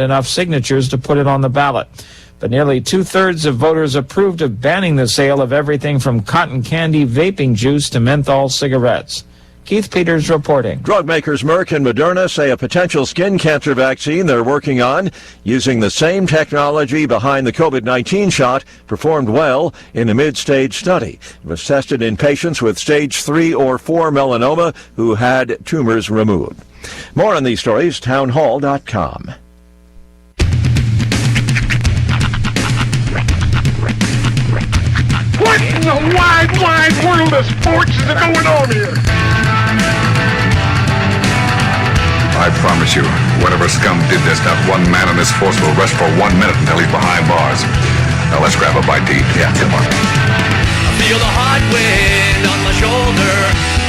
enough signatures to put it on the ballot. But nearly two-thirds of voters approved of banning the sale of everything from cotton candy vaping juice to menthol cigarettes. Keith Peters reporting. Drug makers Merck and Moderna say a potential skin cancer vaccine they're working on using the same technology behind the COVID-19 shot performed well in a mid-stage study. It was tested in patients with stage 3 or 4 melanoma who had tumors removed. More on these stories, townhall.com. What in the wide, wide world of sports is going on here? I promise you, whatever scum did this, not one man in this force will rest for 1 minute until he's behind bars. Now let's grab a bite to eat. Yeah, come on. I feel the hot wind on my shoulder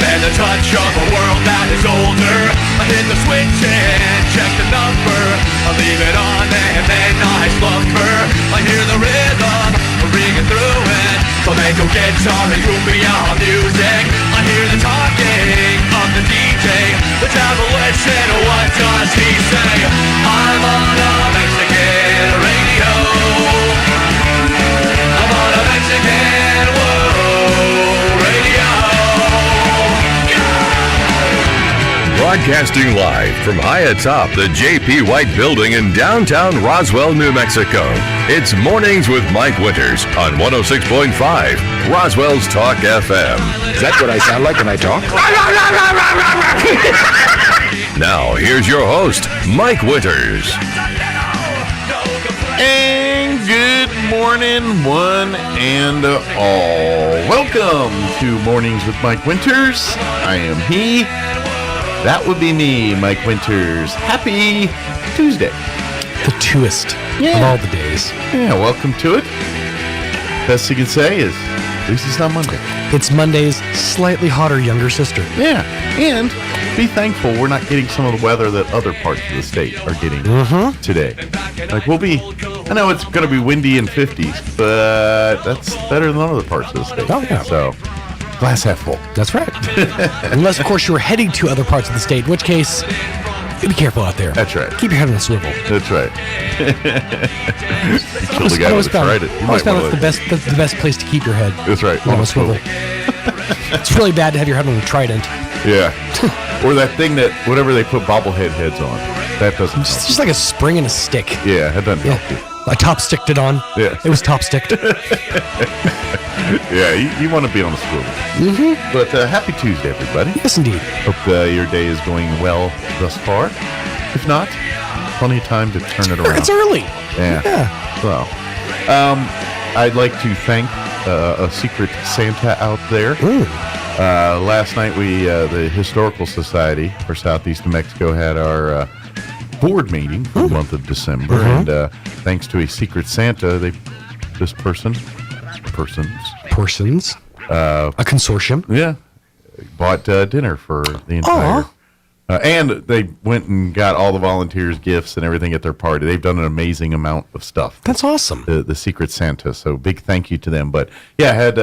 and the touch of a world that is older. I hit the switch and check the number. I leave it on and then I slumber. I hear the rhythm ringing through it. Flamenco guitar and cumbia music. I hear the talking of the DJ. Let's have a listen. What does he say? I'm on a Mexican radio. I'm on a Mexican radio. Broadcasting live from high atop the J.P. White Building in downtown Roswell, New Mexico. It's Mornings with Mike Winters on 106.5 Roswell's Talk FM. Is that what I sound like when I talk? Now, here's your host, Mike Winters. And good morning, one and all. Welcome to Mornings with Mike Winters. I am he. That would be me, Mike Winters. Happy Tuesday. The truest of all the days. Yeah, welcome to it. Best you can say is, at least it's not Monday. It's Monday's slightly hotter younger sister. Yeah, and be thankful we're not getting some of the weather that other parts of the state are getting today. Like I know it's going to be windy in 50s, but that's better than other parts of the state. Oh, yeah. So, glass half full. That's right. Unless, of course, you're heading to other parts of the state, in which case, be careful out there. That's right. Keep your head on a swivel. That's right. You killed the guy with tried it. I always found that's the best place to keep your head. That's right. On a swivel. It's really bad to have your head on a trident. Yeah. Or that thing that, whatever they put bobblehead heads on. That doesn't help. It's just like a spring and a stick. Yeah, that doesn't help you. I top-sticked it on. Yeah. It was top-sticked. Yeah, you want to be on a swivel. But happy Tuesday, everybody. Yes, indeed. Hope your day is going well thus far. If not, plenty of time to turn it around. It's early. Yeah. Well, I'd like to thank a secret Santa out there. Last night, the Historical Society for Southeast New Mexico had our board meeting for the month of December, and thanks to a secret Santa, persons, a consortium, bought dinner for the entire. And they went and got all the volunteers gifts and everything at their party. They've done an amazing amount of stuff. That's awesome. The Secret Santa. So big thank you to them. But yeah, had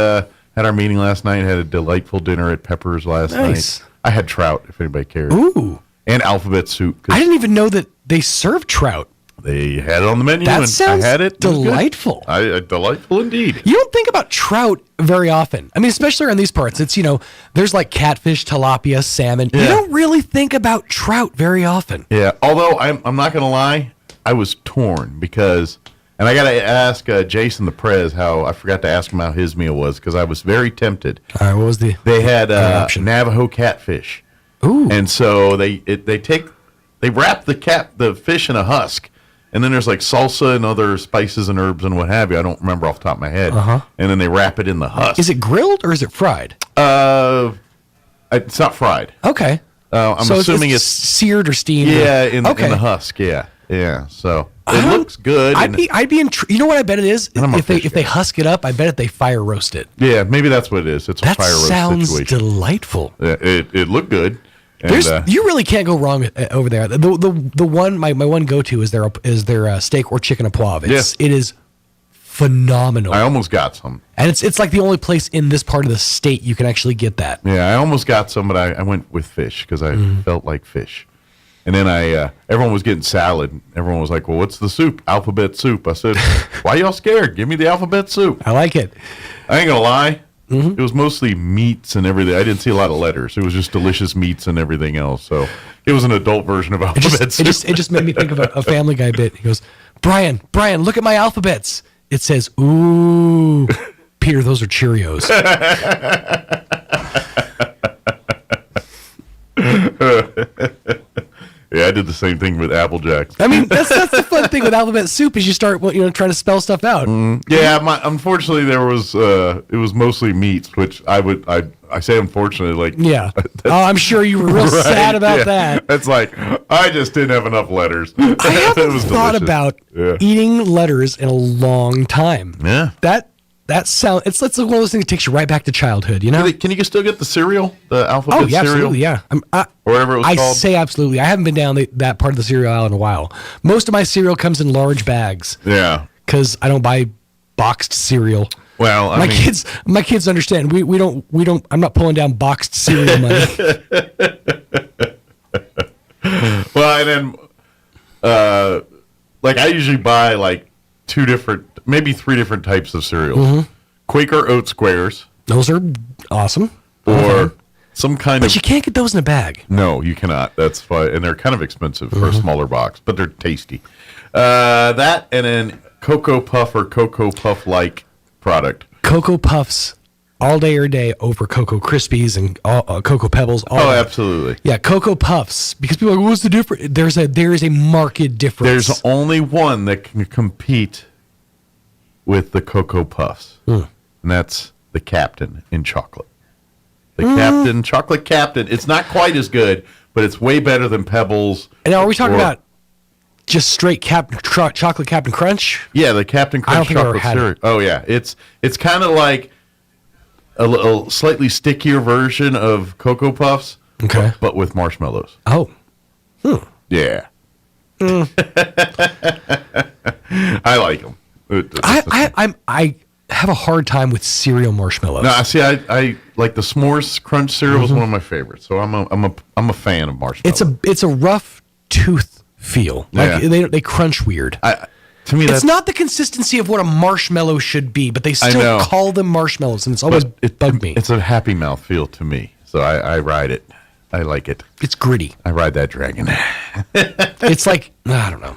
our meeting last night. Had a delightful dinner at Pepper's last night. I had trout, if anybody cares. Ooh. And alphabet soup. I didn't even know that they serve trout. They had it on the menu. That and sounds I had it. delightful. Delightful indeed. You don't think about trout very often. I mean, especially around these parts. It's, there's like catfish, tilapia, salmon. Yeah. You don't really think about trout very often. Yeah, although I'm not going to lie, I was torn because, and I got to ask Jason the Prez I forgot to ask him how his meal was because I was very tempted. All right, what was the They had option? Navajo catfish. Ooh. And so they wrap the fish in a husk. And then there's like salsa and other spices and herbs and what have you. I don't remember off the top of my head. And then they wrap it in the husk. Is it grilled or is it fried? It's not fried. Okay. I'm assuming it's seared or steamed. Yeah, in the husk. Yeah. So it looks good. I'd be intrigued. You know what I bet it is? If they husk it up, I bet they fire roast it. Yeah, maybe that's what it is. It's a fire roast situation. That sounds delightful. Yeah, it looked good. And, you really can't go wrong over there. The one my one go to is their steak or chicken au poivre. It is phenomenal. I almost got some, and it's like the only place in this part of the state you can actually get that. Yeah, I almost got some, but I went with fish because I felt like fish. And then everyone was getting salad. Everyone was like, well, what's the soup? Alphabet soup. I said, why y'all scared? Give me the alphabet soup. I like it. I ain't going to lie. Mm-hmm. It was mostly meats and everything. I didn't see a lot of letters. It was just delicious meats and everything else. So it was an adult version of alphabet soup. It just made me think of a Family Guy bit. He goes, Brian, look at my alphabets. It says, ooh, Peter, those are Cheerios. Yeah, I did the same thing with Apple Jacks. I mean, that's the fun thing with alphabet soup is you start trying to spell stuff out. Yeah, unfortunately there was it was mostly meats, which I say unfortunately, like yeah. I'm sure you were real sad about that. It's like I just didn't have enough letters. I haven't thought about eating letters in a long time. Yeah, that sound it's one of those things that takes you right back to childhood. You know? Can you still get the cereal, the alphabet cereal? Absolutely, yeah. Or whatever it was called. I say absolutely. I haven't been down that part of the cereal aisle in a while. Most of my cereal comes in large bags. Yeah, because I don't buy boxed cereal. Well, my kids understand. We don't. I'm not pulling down boxed cereal money. Well, and then, like I usually buy like maybe 3 different types of cereals. Mm-hmm. Quaker Oat Squares. Those are awesome. Or some kind But you can't get those in a bag. No, you cannot. That's why, and they're kind of expensive for a smaller box, but they're tasty. That and then Cocoa Puff or Cocoa Puff-like product. Cocoa Puffs all day or day over Cocoa Krispies and Cocoa Pebbles. Absolutely. Yeah, Cocoa Puffs. Because people are like, what's the difference? There is a marked difference. There's only one that can compete with the Cocoa Puffs, and that's the Captain in chocolate. The Captain, Chocolate Captain. It's not quite as good, but it's way better than Pebbles. And are we talking about just straight Chocolate Captain Crunch? Yeah, the Captain Crunch chocolate cereal. Oh yeah, it's kind of like a slightly stickier version of Cocoa Puffs, okay, but with marshmallows. Oh, yeah. I like them. I have a hard time with cereal marshmallows. No, see, I like the S'mores Crunch cereal is one of my favorites. So I'm a fan of marshmallows. It's a rough tooth feel. Like they crunch weird. To me, it's not the consistency of what a marshmallow should be, but they still call them marshmallows, and it's always bugged me. It's a Happy Mouth feel to me, so I ride it. I like it. It's gritty. I ride that dragon. It's like, I don't know.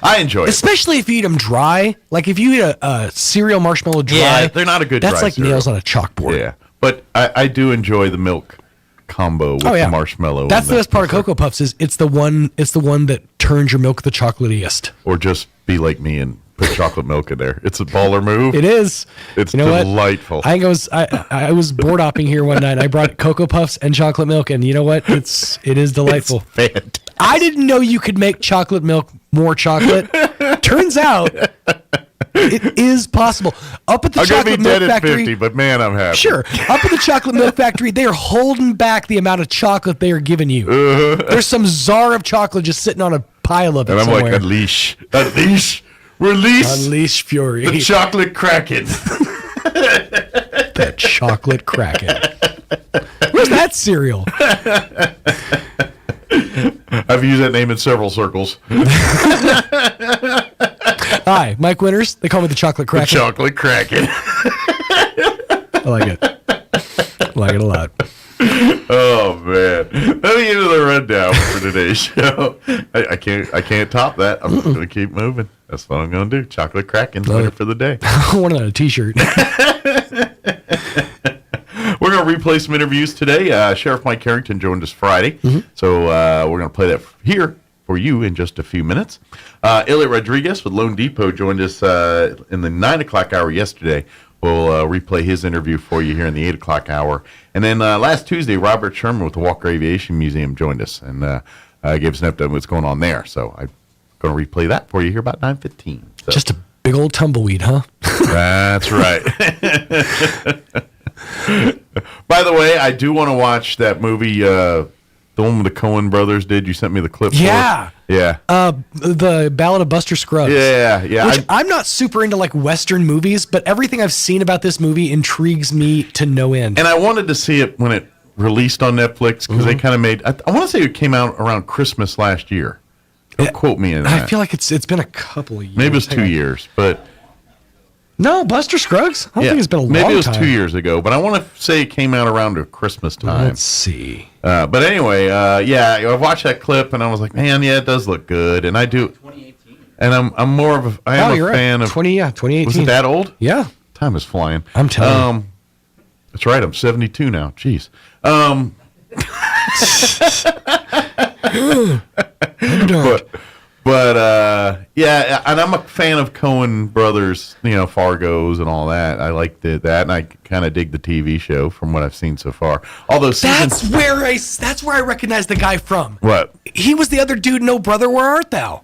I enjoy it. Especially if you eat them dry. Like if you eat a cereal marshmallow dry. Yeah, they're not a good dry That's like cereal. nails on a chalkboard. Yeah, but I do enjoy the milk combo with the marshmallow. That's the best part of Cocoa Puffs is it's the one that turns your milk the chocolatiest. Or just be like me and put chocolate milk in there. It's a baller move. It is. It's delightful. What? I was board hopping here one night. And I brought Cocoa Puffs and chocolate milk, and you know what? It is delightful. It's fantastic. I didn't know you could make chocolate milk more chocolate. Turns out it is possible. Up at the chocolate milk factory, 50, but man, I'm happy. Sure. Up at the chocolate milk factory, they are holding back the amount of chocolate they are giving you. There's some czar of chocolate just sitting on a pile of it. And I'm somewhere. like, unleash, release, unleash fury. The chocolate kraken. The chocolate kraken. Where's that cereal? I've used that name in several circles. Hi, Mike Winters. They call me the chocolate kraken. The chocolate kraken. I like it. I like it a lot. Oh man! Let me get to the rundown for today's show. I can't top that. I'm going to keep moving. That's what I'm going to do. Chocolate kraken winner for the day. I want it on a T-shirt. We're going to replay some interviews today. Sheriff Mike Harrington joined us Friday, so we're going to play that here for you in just a few minutes. Elliot Rodriguez with Lone Depot joined us in the 9 o'clock hour yesterday. We'll replay his interview for you here in the 8 o'clock hour. And then last Tuesday, Robert Sherman with the Walker Aviation Museum joined us and gave us an update on what's going on there. So I'm going to replay that for you here about 9:15. So. Just a big old tumbleweed, huh? That's right. By the way, I do want to watch that movie, the one the Coen brothers did. You sent me the clip. Yeah. Yeah. The Ballad of Buster Scruggs. Yeah. Which I'm not super into like Western movies, but everything I've seen about this movie intrigues me to no end. And I wanted to see it when released on Netflix because they kind of made. I want to say it came out around Christmas last year. Don't quote me on that. I feel like it's been a couple of years. Maybe it was 2 years, but no, Buster Scruggs. I don't think it's been a long time. Maybe it was 2 years ago, but I want to say it came out around Christmas time. Let's see. But anyway, I watched that clip and I was like, man, yeah, it does look good, and I do. 2018. And I'm more of a fan of 2018. Was it that old? Yeah. Time is flying. I'm telling you. That's right. I'm 72 now. Jeez. Yeah, and I'm a fan of Coen Brothers, Fargo's and all that. I like that, and I kind of dig the TV show from what I've seen so far. Although that's where I recognize the guy from. What? He was the other dude in Oh Brother, Where Art Thou?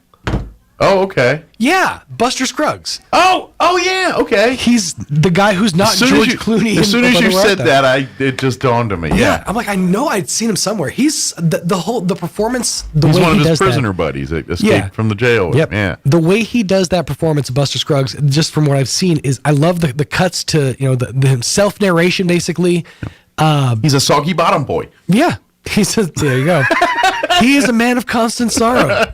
Oh, okay. Yeah, Buster Scruggs. Oh, yeah, okay. He's the guy who's not George Clooney. As soon as you said that, it just dawned on me. Yeah, I'm like, I know I'd seen him somewhere. He's the performance. He's one of his prisoner buddies that escaped from the jail. Yep. Yeah. The way he does that performance of Buster Scruggs, just from what I've seen, is I love the cuts to the self narration basically. He's a soggy bottom boy. Yeah, there you go. He is a man of constant sorrow.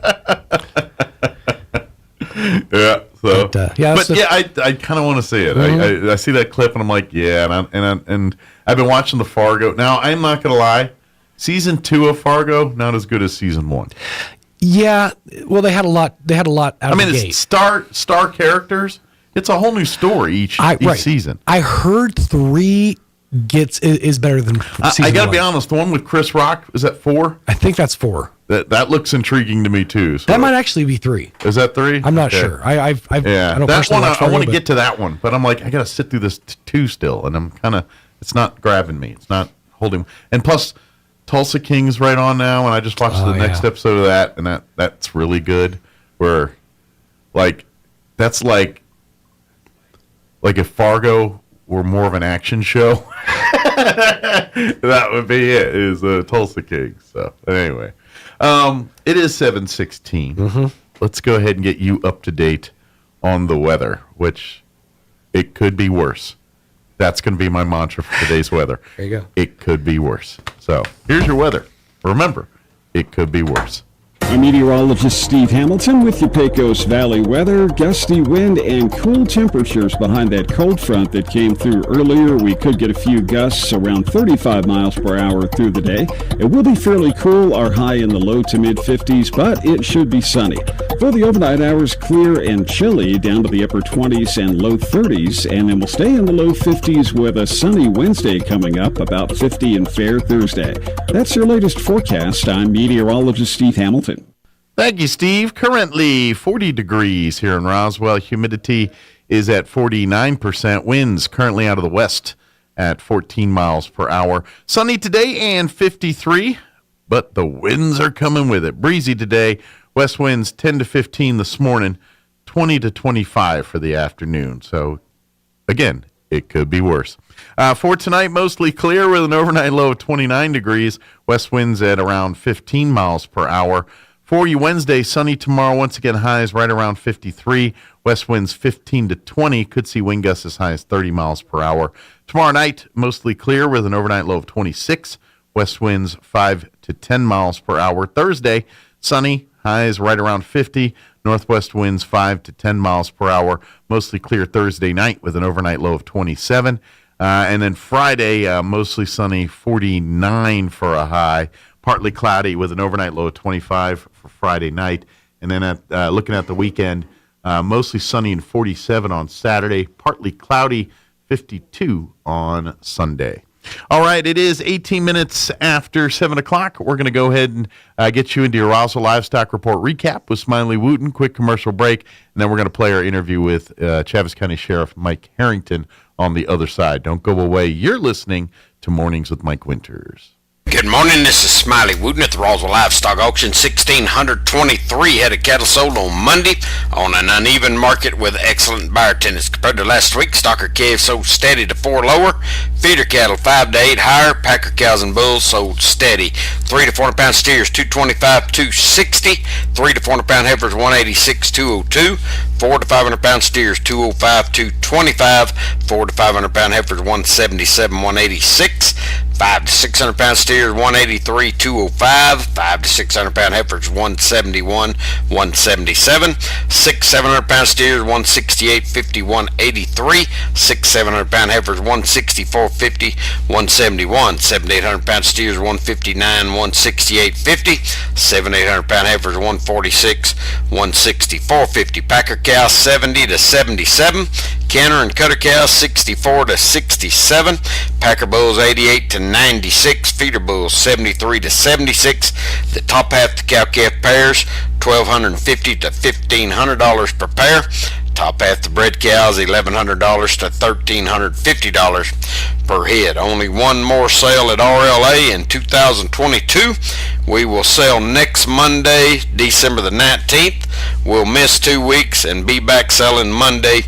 Yeah. So, I kind of want to see it. Mm-hmm. I see that clip and I'm like, yeah, and I've been watching the Fargo. Now I'm not gonna lie, season 2 of Fargo not as good as season 1. Yeah, well, they had a lot. Out of the gate. It's star characters. It's a whole new story each season. I heard 3 is better than season 1. I got to be honest. The one with Chris Rock, is that 4? I think that's 4. That looks intriguing to me too. So. That might actually be 3. Is that 3? I'm not sure. I don't that one. I want to but get to that one, but I'm like, I got to sit through this 2 still, and I'm kind of. It's not grabbing me. It's not holding. And plus, Tulsa King's right on now, and I just watched the next episode of that, and that's really good. Where, that's like if Fargo were more of an action show, that would be it. Is Tulsa King. So anyway. It is 7:16. Mm-hmm. Let's go ahead and get you up to date on the weather, which it could be worse. That's going to be my mantra for today's weather. There you go. It could be worse. So here's your weather. Remember, it could be worse. I'm meteorologist Steve Hamilton with your Pecos Valley weather. Gusty wind and cool temperatures behind that cold front that came through earlier. We could get a few gusts around 35 miles per hour through the day. It will be fairly cool, our high in the low to mid 50s, but it should be sunny. For the overnight hours, clear and chilly down to the upper 20s and low 30s, and then we'll stay in the low 50s with a sunny Wednesday coming up, about 50 and fair Thursday. That's your latest forecast. I'm meteorologist Steve Hamilton. Thank you, Steve. Currently 40 degrees here in Roswell. Humidity is at 49%. Winds currently out of the west at 14 miles per hour. Sunny today and 53, but the winds are coming with it. Breezy today. West winds 10 to 15 this morning, 20 to 25 for the afternoon. So, again, it could be worse. For tonight, mostly clear with an overnight low of 29 degrees. West winds at around 15 miles per hour. For you Wednesday, sunny tomorrow. Once again, highs right around 53. West winds 15 to 20. Could see wind gusts as high as 30 miles per hour. Tomorrow night, mostly clear with an overnight low of 26. West winds 5 to 10 miles per hour. Thursday, sunny, highs right around 50. Northwest winds 5 to 10 miles per hour. Mostly clear Thursday night with an overnight low of 27. And then Friday, mostly sunny, 49 for a high. Partly cloudy with an overnight low of 25 for Friday night. And then looking at the weekend, mostly sunny and 47 on Saturday. Partly cloudy, 52 on Sunday. All right, it is 18 minutes after 7 o'clock. We're going to go ahead and get you into your Roswell Livestock Report recap with Smiley Wooten. Quick commercial break, and then we're going to play our interview with Chaves County Sheriff Mike Harrington on the other side. Don't go away. You're listening to Mornings with Mike Winters. Good morning, this is Smiley Wooten at the Roswell Livestock Auction. 1,623 head of cattle sold on Monday on an uneven market with excellent buyer attendance. Compared to last week, stocker calves sold steady to 4 lower, feeder cattle 5 to 8 higher, packer cows and bulls sold steady. 3 to 400 pound steers 225, 260, 3 to 400 pound heifers 186, 202, 4 to 500 pound steers 205, 225, 4 to 500 pound heifers 177, 186, 5 to 600 pound steers 183,205. 5 to 600 pound heifers 171, 177. 600-700 pound steers 168.50, 183. 600-700 pound heifers 164.50, 171. 700-800 pound steers 159, 168.50. 700-800 pound heifers 146, 164.50. Packer cows 70 to 77. Canner and cutter cows 64 to 67. Packer bulls 88 to 96. Feeder bulls 73 to 76. The top half of the cow-calf pairs $1,250 to $1,500 per pair. Top half of the bred cows $1,100 to $1,350 per head. Only one more sale at RLA in 2022. We will sell next Monday, December the 19th. We'll miss 2 weeks and be back selling Monday,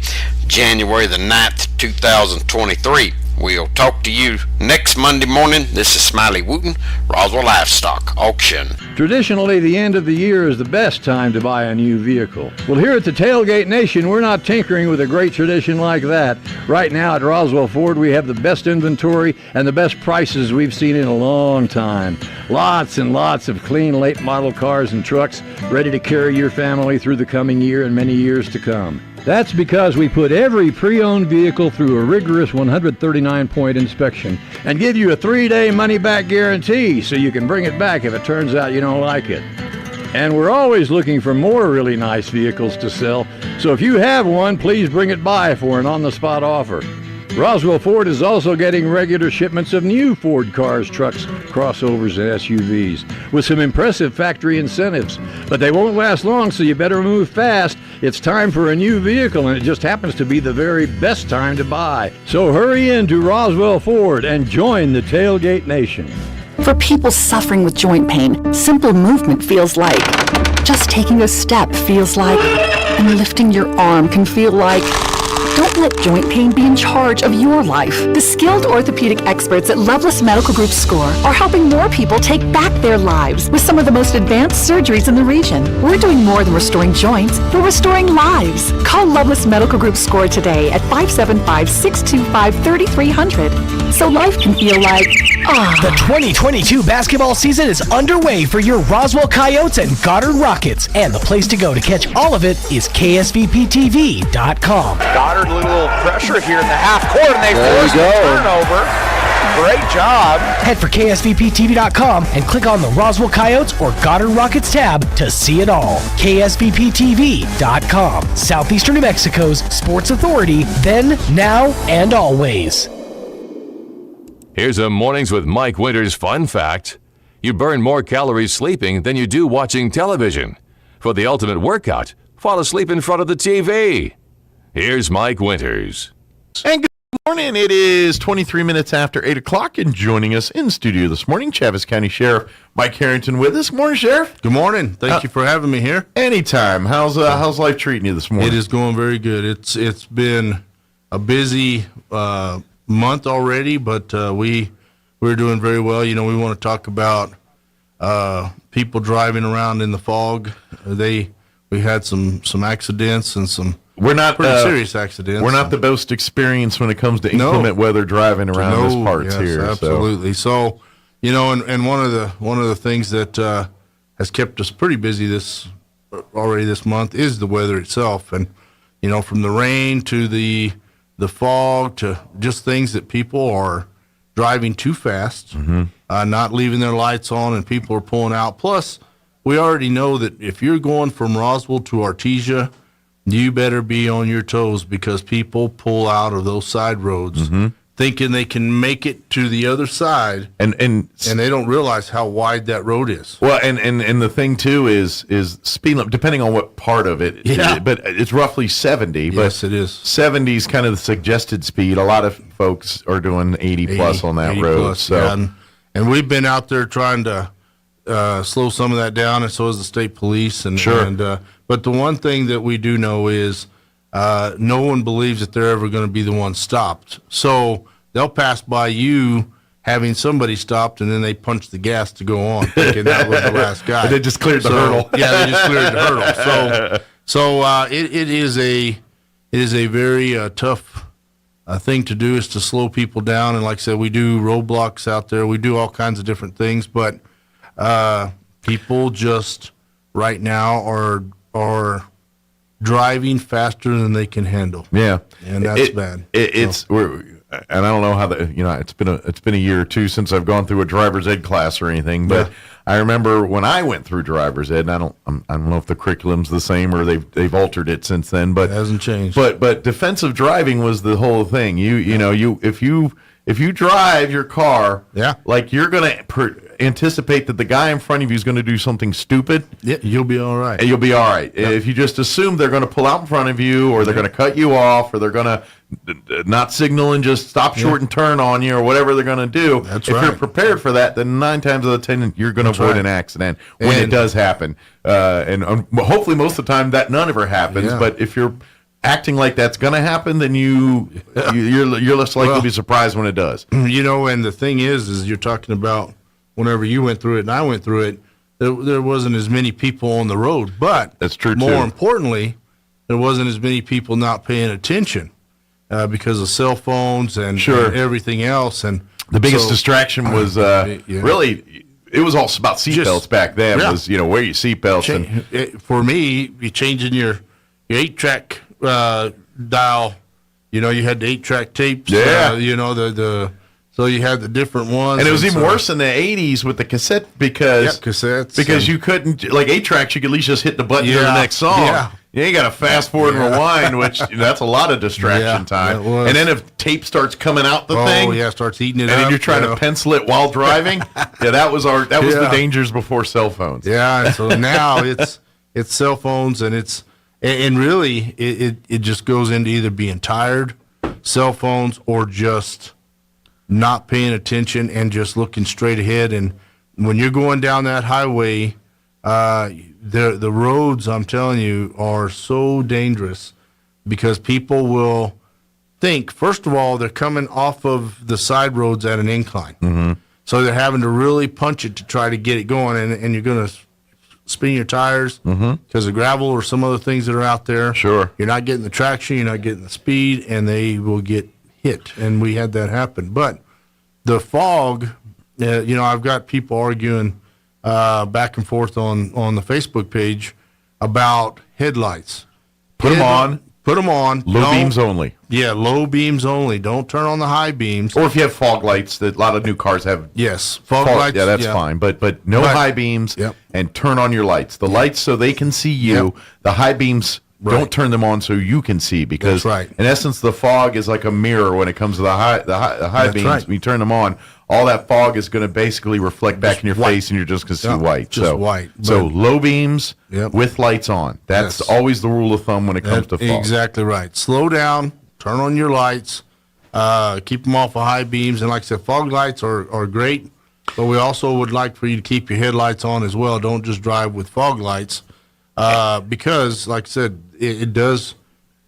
January the 9th, 2023. We'll talk to you next Monday morning. This is Smiley Wooten, Roswell Livestock Auction. Traditionally, the end of the year is the best time to buy a new vehicle. Well, here at the Tailgate Nation, we're not tinkering with a great tradition like that. Right now at Roswell Ford, we have the best inventory and the best prices we've seen in a long time. Lots and lots of clean late model cars and trucks ready to carry your family through the coming year and many years to come. That's because we put every pre-owned vehicle through a rigorous 139-point inspection and give you a 3-day money-back guarantee so you can bring it back if it turns out you don't like it. And we're always looking for more really nice vehicles to sell, so if you have one, please bring it by for an on-the-spot offer. Roswell Ford is also getting regular shipments of new Ford cars, trucks, crossovers, and SUVs with some impressive factory incentives. But they won't last long, so you better move fast. It's time for a new vehicle, and it just happens to be the very best time to buy. So hurry in to Roswell Ford and join the Tailgate Nation. For people suffering with joint pain, simple movement feels like just taking a step feels like, and lifting your arm can feel like. Don't let joint pain be in charge of your life. The skilled orthopedic experts at Loveless Medical Group SCORE are helping more people take back their lives with some of the most advanced surgeries in the region. We're doing more than restoring joints, we're restoring lives. Call Loveless Medical Group SCORE today at 575-625-3300 so life can feel like, The 2022 basketball season is underway for your Roswell Coyotes and Goddard Rockets, and the place to go to catch all of it is KSVPTV.com. Goddard, a little pressure here in the half court, and they force the turnover. Great job. Head for KSVPTV.com and click on the Roswell Coyotes or Goddard Rockets tab to see it all. KSVPTV.com, Southeastern New Mexico's sports authority, then, now, and always. Here's a Mornings with Mike Winters fun fact. You burn more calories sleeping than you do watching television. For the ultimate workout, fall asleep in front of the TV. Here's Mike Winters. And good morning. It is 23 minutes after 8 o'clock, and joining us in studio this morning, Chaves County Sheriff Mike Harrington with us. Good morning, Sheriff. Good morning. Thank you for having me here. Anytime. How's life treating you this morning? It is going very good. It's been a busy month already, but we're doing very well. You know, we want to talk about people driving around in the fog. We had some accidents and some pretty serious accidents. We're not the most experienced when it comes to inclement weather driving around this parts here. Absolutely. So, you know, and one of the things that has kept us pretty busy this month is the weather itself, and you know, from the rain to the fog to just things that people are driving too fast, not leaving their lights on, and people are pulling out. Plus, we already know that if you're going from Roswell to Artesia, you better be on your toes because people pull out of those side roads thinking they can make it to the other side, and they don't realize how wide that road is. Well, and the thing too is speed limit, depending on what part of it. Yeah. But it's roughly 70. Yes, it is. 70 is kind of the suggested speed. A lot of folks are doing 80 plus on that road. Plus, so, yeah. And we've been out there trying to slow some of that down, and so is the state police. And but the one thing that we do know is no one believes that they're ever going to be the one stopped. So they'll pass by you having somebody stopped, and then they punch the gas to go on, thinking that was the last guy. They just cleared the hurdle. Yeah, they just cleared the hurdle. So it is a very tough thing to do is to slow people down. And like I said, we do roadblocks out there. We do all kinds of different things, but people just right now are driving faster than they can handle. Yeah, and that's bad. And I don't know how it's been a year or two since I've gone through a driver's ed class or anything, but I remember when I went through driver's ed, and I don't know if the curriculum's the same or they've altered it since then, but it hasn't changed. But defensive driving was the whole thing. If you drive your car, like you're gonna anticipate that the guy in front of you is going to do something stupid. Yeah, you'll be all right. You'll be all right. If you just assume they're going to pull out in front of you, or they're going to cut you off, or they're going to not signal and just stop short and turn on you, or whatever they're going to do. If you're prepared for that, then 9 times out of 10 you're going to avoid an accident when it does happen. And hopefully most of the time that none ever happens. Yeah. But if you're acting like that's going to happen, then you're less likely to be surprised when it does. And the thing is you're talking about whenever you went through it and I went through it, there wasn't as many people on the road. But that's true. More importantly, there wasn't as many people not paying attention because of cell phones and everything else. And the biggest distraction was really, it was all about seatbelts back then. Was wear your seatbelts. For me, you changing your 8-track dial. You had the 8-track tapes. So you had the different ones. And it was even worse in the 80s with the cassette because cassettes. Because you couldn't, like 8-tracks, you could at least just hit the button to the next song. Yeah. You got to fast forward and rewind, which that's a lot of distraction time. And then if tape starts coming out the thing. Oh, yeah, starts eating it up. And then you're trying to pencil it while driving. That was the dangers before cell phones. Yeah, and so now it's cell phones and really it just goes into either being tired, cell phones, or just not paying attention and just looking straight ahead. And when you're going down that highway, the roads, I'm telling you, are so dangerous because people will think, first of all, they're coming off of the side roads at an incline. Mm-hmm. So they're having to really punch it to try to get it going, and you're going to spin your tires because of gravel or some other things that are out there. Sure. You're not getting the traction, you're not getting the speed, and they will get hit, and we had that happen. But the fog, I've got people arguing back and forth on the Facebook page about headlights. Put them on. Put them on. Low beams only. Yeah, low beams only. Don't turn on the high beams. Or if you have fog lights, that a lot of new cars have. Yes, fog lights. Yeah, that's fine. But no high beams. Yep. And turn on your lights. The lights so they can see you. Yep. The high beams. Right. Don't turn them on so you can see, because in essence the fog is like a mirror when it comes to the high beams. Right. When you turn them on, all that fog is going to basically reflect back in your face, and you're just going to see white. Just white. So low beams with lights on. That's always the rule of thumb when it comes to fog. Exactly right. Slow down, turn on your lights, keep them off of high beams, and like I said, fog lights are great, but we also would like for you to keep your headlights on as well. Don't just drive with fog lights. Because, like I said, it does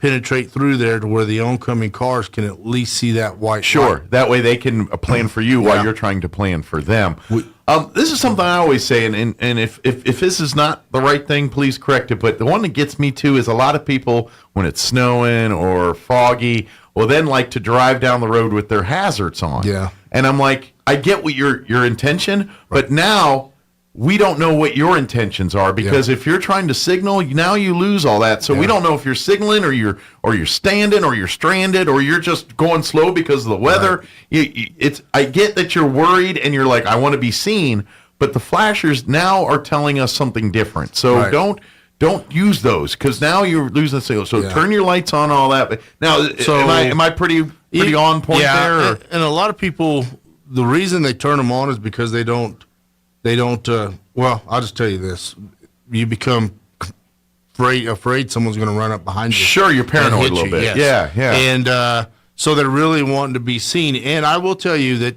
penetrate through there to where the oncoming cars can at least see that white light. That way they can plan for you while you're trying to plan for them. This is something I always say, and if this is not the right thing, please correct it. But the one that gets me too is a lot of people, when it's snowing or foggy, will then like to drive down the road with their hazards on. Yeah. And I'm like, I get what your intention, but now we don't know what your intentions are, because if you're trying to signal, now you lose all that. So we don't know if you're signaling or you're standing or you're stranded or you're just going slow because of the weather. Right. I get that you're worried and you're like, I want to be seen, but the flashers now are telling us something different. So don't use those, because now you're losing the signal. So turn your lights on, all that. But now, am I pretty on point there? Or? And a lot of people, the reason they turn them on is because they don't. Well, I'll just tell you this. You become afraid someone's going to run up behind you. Sure, you're paranoid a little bit. Yes. Yeah. And so they're really wanting to be seen. And I will tell you that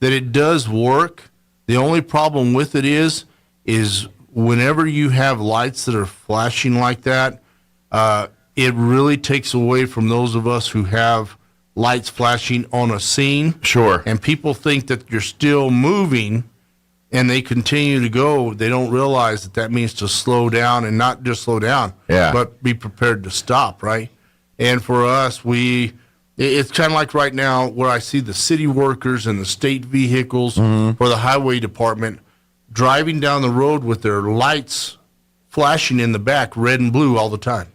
it does work. The only problem with it is whenever you have lights that are flashing like that, it really takes away from those of us who have lights flashing on a scene. Sure. And people think that you're still moving, and they continue to go. They don't realize that means to slow down, and not just slow down, but be prepared to stop, right? And for us, we It's kind of like right now where I see the city workers and the state vehicles for the highway department driving down the road with their lights flashing in the back, red and blue all the time.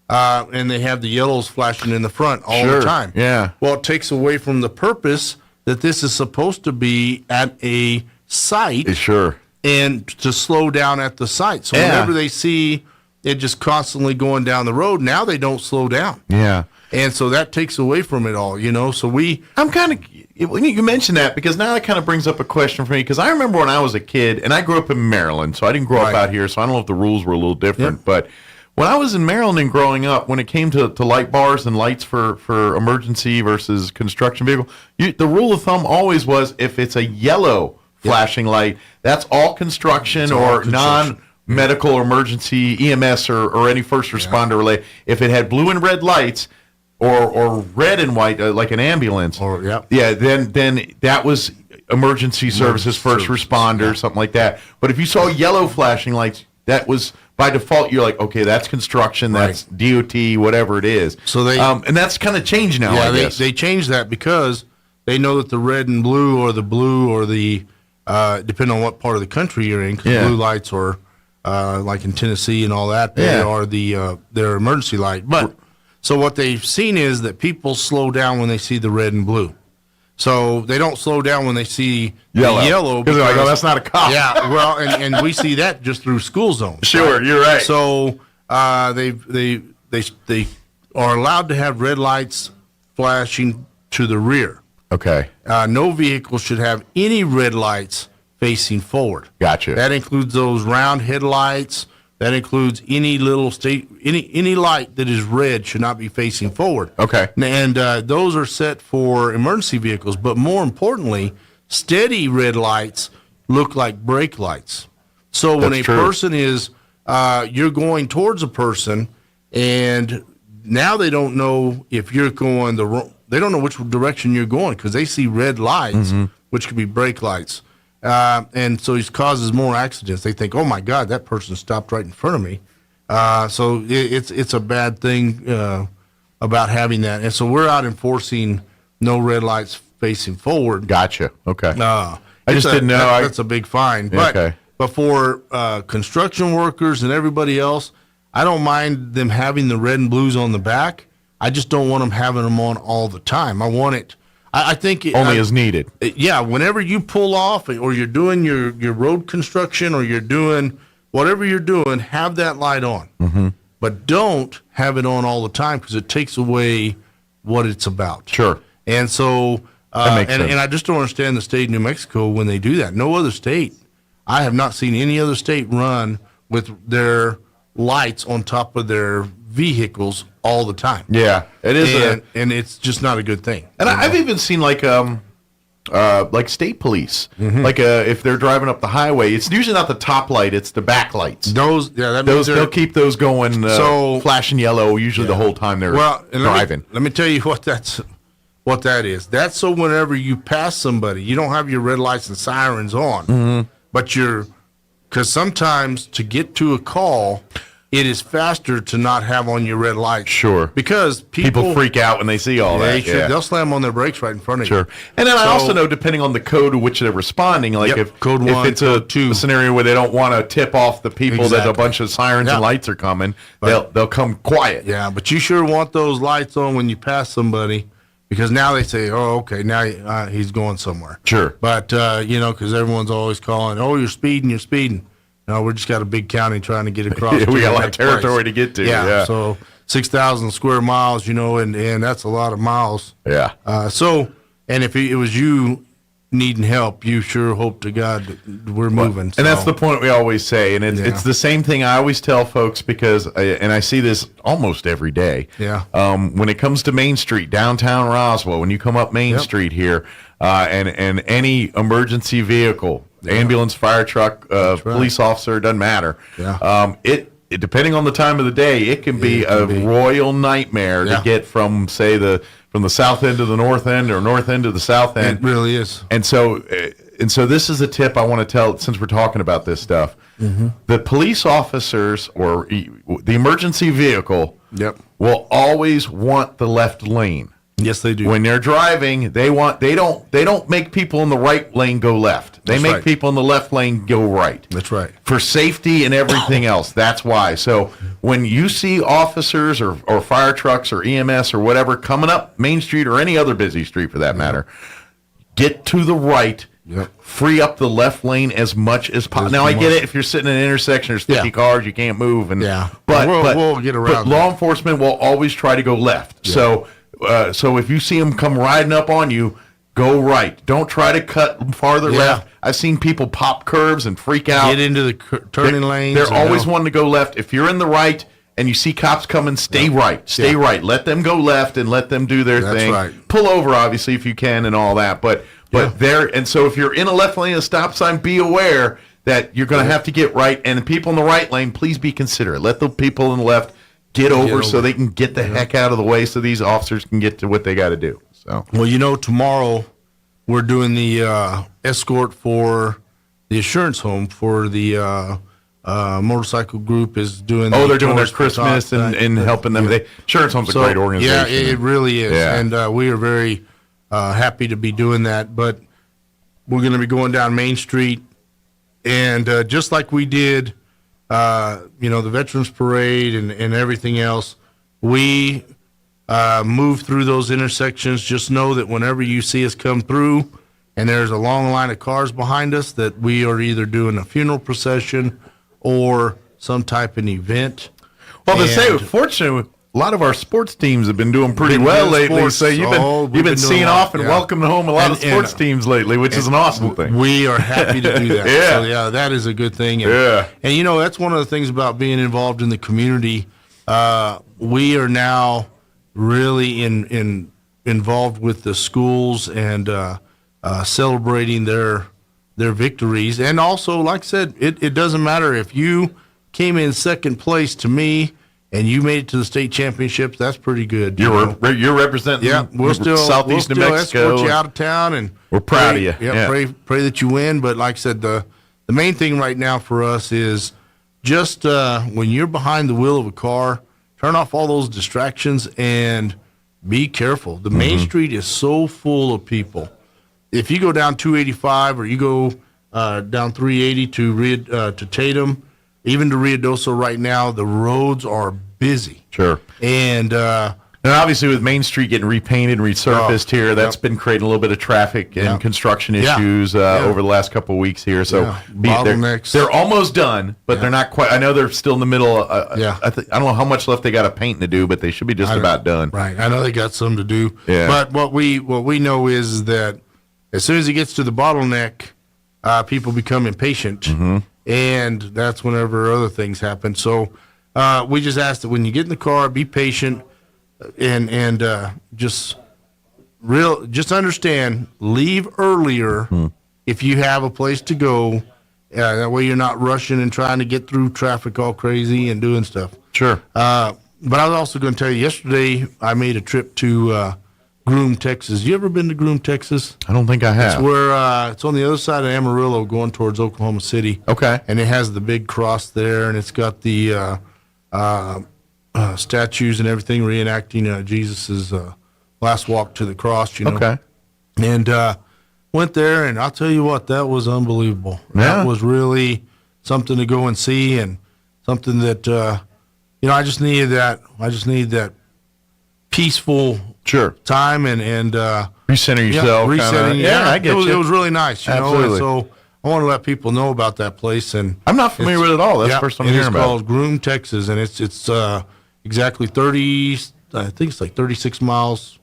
And they have the yellows flashing in the front all the time. Yeah. Well, it takes away from the purpose that this is supposed to be at a site. Sure. And to slow down at the site. So whenever they see it just constantly going down the road, now they don't slow down. Yeah. And so that takes away from it all, So I'm kind of, you mentioned that because now that kind of brings up a question for me because I remember when I was a kid, and I grew up in Maryland, so I didn't grow up out here, so I don't know if the rules were a little different, but when I was in Maryland and growing up, when it came to light bars and lights for emergency versus construction vehicle, the rule of thumb always was if it's a yellow flashing light, that's all construction or non-medical or emergency EMS or any first responder relay. If it had blue and red lights or red and white, like an ambulance, then that was emergency services, first responder, something like that. But if you saw yellow flashing lights, that was by default. You're like, okay, that's construction, that's DOT, whatever it is. So they and that's kind of changed now. Yeah, I guess. they changed that because they know that the red and blue or the depending on what part of the country you're in, because blue lights or like in Tennessee and all that, they are their emergency light. But so what they've seen is that people slow down when they see the red and blue. So they don't slow down when they see yellow because they're like, oh, that's not a cop. Yeah, well, and we see that just through school zones. Sure, right? You're right. So they are allowed to have red lights flashing to the rear. Okay. No vehicle should have any red lights facing forward. Gotcha. That includes those round headlights. That includes any any light that is red should not be facing forward. Okay. And those are set for emergency vehicles. But more importantly, steady red lights look like brake lights. So when a person is, you're going towards a person, and now they don't know if you're going they don't know which direction you're going because they see red lights, which could be brake lights. And so it causes more accidents. They think, oh, my God, that person stopped right in front of me. So it's a bad thing about having that. And so we're out enforcing no red lights facing forward. Gotcha. Okay. I just didn't know. That's a big fine. But for construction workers and everybody else, I don't mind them having the red and blues on the back. I just don't want them having them on all the time. I want it. I think only as needed. Yeah, whenever you pull off or you're doing your road construction or you're doing whatever you're doing, have that light on. But don't have it on all the time because it takes away what it's about. Sure. And so, and I just don't understand the state of New Mexico when they do that. No other state. I have not seen any other state run with their lights on top of their vehicles all the time. Yeah, it is, and it's just not a good thing. And I've even seen like state police, like if they're driving up the highway, it's usually not the top light; it's the back lights. They'll keep those going, flashing yellow usually the whole time they're driving. Let me tell you what that is. That's so whenever you pass somebody, you don't have your red lights and sirens on, but because sometimes to get to a call, it is faster to not have on your red light. Sure. Because people freak out when they see all that. They'll slam on their brakes right in front of you. Sure. And then I also know, depending on the code to which they're responding, like if it's a scenario where they don't want to tip off the people that a bunch of sirens and lights are coming, they'll come quiet. Yeah, but you sure want those lights on when you pass somebody because now they say, oh, okay, now he's going somewhere. Sure. But, because everyone's always calling, oh, you're speeding. No, we just got a big county trying to get across. We got a lot of territory to get to. Yeah. So 6,000 square miles, and that's a lot of miles. Yeah. And if it was you needing help, you sure hope to God we're moving. And that's the point we always say. And it's the same thing I always tell folks because, I see this almost every day. Yeah. When it comes to Main Street, downtown Roswell, when you come up Main Street here, and any emergency vehicle, ambulance, fire truck, police officer, doesn't matter. Yeah. It depending on the time of the day, it can be a royal nightmare to get from, say, from the south end to the north end or north end to the south end. It really is. And so this is a tip I want to tell since we're talking about this stuff. The police officers or the emergency vehicle will always want the left lane. Yes, they do. When they're driving, they don't make people in the right lane go left. They make people in the left lane go right. That's right. For safety and everything else. That's why. So when you see officers or fire trucks or EMS or whatever coming up Main Street or any other busy street for that matter, get to the right. Free up the left lane as much as possible. Now, I get it. If you're sitting in an intersection, there's 50 cars, you can't move. But we'll get around. But law enforcement will always try to go left. So if you see them come riding up on you, go right. Don't try to cut farther left. I've seen people pop curves and freak out. Get into the turning lanes. They're always wanting to go left. If you're in the right and you see cops coming, stay right. Stay right. Let them go left and let them do their thing. That's right. Pull over, obviously, if you can and all that. But so if you're in a left lane, a stop sign, be aware that you're going to have to get right. And the people in the right lane, please be considerate. Let the people in the left get over so they can get the heck out of the way so these officers can get to what they got to do. So, well, tomorrow we're doing the escort for the Assurance Home for the motorcycle group is doing. They're doing their Christmas and helping them. Assurance Home's a great organization. Yeah, it really is. Yeah. And we are very happy to be doing that. But we're going to be going down Main Street, and just like we did, the Veterans Parade and everything else, we move through those intersections. Just know that whenever you see us come through, and there's a long line of cars behind us, that we are either doing a funeral procession or some type of event. Well, to say, fortunately, a lot of our sports teams have been doing pretty well lately. So you've been seeing off and welcoming home a lot of sports teams lately, which is an awesome thing. We are happy to do that. So, that is a good thing. And, and that's one of the things about being involved in the community. We are now really involved with the schools and celebrating their victories. And also, like I said, it doesn't matter if you came in second place to me and you made it to the state championships. That's pretty good. You're representing Southeast New Mexico. Escort you out of town, and we're proud of you. Pray that you win. But like I said, the main thing right now for us is just when you're behind the wheel of a car, turn off all those distractions and be careful. The Main Street is so full of people. If you go down 285 or you go down 380 to Tatum, even to Ruidoso right now, the roads are busy. Sure. And obviously with Main Street getting repainted and resurfaced here, that's been creating a little bit of traffic and construction issues over the last couple of weeks here. So bottlenecks. They're almost done, but they're not quite. I know they're still in the middle. I don't know how much left they got of painting to do, but they should be just about done. Right. I know they got some to do. Yeah. But what we know is that as soon as it gets to the bottleneck, people become impatient. And that's whenever other things happen. So we just ask that when you get in the car, be patient and just understand, leave earlier if you have a place to go. That way you're not rushing and trying to get through traffic all crazy and doing stuff. Sure. But I was also going to tell you, yesterday I made a trip to Groom, Texas. You ever been to Groom, Texas? I don't think I have. It's where it's on the other side of Amarillo, going towards Oklahoma City. Okay. And it has the big cross there, and it's got the statues and everything reenacting Jesus's last walk to the cross. Okay. And went there, and I'll tell you what, that was unbelievable. Yeah. That was really something to go and see, and something that I just needed that. I just needed that peaceful time and recenter yourself. Resetting. I get it you. It was really nice. Absolutely. And so I want to let people know about that place. And I'm not familiar with it at all. That's the first time I'm hearing about it. It's called Groom, Texas, and it's exactly 36 miles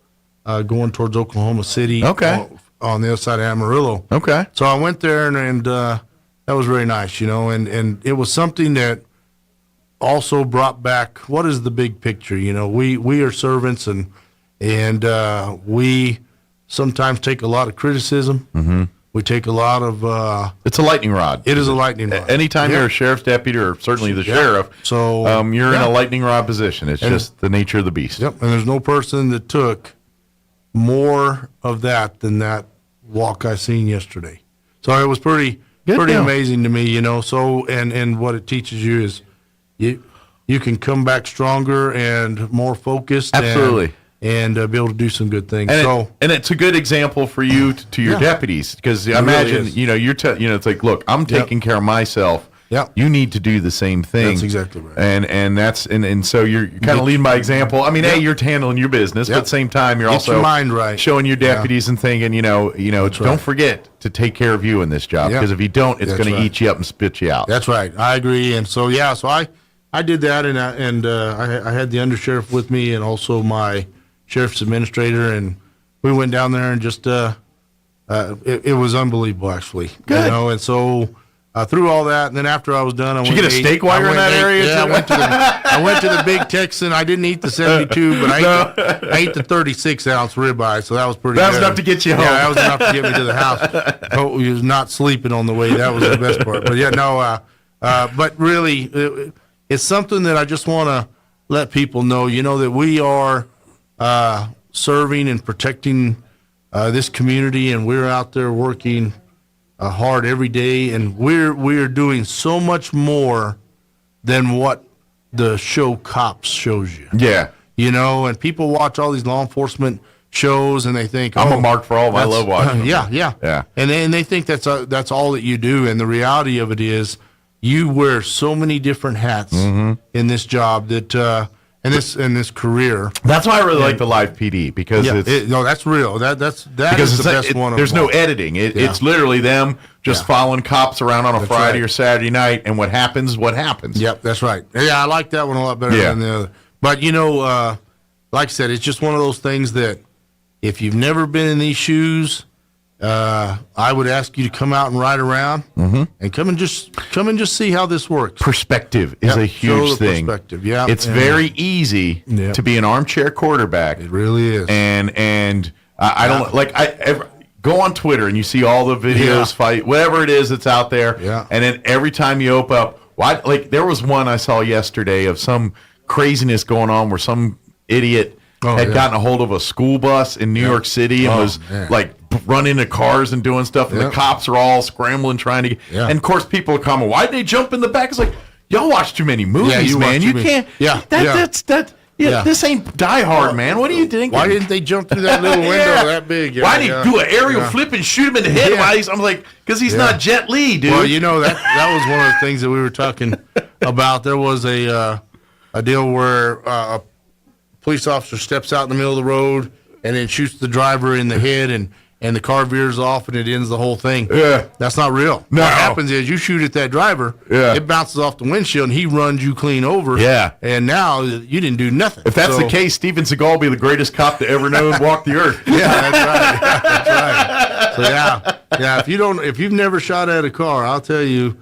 going towards Oklahoma City. Okay. On the other side of Amarillo. Okay. So I went there and that was very nice, and it was something that also brought back what is the big picture. We are servants and we sometimes take a lot of criticism. We take a lot of it's a lightning rod. It is a lightning rod. Anytime you're a sheriff's deputy or certainly the sheriff, so you're in a lightning rod position. It's just the nature of the beast. Yep. And there's no person that took more of that than that walk I seen yesterday. So it was pretty amazing to me, So and what it teaches you is you can come back stronger and more focused. Absolutely. and be able to do some good things. And it's a good example for you to your deputies, because I imagine really it's like, look, I'm taking care of myself. Yep. You need to do the same thing. That's exactly right. And so you're kind of leading by example. I mean, hey, you're handling your business, but at the same time, you're also your mind right. showing your deputies and thinking, don't forget to take care of you in this job, because if you don't, it's going to eat you up and spit you out. That's right. I agree. And so I did that, and I had the undersheriff with me, and also my sheriff's administrator, and we went down there and just it was unbelievable, actually. Good. And so. Through all that, and then after I was done, I went. Did you get a steak while you're in that area? Yeah, I went to the Big Texan. I didn't eat the 72, but I ate the 36-ounce ribeye, so that was pretty. That was good. enough to get you home. Yeah, that was enough to get me to the house. Oh, he was not sleeping on the way. That was the best part. But yeah, no. But really, it's something that I just want to let people know. That we are serving and protecting this community, and we're out there working hard every day, and we're doing so much more than what the show Cops shows you. Yeah. And people watch all these law enforcement shows, and they think, I'm a mark for all. I love watching. Yeah. And they think that's all that you do, and the reality of it is you wear so many different hats in this job that in this career. That's why I really like the live PD, because that's real. That is the best one. There's no editing. It's literally them just following cops around on a Friday or Saturday night, and what happens. Yep, that's right. Yeah, I like that one a lot better than the other. But like I said, it's just one of those things that if you've never been in these shoes, I would ask you to come out and ride around and come and just see how this works. Perspective is a huge thing. Perspective, yeah. It's very easy to be an armchair quarterback. It really is. And I don't go on Twitter and you see all the videos, fight, whatever it is that's out there. Yeah. And then every time you open up, there was one I saw yesterday of some craziness going on where some idiot had gotten a hold of a school bus in New York City and was running into cars and doing stuff, and the cops are all scrambling trying to get, and of course people are coming, why'd they jump in the back? It's like, y'all watch too many movies, man. You can't. This ain't Die Hard, man. What are you thinking? Why didn't they jump through that little window that big? Why did he do an aerial flip and shoot him in the head? I'm like, because he's not Jet Li, dude. Well, that was one of the things that we were talking about. There was a deal where a police officer steps out in the middle of the road and then shoots the driver in the head, and the car veers off and it ends the whole thing. Yeah. That's not real. No. What happens is you shoot at that driver, it bounces off the windshield, and he runs you clean over. Yeah. And now you didn't do nothing. If that's the case, Steven Seagal will be the greatest cop to ever know and walk the earth. Yeah, that's right. So if you've never shot at a car, I'll tell you,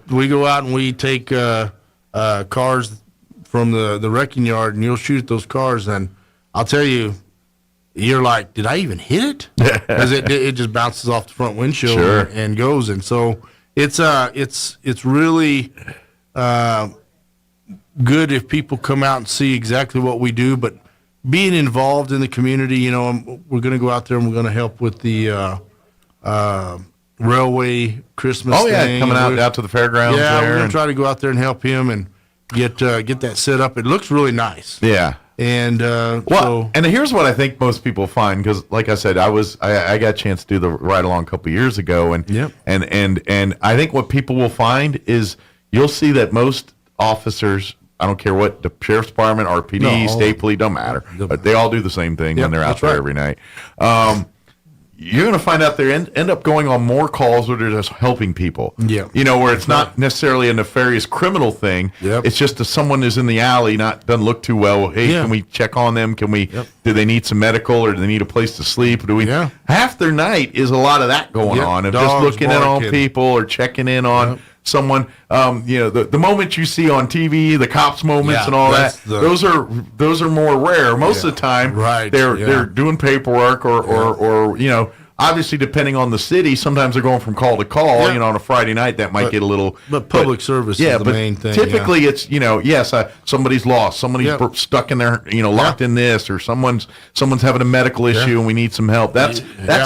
we go out and we take cars from the wrecking yard, and you'll shoot at those cars, and I'll tell you, you're like, did I even hit it? Because it just bounces off the front windshield and goes. And so it's really good if people come out and see exactly what we do. But being involved in the community, we're going to go out there and we're going to help with the railway Christmas thing. Coming out to the fairgrounds. Yeah, we're going to try to go out there and help him and get that set up. It looks really nice. Yeah. And and here's what I think most people find, because like I said, I got a chance to do the ride along a couple years ago, and I think what people will find is you'll see that most officers, I don't care what the sheriff's department, RPD, state police, don't matter, but they all do the same thing when they're out there every night. You're going to find out they end up going on more calls where they're just helping people. Yeah. Where it's not necessarily a nefarious criminal thing. Yep. It's just someone is in the alley, doesn't look too well. Hey, can we check on them? Do they need some medical, or do they need a place to sleep? Half their night is a lot of that going on, of just looking in on people or checking in on someone. The moment you see on TV, the cops moments and all that, those are more rare. Most of the time, they're doing paperwork or obviously depending on the city, sometimes they're going from call to call. On a Friday night, that might get a little. But public service is the main thing. Typically, it's somebody's lost, somebody's stuck in there, locked in this, or someone's having a medical issue and we need some help. That's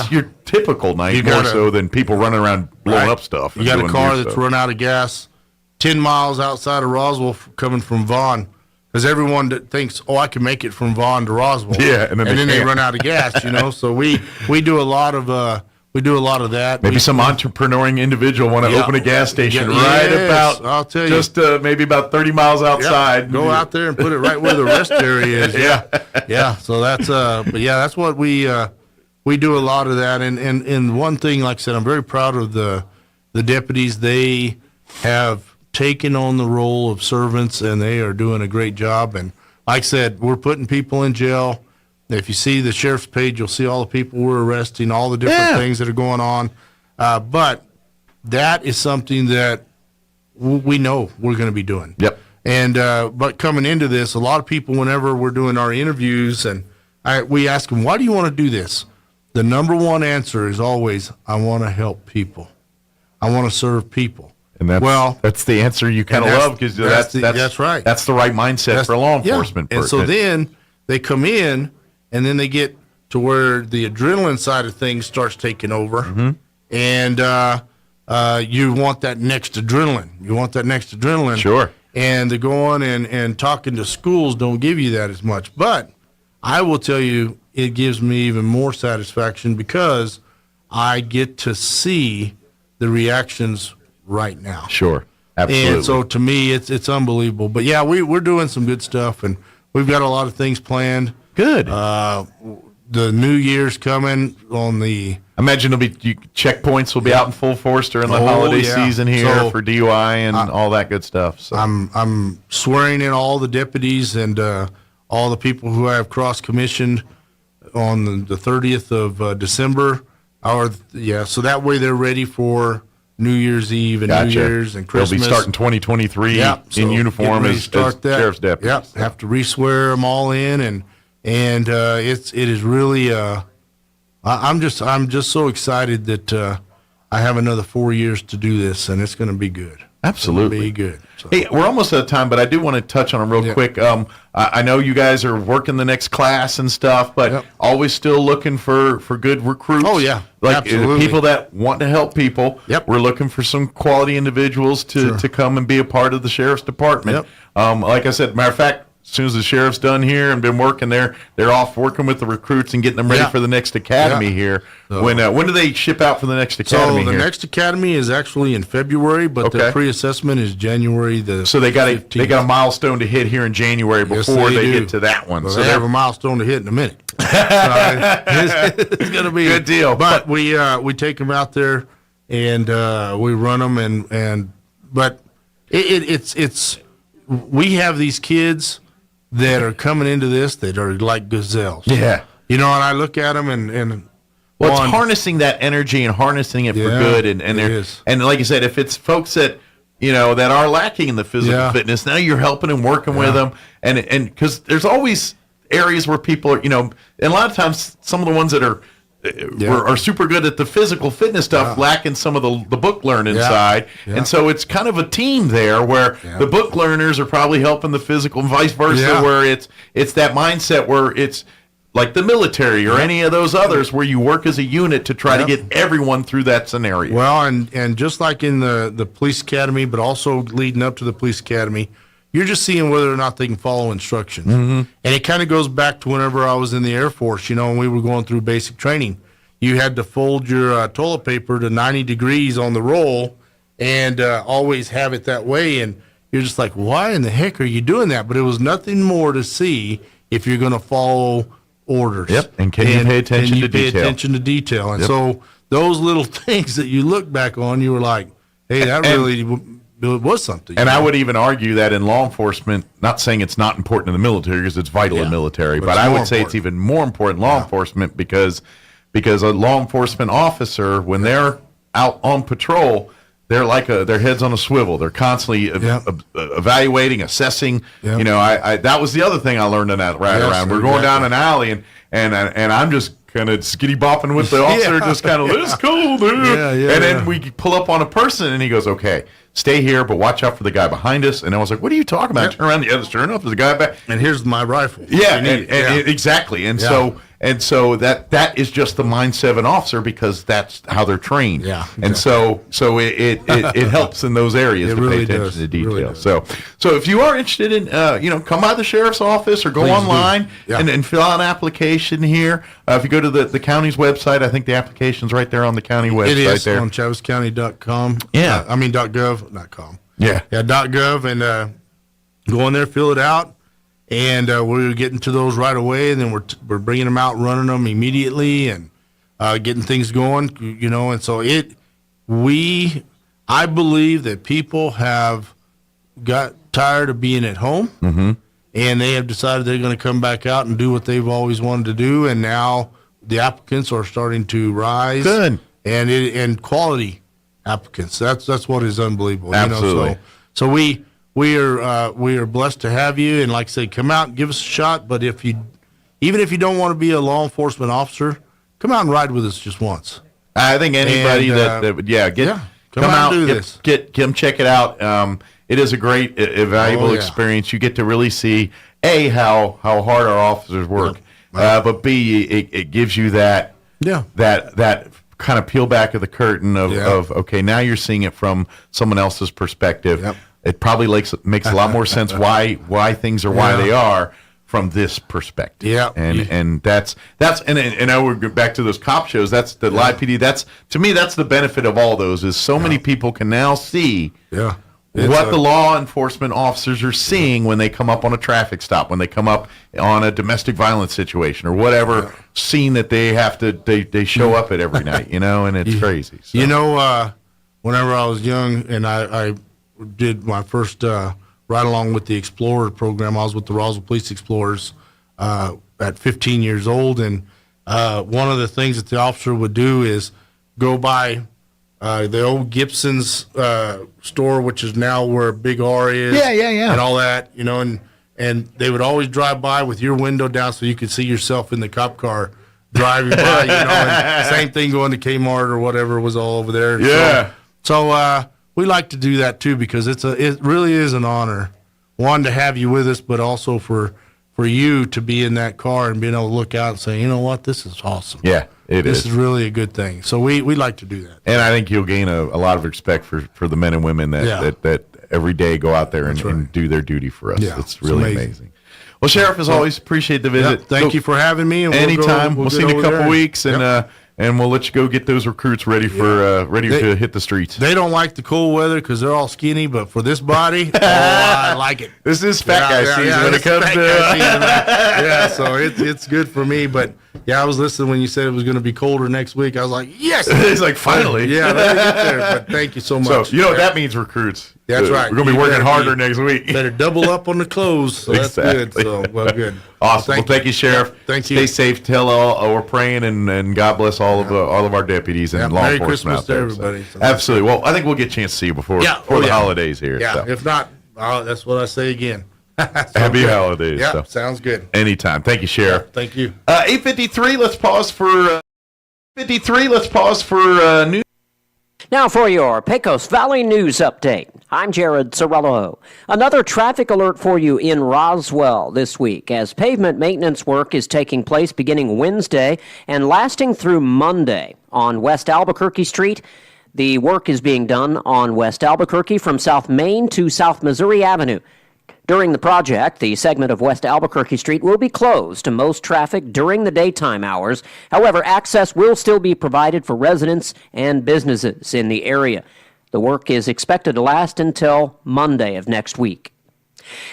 your typical night, more so than people running around blowing up stuff. You got a car that's run out of gas 10 miles outside of Roswell coming from Vaughn. because everyone that thinks, I can make it from Vaughn to Roswell. Yeah, and then they run out of gas. So we do a lot of that. Maybe some entrepreneuring individual want to open a gas station about. I'll tell you, just maybe about 30 miles outside. Yep. Go out there and put it right where the rest area is. Yeah. So that's that's what we do a lot of that. And one thing, like I said, I'm very proud of the deputies. They have taken on the role of servants, and they are doing a great job. And like I said, we're putting people in jail. If you see the sheriff's page, you'll see all the people we're arresting, all the different things that are going on. But that is something that we know we're going to be doing. Yep. And but coming into this, a lot of people, whenever we're doing our interviews, and we ask them, why do you want to do this? The number one answer is always, I want to help people. I want to serve people. And that's the answer you kind of love, because that's right. That's the right mindset for a law enforcement person. And so then they come in, and then they get to where the adrenaline side of things starts taking over, and you want that next adrenaline. Sure. And they're going and talking to schools don't give you that as much. But I will tell you, it gives me even more satisfaction because I get to see the reactions right now. Sure. Absolutely. And so to me, it's unbelievable. But yeah, we're doing some good stuff, and we've got a lot of things planned. Good. The New Year's coming on the. I imagine checkpoints will be out in full force during the holiday season here for DUI and all that good stuff. So I'm swearing in all the deputies and all the people who I have cross commissioned on the 30th of December. So that way they're ready for New Year's Eve and New Year's and Christmas. They'll be starting 2023 in uniform as sheriff's deputies. Yep. Have to re-swear them all in, and it is really. I'm just so excited that I have another 4 years to do this, and it's going to be good. Absolutely. It's gonna be good. So. Hey, we're almost out of time, but I do want to touch on them real quick. I know you guys are working the next class and stuff, but always still looking for good recruits. Oh, yeah. Absolutely. People that want to help people. Yep. We're looking for some quality individuals to come and be a part of the sheriff's department. Yep. Like I said, matter of fact, as soon as the sheriff's done here and been working there, they're off working with the recruits and getting them ready for the next academy here. So, when do they ship out for the next academy? So the next academy is actually in February, but the pre-assessment is January the. So they got a milestone to hit here in January before they get to that one. Well, so they have a milestone to hit in a minute. It's going to be a good deal. But we take them out there and we run them but it's we have these kids that are coming into this that are like gazelles. Yeah. And I look at them and well, it's harnessing that energy and harnering it for good. And like you said, if it's folks that, that are lacking in the physical fitness, now you're helping and working with them. And because there's always areas where people are, and a lot of times some of the ones that are super good at the physical fitness stuff, lacking some of the book learning side. And so it's kind of a team there where the book learners are probably helping the physical and vice versa, where it's that mindset where it's like the military or any of those others where you work as a unit to try to get everyone through that scenario. Well, and just like in the police academy, but also leading up to the police academy, you're just seeing whether or not they can follow instructions. And it kind of goes back to whenever I was in the Air Force, when we were going through basic training. You had to fold your toilet paper to 90 degrees on the roll and always have it that way. And you're just like, why in the heck are you doing that? But it was nothing more to see if you're going to follow orders. Yep. And can you pay attention to detail? Pay attention to detail. And so those little things that you look back on, you were like, hey, that really was something. And I would even argue that in law enforcement, not saying it's not important in the military because it's vital in the military, but I would say it's even more important in law enforcement because a law enforcement officer, when they're out on patrol, they're like their head's on a swivel. They're constantly evaluating, assessing. I that was the other thing I learned in that around. We're going down an alley and I'm just kind of skitty bopping with the officer, just kind of, this is cool, dude. And then we pull up on a person and he goes, okay, stay here, but watch out for the guy behind us. And I was like, what are you talking about? I turn around, sure enough, there's a guy back. And here's my rifle. Yeah, exactly. And so, And so that is just the mindset of an officer because that's how they're trained. Yeah, exactly. And so it helps in those areas to really pay attention does. to It detail. really does. So if you are interested in come by the sheriff's office or go Please do. online Yeah. and fill out an application here. If you go to the county's website, I think the application's right there on the county website. It is there. on chaviscounty.com. Yeah. .gov, not com. Yeah. Yeah, .gov, and go in there, fill it out, and we're getting to those right away, and then we're bringing them out, running them immediately, and getting things going, and so I believe that people have got tired of being at home, and they have decided they're going to come back out and do what they've always wanted to do, and now the applicants are starting to rise. Good. And quality applicants. That's what is unbelievable. Absolutely. So we are blessed to have you, and like I say, come out and give us a shot. But even if you don't want to be a law enforcement officer, come out and ride with us just once. I think anybody that would come out and do this. Come check it out. It is a great, valuable experience. You get to really see how hard our officers work, but B, it gives you that kind of peel back of the curtain of okay, now you're seeing it from someone else's perspective. Yep. It probably makes a lot more sense why things are why they are from this perspective. Yeah. And that's and now we're back to those cop shows. That's the live PD. That's, to me, that's the benefit of all those is so many people can now see what the law enforcement officers are seeing when they come up on a traffic stop, when they come up on a domestic violence situation or whatever scene that they have to they show up at every night, and it's crazy. So. Whenever I was young and I did my first ride along with the Explorer program, I was with the Roswell Police Explorers at 15 years old, and one of the things that the officer would do is go by the old Gibson's store, which is now where Big R is. Yeah. And all that, and they would always drive by with your window down so you could see yourself in the cop car driving by, and same thing going to Kmart or whatever was all over there. Yeah. So we like to do that too because it really is an honor, one, to have you with us, but also for you to be in that car and being able to look out and say, you know what, this is awesome. Yeah, this is really a good thing. So we like to do that. And I think you'll gain a lot of respect for the men and women that every day go out there and do their duty for us. Yeah, it's really amazing. Well, Sheriff, as always, appreciate the visit. Thank you for having me. And anytime. We'll see you in a couple weeks, and we'll let you go get those recruits ready for to hit the streets. They don't like the cold weather because they're all skinny, but for this body, I like it. This is fat guy season when it comes to. So it's good for me. But I was listening when you said it was going to be colder next week. I was like, yes. It's like finally. Yeah, let me get there. But thank you so much. So you know what that means, recruits. That's right. We're going to be working harder next week. Better double up on the clothes. So Exactly. That's good. So good. Awesome. Thank you, Sheriff. Thank you. Stay safe. Tell all we're praying and God bless all of our deputies and law Merry enforcement Christmas out there. to everybody. So. Absolutely. Well, I think we'll get a chance to see you before the holidays here. Yeah. So. If not, that's what I say again. Happy holidays. Yeah. So. Sounds good. Anytime. Thank you, Sheriff. Yeah, thank you. 8:53. Let's pause for. 53. Let's pause for news. Now for your Pecos Valley News Update. I'm Jared Sorello. Another traffic alert for you in Roswell this week as pavement maintenance work is taking place beginning Wednesday and lasting through Monday on West Albuquerque Street. The work is being done on West Albuquerque from South Main to South Missouri Avenue. During the project, the segment of West Albuquerque Street will be closed to most traffic during the daytime hours. However, access will still be provided for residents and businesses in the area. The work is expected to last until Monday of next week.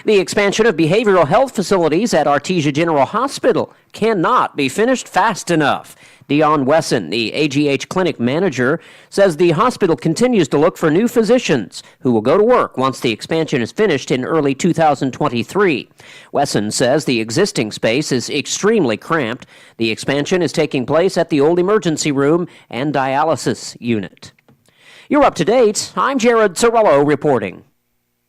The expansion of behavioral health facilities at Artesia General Hospital cannot be finished fast enough. Dion Wesson, the AGH clinic manager, says the hospital continues to look for new physicians who will go to work once the expansion is finished in early 2023. Wesson says the existing space is extremely cramped. The expansion is taking place at the old emergency room and dialysis unit. You're up to date. I'm Jared Sorello reporting.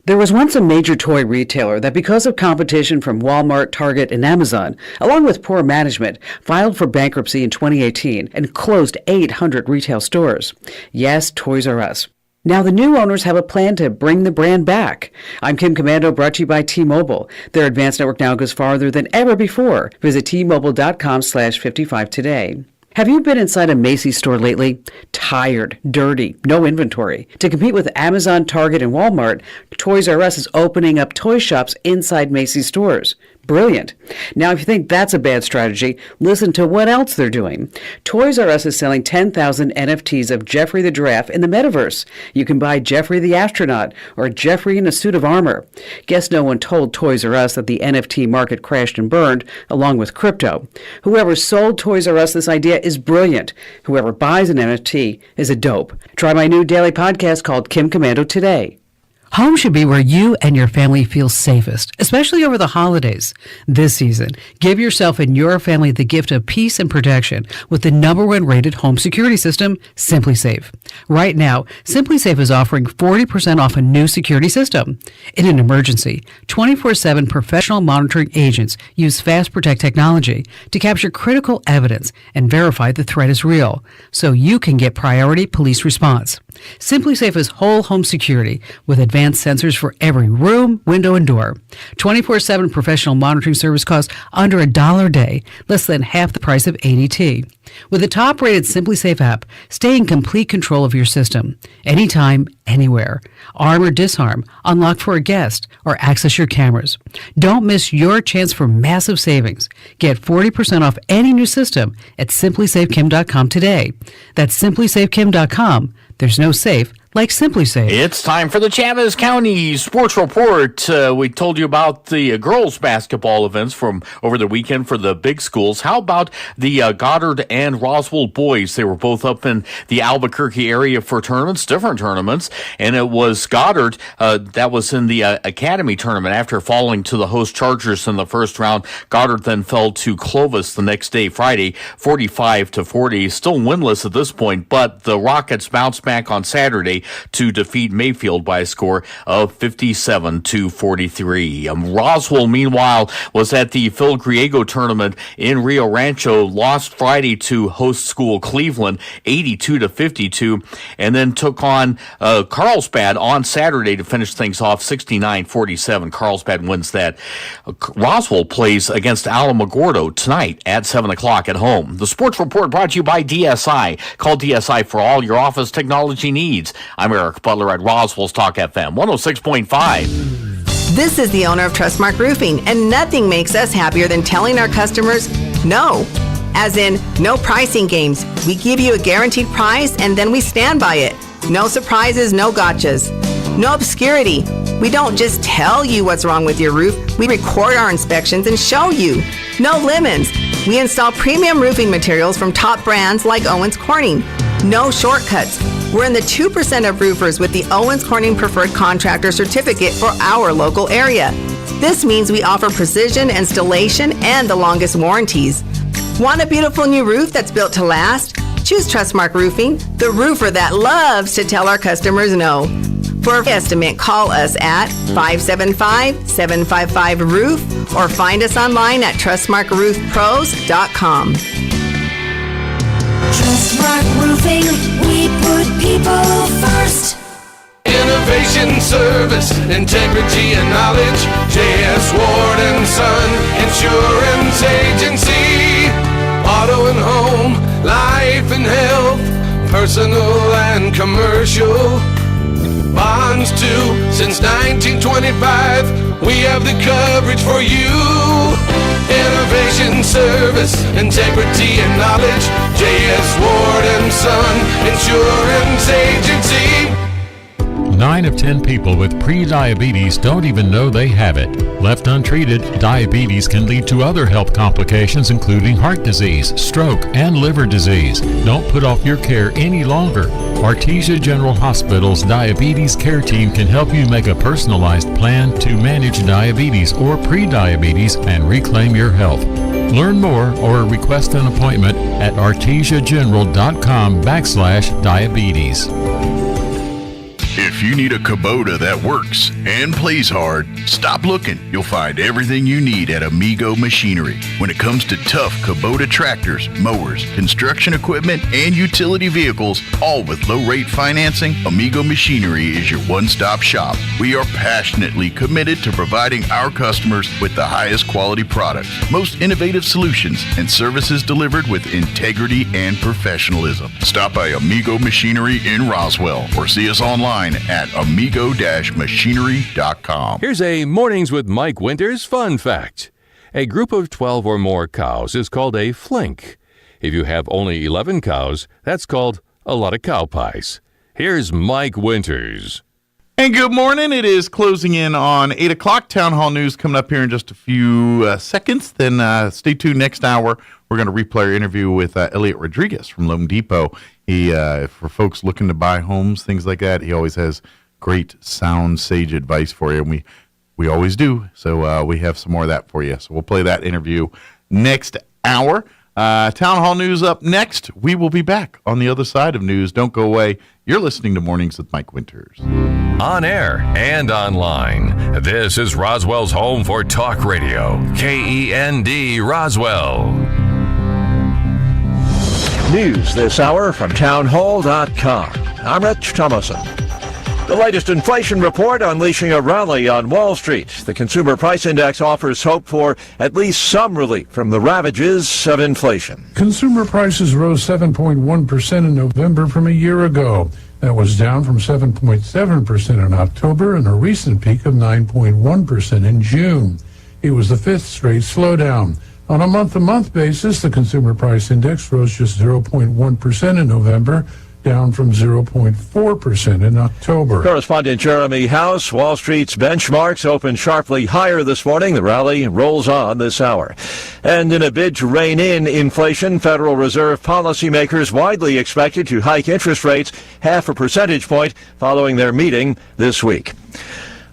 There was once a major toy retailer that, because of competition from Walmart, Target, and Amazon, along with poor management, filed for bankruptcy in 2018 and closed 800 retail stores. Yes, Toys R Us. Now the new owners have a plan to bring the brand back. I'm Kim Commando, brought to you by T-Mobile. Their advanced network now goes farther than ever before. Visit T-Mobile.com/55 today. Have you been inside a Macy's store lately? Tired, dirty, no inventory. To compete with Amazon, Target, and Walmart, Toys R Us is opening up toy shops inside Macy's stores. Brilliant. Now, if you think that's a bad strategy, listen to what else they're doing. Toys R Us is selling 10,000 NFTs of Jeffrey the Giraffe in the metaverse. You can buy Jeffrey the Astronaut or Jeffrey in a suit of armor. Guess no one told Toys R Us that the NFT market crashed and burned, along with crypto. Whoever sold Toys R Us this idea is brilliant. Whoever buys an NFT is a dope. Try my new daily podcast called Kim Commando today. Home should be where you and your family feel safest, especially over the holidays. This season, give yourself and your family the gift of peace and protection with the #1 rated home security system, SimpliSafe. Right now, SimpliSafe is offering 40% off a new security system. In an emergency, 24/7 professional monitoring agents use Fast Protect technology to capture critical evidence and verify the threat is real, so you can get priority police response. SimpliSafe is whole home security with advanced sensors for every room, window, and door. 24/7 professional monitoring service costs under $1 a day, less than half the price of ADT. With the top-rated SimpliSafe app, stay in complete control of your system, anytime, anywhere. Arm or disarm, unlock for a guest, or access your cameras. Don't miss your chance for massive savings. Get 40% off any new system at simplysafekim.com today. That's simplysafekim.com. There's no safe like SimpliSafe. It's time for the Chavez County Sports Report. We told you about the girls' basketball events from over the weekend for the big schools. How about the Goddard and Roswell boys? They were both up in the Albuquerque area for tournaments, different tournaments, and it was Goddard that was in the Academy tournament after falling to the host Chargers in the first round. Goddard then fell to Clovis the next day, Friday, 45-40. Still winless at this point, but the Rockets bounced back on Saturday to defeat Mayfield by a score of 57-43. Roswell, meanwhile, was at the Phil Griego tournament in Rio Rancho, lost Friday to host school Cleveland, 82-52, and then took on Carlsbad on Saturday to finish things off, 69-47. Carlsbad wins that. Roswell plays against Alamogordo tonight at 7 o'clock at home. The Sports Report brought to you by DSI. Call DSI for all your office technology needs. I'm Eric Butler at Roswell's Talk FM 106.5. This is the owner of Trustmark Roofing, and nothing makes us happier than telling our customers no. As in, no pricing games. We give you a guaranteed price, and then we stand by it. No surprises, no gotchas. No obscurity. We don't just tell you what's wrong with your roof. We record our inspections and show you. No lemons. We install premium roofing materials from top brands like Owens Corning. No shortcuts. We're in the 2% of roofers with the Owens Corning Preferred Contractor Certificate for our local area. This means we offer precision installation and the longest warranties. Want a beautiful new roof that's built to last? Choose Trustmark Roofing, the roofer that loves to tell our customers no. For an estimate, call us at 575-755-ROOF or find us online at trustmarkroofpros.com. Trustmark Roofing, we put people first. Innovation, service, integrity, and knowledge. J.S. Ward & Son Insurance Agency. Auto and home, life and health, personal and commercial. Bonds too, since 1925. We have the coverage for you. Innovation, service, integrity, and knowledge. J.S. Ward & Son Insurance Agency. 9 of 10 people with pre-diabetes don't even know they have it. Left untreated, diabetes can lead to other health complications including heart disease, stroke, and liver disease. Don't put off your care any longer. Artesia General Hospital's Diabetes Care Team can help you make a personalized plan to manage diabetes or pre-diabetes and reclaim your health. Learn more or request an appointment at artesiageneral.com/diabetes. If If you need a Kubota that works and plays hard, stop looking. You'll find everything you need at Amigo Machinery. When it comes to tough Kubota tractors, mowers, construction equipment, and utility vehicles, all with low-rate financing, Amigo Machinery is your one-stop shop. We are passionately committed to providing our customers with the highest quality products, most innovative solutions, and services delivered with integrity and professionalism. Stop by Amigo Machinery in Roswell or see us online at amigo-machinery.com. Here's a Mornings with Mike Winters fun fact. A group of 12 or more cows is called a flink. If you have only 11 cows, that's called a lot of cow pies. Here's Mike Winters. And good morning. It is closing in on 8 o'clock. Town Hall News coming up here in just a few seconds. Then stay tuned next hour. We're going to replay our interview with Elliot Rodriguez from Loan Depot. He, for folks looking to buy homes, things like that, he always has great sound sage advice for you. And we always do. So we have some more of that for you. So we'll play that interview next hour. Town Hall News up next. We will be back on the other side of news. Don't go away. You're listening to Mornings with Mike Winters. On air and online, this is Roswell's home for talk radio. KEND Roswell. News this hour from townhall.com. I'm Rich Thomason. The latest inflation report unleashing a rally on Wall Street. The Consumer Price Index offers hope for at least some relief from the ravages of inflation. Consumer prices rose 7.1% in November from a year ago. That was down from 7.7% in October and a recent peak of 9.1% in June. It was the fifth straight slowdown. On a month-to-month basis, the Consumer Price Index rose just 0.1% in November, down from 0.4% in October. Correspondent Jeremy House. Wall Street's benchmarks opened sharply higher this morning. The rally rolls on this hour. And in a bid to rein in inflation, Federal Reserve policymakers widely expected to hike interest rates 0.5 percentage point following their meeting this week.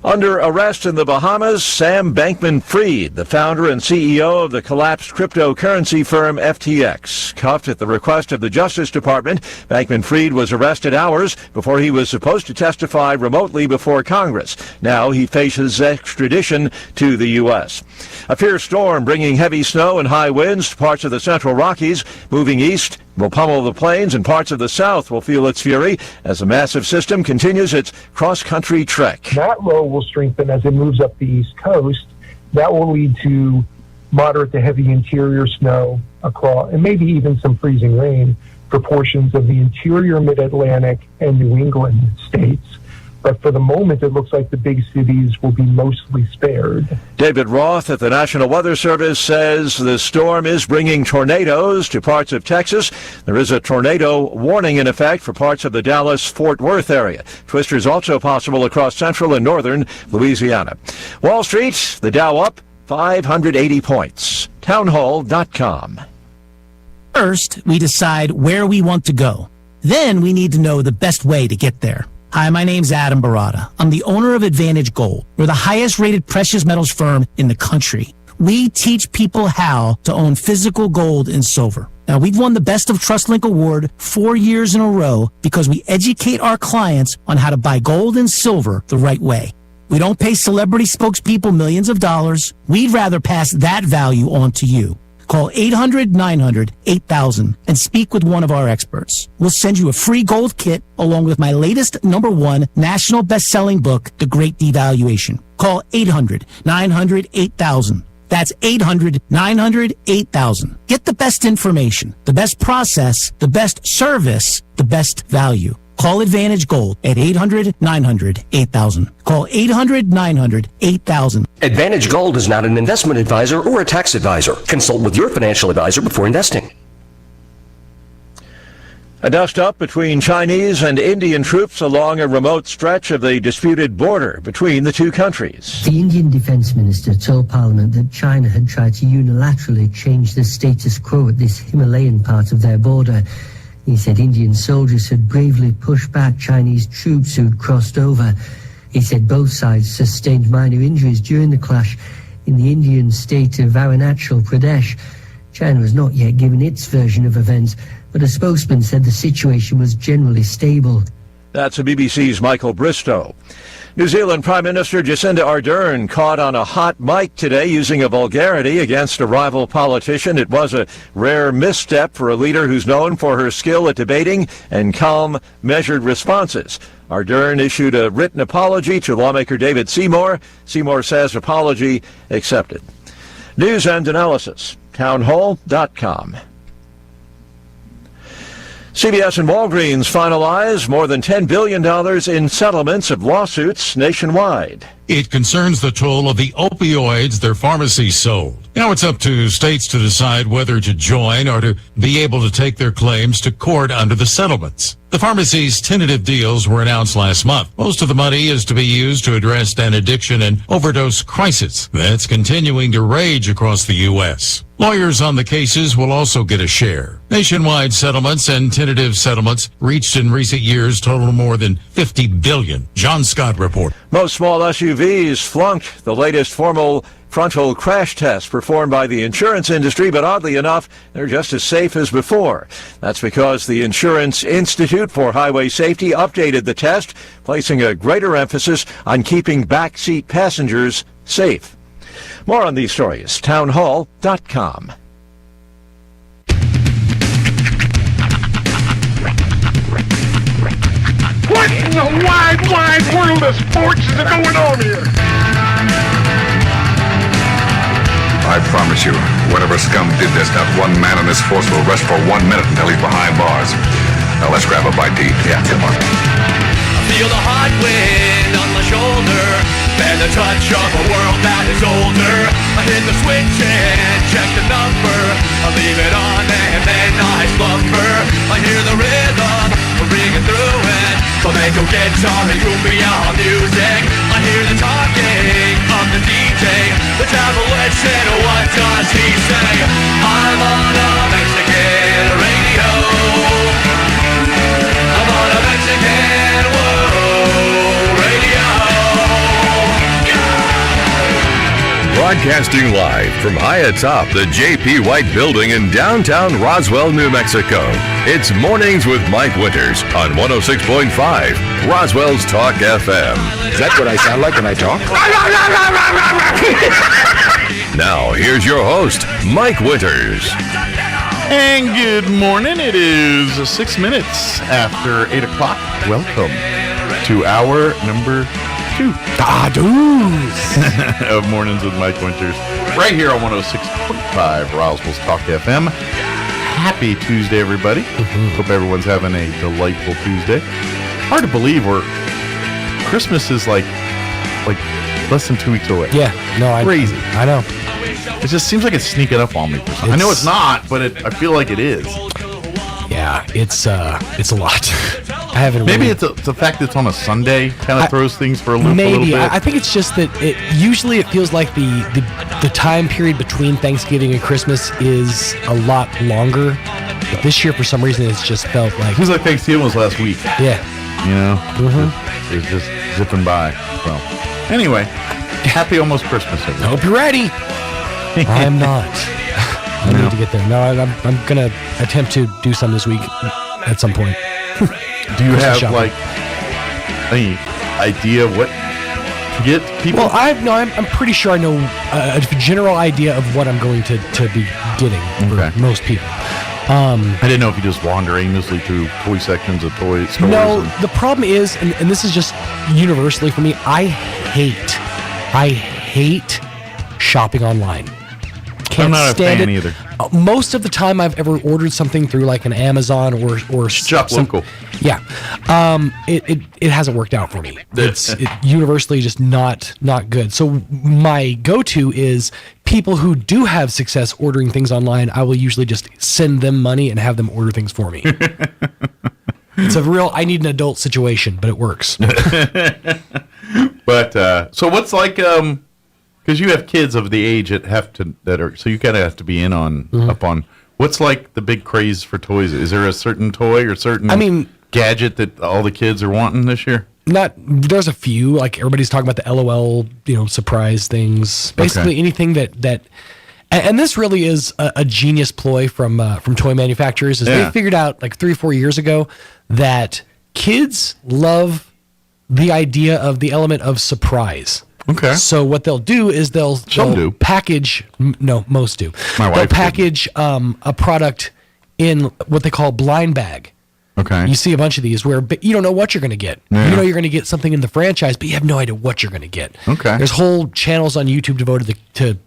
Under arrest in the Bahamas, Sam Bankman-Fried, the founder and CEO of the collapsed cryptocurrency firm FTX. Cuffed at the request of the Justice Department, Bankman-Fried was arrested hours before he was supposed to testify remotely before Congress. Now he faces extradition to the U.S. A fierce storm bringing heavy snow and high winds to parts of the central Rockies. Moving east will pummel the plains, and parts of the south will feel its fury as the massive system continues its cross-country trek. That low will strengthen as it moves up the east coast. That will lead to moderate to heavy interior snow across, and maybe even some freezing rain for portions of the interior mid-Atlantic and New England states. But for the moment, it looks like the big cities will be mostly spared. David Roth at the National Weather Service says the storm is bringing tornadoes to parts of Texas. There is a tornado warning in effect for parts of the Dallas-Fort Worth area. Twisters also possible across central and northern Louisiana. Wall Street, the Dow up 580 points. Townhall.com. First, we decide where we want to go. Then we need to know the best way to get there. Hi, my name's Adam Barada. I'm the owner of Advantage Gold. We're the highest rated precious metals firm in the country. We teach people how to own physical gold and silver. Now, we've won the Best of TrustLink Award 4 years in a row because we educate our clients on how to buy gold and silver the right way. We don't pay celebrity spokespeople millions of dollars. We'd rather pass that value on to you. Call 800-900-8000 and speak with one of our experts. We'll send you a free gold kit along with my latest #1 national best-selling book, The Great Devaluation. Call 800-900-8000. That's 800-900-8000. Get the best information, the best process, the best service, the best value. Call Advantage Gold at 800-900-8000. Call 800-900-8000. Advantage Gold is not an investment advisor or a tax advisor. Consult with your financial advisor before investing. A dust-up between Chinese and Indian troops along a remote stretch of the disputed border between the two countries. The Indian Defense Minister told Parliament that China had tried to unilaterally change the status quo at this Himalayan part of their border. He said Indian soldiers had bravely pushed back Chinese troops who'd crossed over. He said both sides sustained minor injuries during the clash in the Indian state of Arunachal Pradesh. China has not yet given its version of events, but a spokesman said the situation was generally stable. That's the BBC's Michael Bristow. New Zealand Prime Minister Jacinda Ardern caught on a hot mic today using a vulgarity against a rival politician. It was a rare misstep for a leader who's known for her skill at debating and calm, measured responses. Ardern issued a written apology to lawmaker David Seymour. Seymour says apology accepted. News and analysis, townhall.com. CVS and Walgreens finalize more than $10 billion in settlements of lawsuits nationwide. It concerns the toll of the opioids their pharmacies sold. Now it's up to states to decide whether to join or to be able to take their claims to court under the settlements. The pharmacies' tentative deals were announced last month. Most of the money is to be used to address an addiction and overdose crisis that's continuing to rage across the U.S. Lawyers on the cases will also get a share. Nationwide settlements and tentative settlements reached in recent years total more than $50 billion. John Scott report. Most small SUVs flunked the latest formal frontal crash test performed by the insurance industry, but oddly enough, they're just as safe as before. That's because the Insurance Institute for Highway Safety updated the test, placing a greater emphasis on keeping backseat passengers safe. More on these stories, townhall.com. What in the wide world of sports is going on here? I promise you, whatever scum did this, not one man in this force will rest for 1 minute until he's behind bars. Now let's grab a bite to eat. Yeah, come on. I feel the hot wind on my shoulder and the touch of a world that is older. I hit the switch and check the number. I leave it on and then I slumber. I hear the rhythm ringing through it. Flamenco guitar and cumbia music. I hear the talking of the DJ. The devil listen, what does he say? I'm on a Mexican radio. I'm on a Mexican radio. Broadcasting live from high atop the J.P. White Building in downtown Roswell, New Mexico. It's Mornings with Mike Winters on 106.5 Roswell's Talk FM. Is that what I sound like when I talk? Now, here's your host, Mike Winters. And good morning. It is 6 minutes after 8 o'clock. Welcome to hour number 2 of Mornings with Mike Winters, right here on 106.5 Roswell's Talk FM. Happy Tuesday, everybody. Hope everyone's having a delightful Tuesday. Hard to believe Christmas is like less than 2 weeks away. Yeah, no, crazy. I know. It just seems like it's sneaking up on me. I know it's not, but I feel like it is. Yeah, it's a lot. I haven't. Maybe really... it's the fact that it's on a Sunday kind of throws things for a loop. Maybe. A little bit. I think it's just that usually it feels like the time period between Thanksgiving and Christmas is a lot longer. But this year, for some reason, it's just felt like it feels like Thanksgiving was last week. Yeah. You know, it's just zipping by. So, anyway, happy almost Christmas, everybody. I hope you're ready. I'm not. I need to get there. No, I'm gonna attempt to do some this week at some point. Do you have like any idea what to get people? Well, I'm pretty sure I know a general idea of what I'm going to be getting for most people. I didn't know if you just wander aimlessly through toy sections of toy stores. No, the problem is, and this is just universally for me, I hate shopping online. I'm not a fan either. Most of the time I've ever ordered something through like an Amazon or Shop local. Yeah. It hasn't worked out for me. It's universally just not good. So my go-to is people who do have success ordering things online. I will usually just send them money and have them order things for me. It's a real I need an adult situation, but it works. But so what's like because you have kids of the age so you kind of have to be in on up on what's like the big craze for toys. Is there a certain toy or certain gadget that all the kids are wanting this year? There's a few, like everybody's talking about the LOL, surprise things. Basically anything that and this really is a genius ploy from toy manufacturers is they figured out like 3 or 4 years ago that kids love the idea of the element of surprise. Okay. So what they'll do is they'll package. No, most do. They'll package a product in what they call blind bag. Okay. You see a bunch of these where you don't know what you're going to get. Yeah. You know you're going to get something in the franchise, but you have no idea what you're going to get. Okay. There's whole channels on YouTube devoted to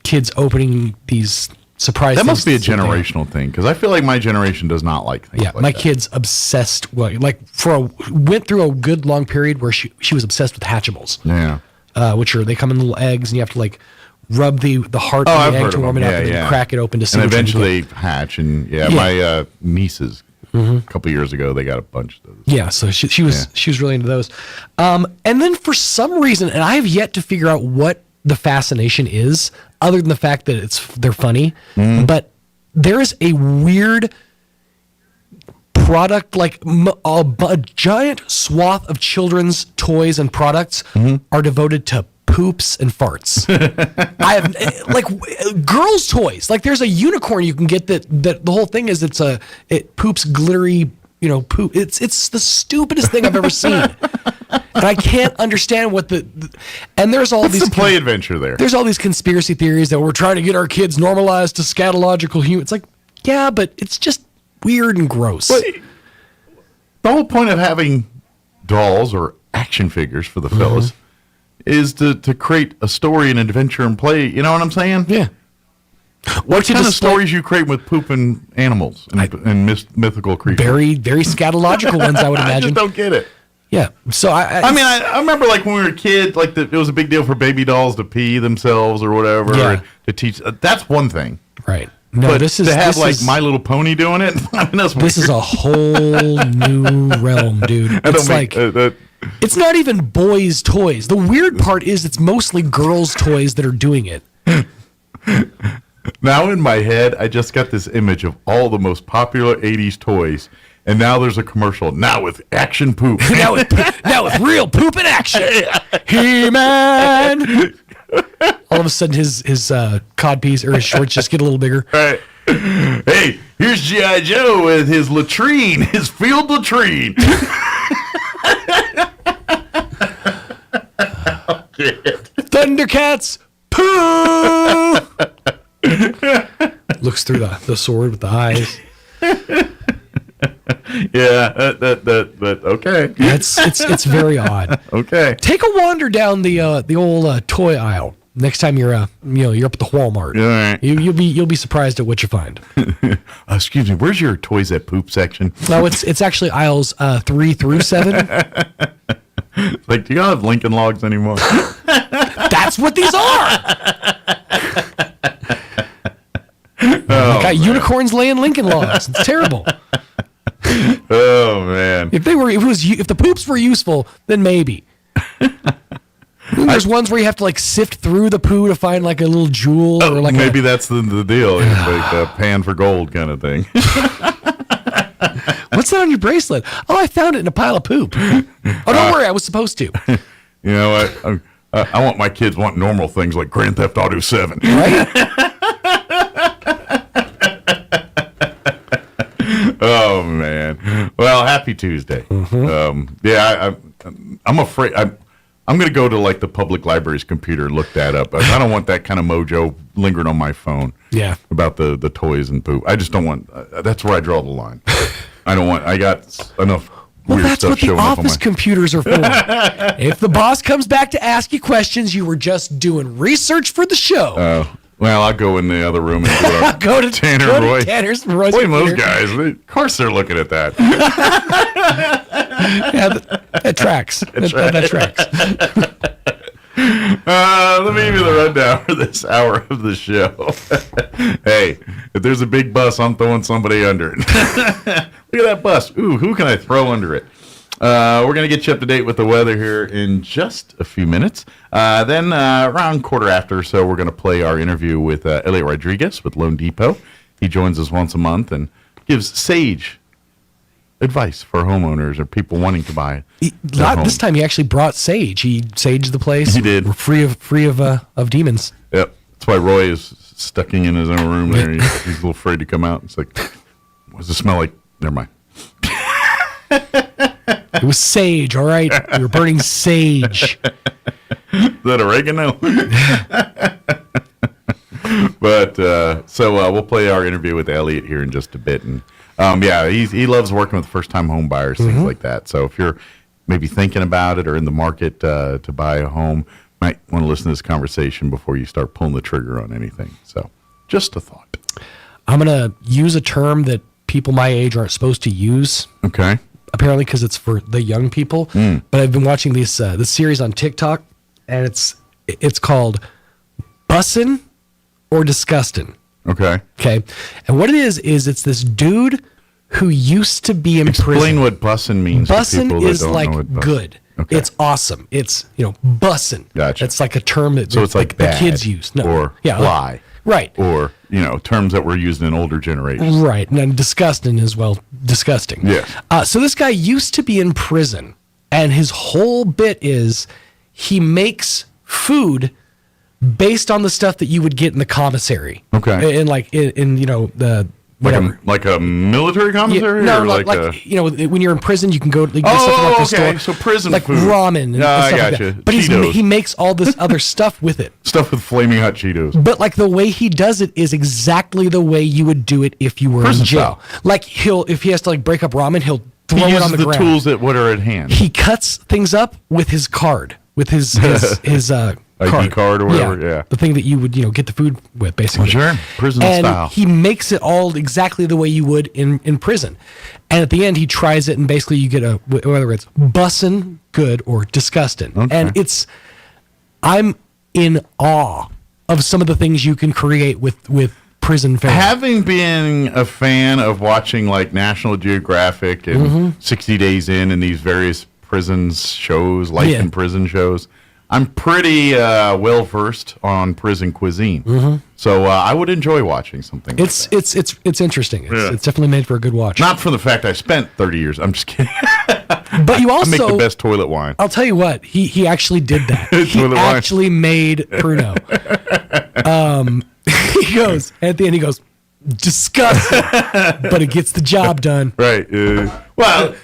kids opening these surprise That things. must be a generational thing, because I feel like my generation does not like things like my that. kid's obsessed. Well, like went through a good long period where she was obsessed with Hatchables. Yeah. Which they come in little eggs, and you have to like rub the heart I've of the egg heard to of warm them. it up, Yeah, and then yeah. crack it open to see. And which one you eventually get. hatch, and my nieces a couple years ago they got a bunch of those. Yeah, so she was really into those, and then for some reason, and I have yet to figure out what the fascination is, other than the fact that they're funny, but there is a weird product, like a giant swath of children's toys and products are devoted to poops and farts. I have like girls' toys. Like there's a unicorn you can get that the whole thing is it poops glittery, poop. It's the stupidest thing I've ever seen. And I can't understand what and there's all these the play adventure there. There's all these conspiracy theories that we're trying to get our kids normalized to scatological humans. It's like, yeah, but it's just weird and gross. But the whole point of having dolls or action figures for the fellas is to create a story and adventure and play. You know what I'm saying? Yeah. What kind of stories you create with pooping animals and mythical creatures? Very, very scatological ones, I would imagine. I just don't get it. Yeah. So I remember like when we were a kid, like it was a big deal for baby dolls to pee themselves or whatever, Yeah. to teach. That's one thing. Right. No, but this is to have this like is, My Little Pony doing it. I mean, that's this is a whole new realm, dude. It's like it's not even boys' toys. The weird part is it's mostly girls' toys that are doing it. Now in my head, I just got this image of all the most popular '80s toys, and now there's a commercial. Now with action poop. now with real poop in action. He-Man. All of a sudden, his codpiece or his shorts just get a little bigger. Right. Hey, here's G.I. Joe with his latrine, his field latrine. Thundercats, poo! Looks through the sword with the eyes. Yeah, that okay. It's very odd. Okay. Take a wander down the old toy aisle next time you're up at the Walmart. All right. You'll be surprised at what you find. Excuse me, where's your toys that poop section? No, it's actually aisles 3 through 7. Like, do you have Lincoln Logs anymore? That's what these are. Got unicorns laying Lincoln Logs. It's terrible. Oh man! If the poops were useful, then maybe. There's ones where you have to like sift through the poo to find like a little jewel or like maybe that's the deal. It's like a pan for gold kind of thing. What's that on your bracelet? Oh, I found it in a pile of poop. Oh, don't worry, I was supposed to. You know what? I want my kids want normal things like Grand Theft Auto 7. Right? Oh man! Well, happy Tuesday. I'm afraid I'm going to go to like the public library's computer and look that up. I don't want that kind of mojo lingering on my phone. Yeah. About the toys and poop. I just don't want. That's where I draw the line. I don't want. I got enough. Well, weird that's stuff what the showing up on office computers are for. If the boss comes back to ask you questions, you were just doing research for the show. Well, I'll go in the other room and go to Roy. Tanner's Roy's Blame those computer. guys. Of course they're looking at that. Yeah, that tracks. That tracks. Let me give you the rundown for this hour of the show. Hey, if there's a big bus, I'm throwing somebody under it. Look at that bus. Ooh, who can I throw under it? We're going to get you up to date with the weather here in just a few minutes. Then around quarter after or so, we're going to play our interview with Elliot Rodriguez with Loan Depot. He joins us once a month and gives sage advice for homeowners or people wanting to buy. This time he actually brought sage. He saged the place. He did. We're free of demons. Yep. That's why Roy is stucking in his own room there. He's a little afraid to come out. It's like, what does it smell like? Never mind. It was sage, all right? We were burning sage. Is that oregano? But so we'll play our interview with Elliot here in just a bit, and he loves working with first-time home buyers, things like that. So if you're maybe thinking about it or in the market to buy a home, might want to listen to this conversation before you start pulling the trigger on anything. So just a thought. I'm gonna use a term that people my age aren't supposed to use. Okay. Apparently, because it's for the young people. But I've been watching this series on TikTok, and it's called Bussin' or Disgustin'. Okay. Okay. And what it is it's this dude who used to be in prison. Explain what bussin' means. Bussin' is like bussin'. good. Okay. It's awesome. It's bussin'. Gotcha. It's like a term that So it's like the bad kids use. No. or fly. Right. Or, terms that were used in older generations. Right. And then disgusting as well. Disgusting. Yeah. So this guy used to be in prison, and his whole bit is he makes food based on the stuff that you would get in the commissary. Okay. And like in the whatever. Like a military commissary? Yeah, no, or when you're in prison, you can go get stuff off the store. So prison like food. Ramen and stuff I like gotcha. that. But he makes all this other stuff with it. Stuff with flaming hot Cheetos. But like the way he does it is exactly the way you would do it if you were Prison in jail. style. Like if he has to like break up ramen, he'll throw He it on uses the the ground. tools that are at hand. He cuts things up with his card, with his ID card or whatever. Yeah. The thing that you would get the food with, basically. Well, sure. Prison and style. he makes it all exactly the way you would in prison. And at the end, he tries it, and basically you get whether it's bussin', good, or disgusting. Okay. And I'm in awe of some of the things you can create with prison fare. Having been a fan of watching like National Geographic and 60 Days In and these various prisons shows, life in prison shows, I'm pretty well versed on prison cuisine. So I would enjoy watching something like that. It's interesting. It's definitely made for a good watch. Not for the fact I spent 30 years. I'm just kidding. But you also I make the best toilet wine. I'll tell you what, he actually did that. He actually made Pruno. He goes at the end. He goes, disgusting, but it gets the job done. Right. Well,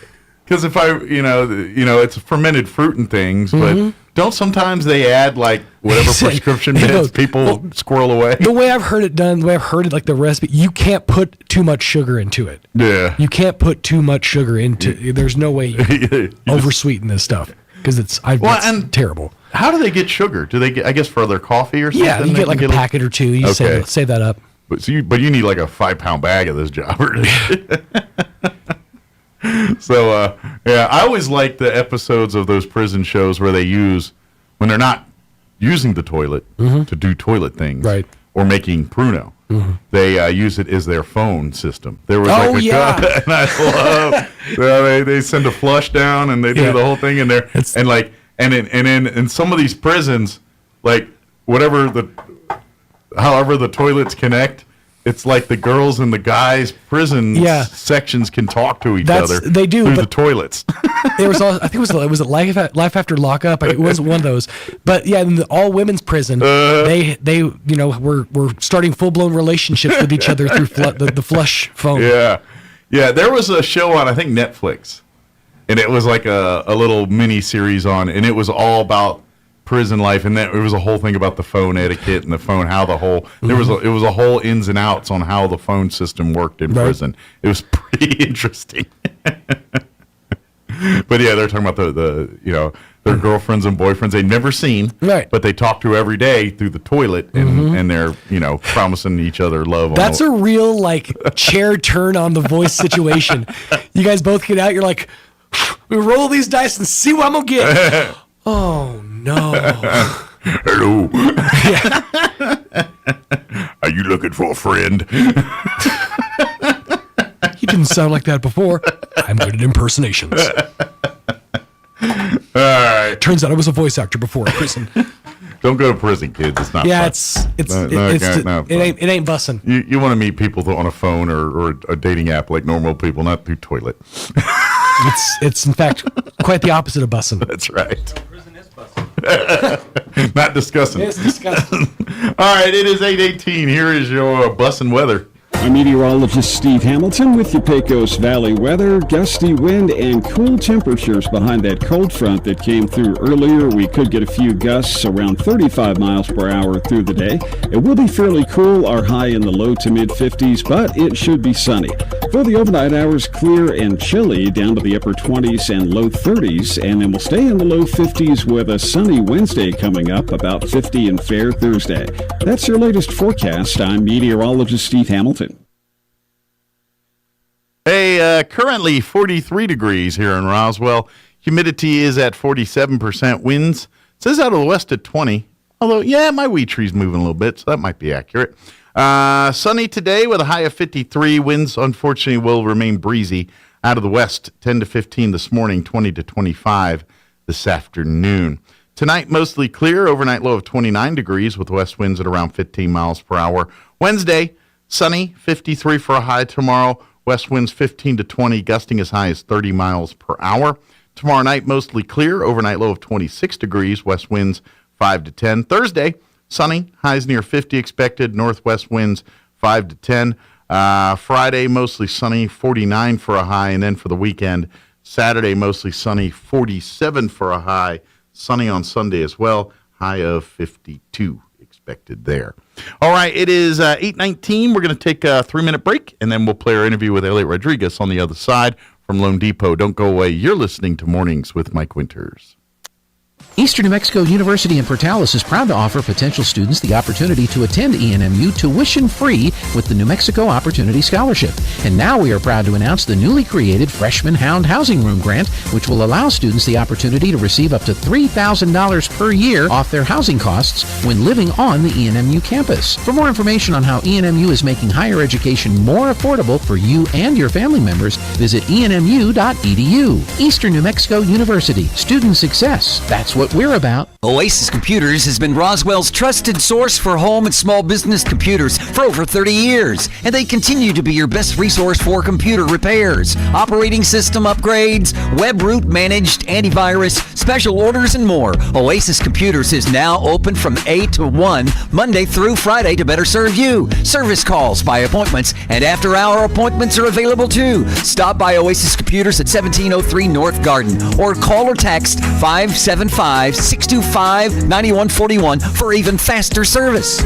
because if it's fermented fruit and things, but don't sometimes they add like whatever prescription meds people squirrel away? The way I've heard it done, the way I've heard it, like the recipe, you can't put too much sugar into it. Yeah. You can't put too much sugar into. There's no way you can oversweeten this stuff because it's terrible. How do they get sugar? Do they get, I guess, for their coffee or something? Yeah, you get like a packet or two. You save that up. But you need like a 5-pound bag of this jobber. So, I always like the episodes of those prison shows where they use, when they're not using the toilet to do toilet things, right, or making Pruno, they use it as their phone system. There was and I love, they send a flush down and they do the whole thing in there, and in some of these prisons, like however the toilets connect. It's like the girls and the guys' prison sections can talk to each other. They do through the toilets. There was, I think it was Life After Lockup. It wasn't one of those, but yeah, in the all women's prison, they were starting full blown relationships with each other through the flush phone. Yeah. There was a show on I think Netflix, and it was like a little mini series on, and it was all about prison life, and it was a whole thing about the phone etiquette and the phone, how the whole it was a whole ins and outs on how the phone system worked in prison. It was pretty interesting. But yeah, they're talking about their girlfriends and boyfriends they've never seen, but they talk to every day through the toilet, and they're promising each other love. That's a real like chair turn on the voice situation. You guys both get out. You're like, we roll these dice and see what I'm gonna get. Oh no! Hello. Are you looking for a friend? He didn't sound like that before. I'm good at impersonations. All right. Turns out I was a voice actor before prison. Don't go to prison, kids. It's not. Yeah, fun. it ain't bussin'. You want to meet people on a phone or a dating app like normal people, not through toilet. It's in fact quite the opposite of bussin'. That's right. So prison is bussin'. Not disgusting. It's disgusting. All right, it is 8:18. Here is your bussin' weather. I'm meteorologist Steve Hamilton with your Pecos Valley weather. Gusty wind and cool temperatures behind that cold front that came through earlier. We could get a few gusts around 35 miles per hour through the day. It will be fairly cool, our high in the low to mid 50s, but it should be sunny. For the overnight hours, clear and chilly down to the upper 20s and low 30s, and then we'll stay in the low 50s with a sunny Wednesday coming up, about 50 and fair Thursday. That's your latest forecast. I'm meteorologist Steve Hamilton. Hey, currently 43 degrees here in Roswell. Humidity is at 47%. Winds, it says out of the west at 20. Although, yeah, my weed tree's moving a little bit, so that might be accurate. Sunny today with a high of 53. Winds, unfortunately, will remain breezy. Out of the west, 10 to 15 this morning, 20 to 25 this afternoon. Tonight, mostly clear. Overnight low of 29 degrees with west winds at around 15 miles per hour. Wednesday, sunny, 53 for a high tomorrow. West winds 15 to 20, gusting as high as 30 miles per hour. Tomorrow night, mostly clear. Overnight low of 26 degrees. West winds 5 to 10. Thursday, sunny. Highs near 50 expected. Northwest winds 5 to 10. Friday, mostly sunny. 49 for a high. And then for the weekend, Saturday, mostly sunny. 47 for a high. Sunny on Sunday as well. High of 52 expected there. All right, it is 8:19. We're going to take a 3-minute break, and then we'll play our interview with Elliot Rodriguez on the other side from Lone Depot. Don't go away. You're listening to Mornings with Mike Winters. Eastern New Mexico University in Portales is proud to offer potential students the opportunity to attend ENMU tuition-free with the New Mexico Opportunity Scholarship. And now we are proud to announce the newly created Freshman Hound Housing Room Grant, which will allow students the opportunity to receive up to $3,000 per year off their housing costs when living on the ENMU campus. For more information on how ENMU is making higher education more affordable for you and your family members, visit enmu.edu. Eastern New Mexico University. Student success. That's what we're about. Oasis Computers has been Roswell's trusted source for home and small business computers for over 30 years, and they continue to be your best resource for computer repairs, operating system upgrades, web root managed antivirus, special orders, and more. Oasis Computers is now open from 8 to 1, Monday through Friday to better serve you. Service calls by appointments and after-hour appointments are available too. Stop by Oasis Computers at 1703 North Garden or call or text 575-625-9141 for even faster service.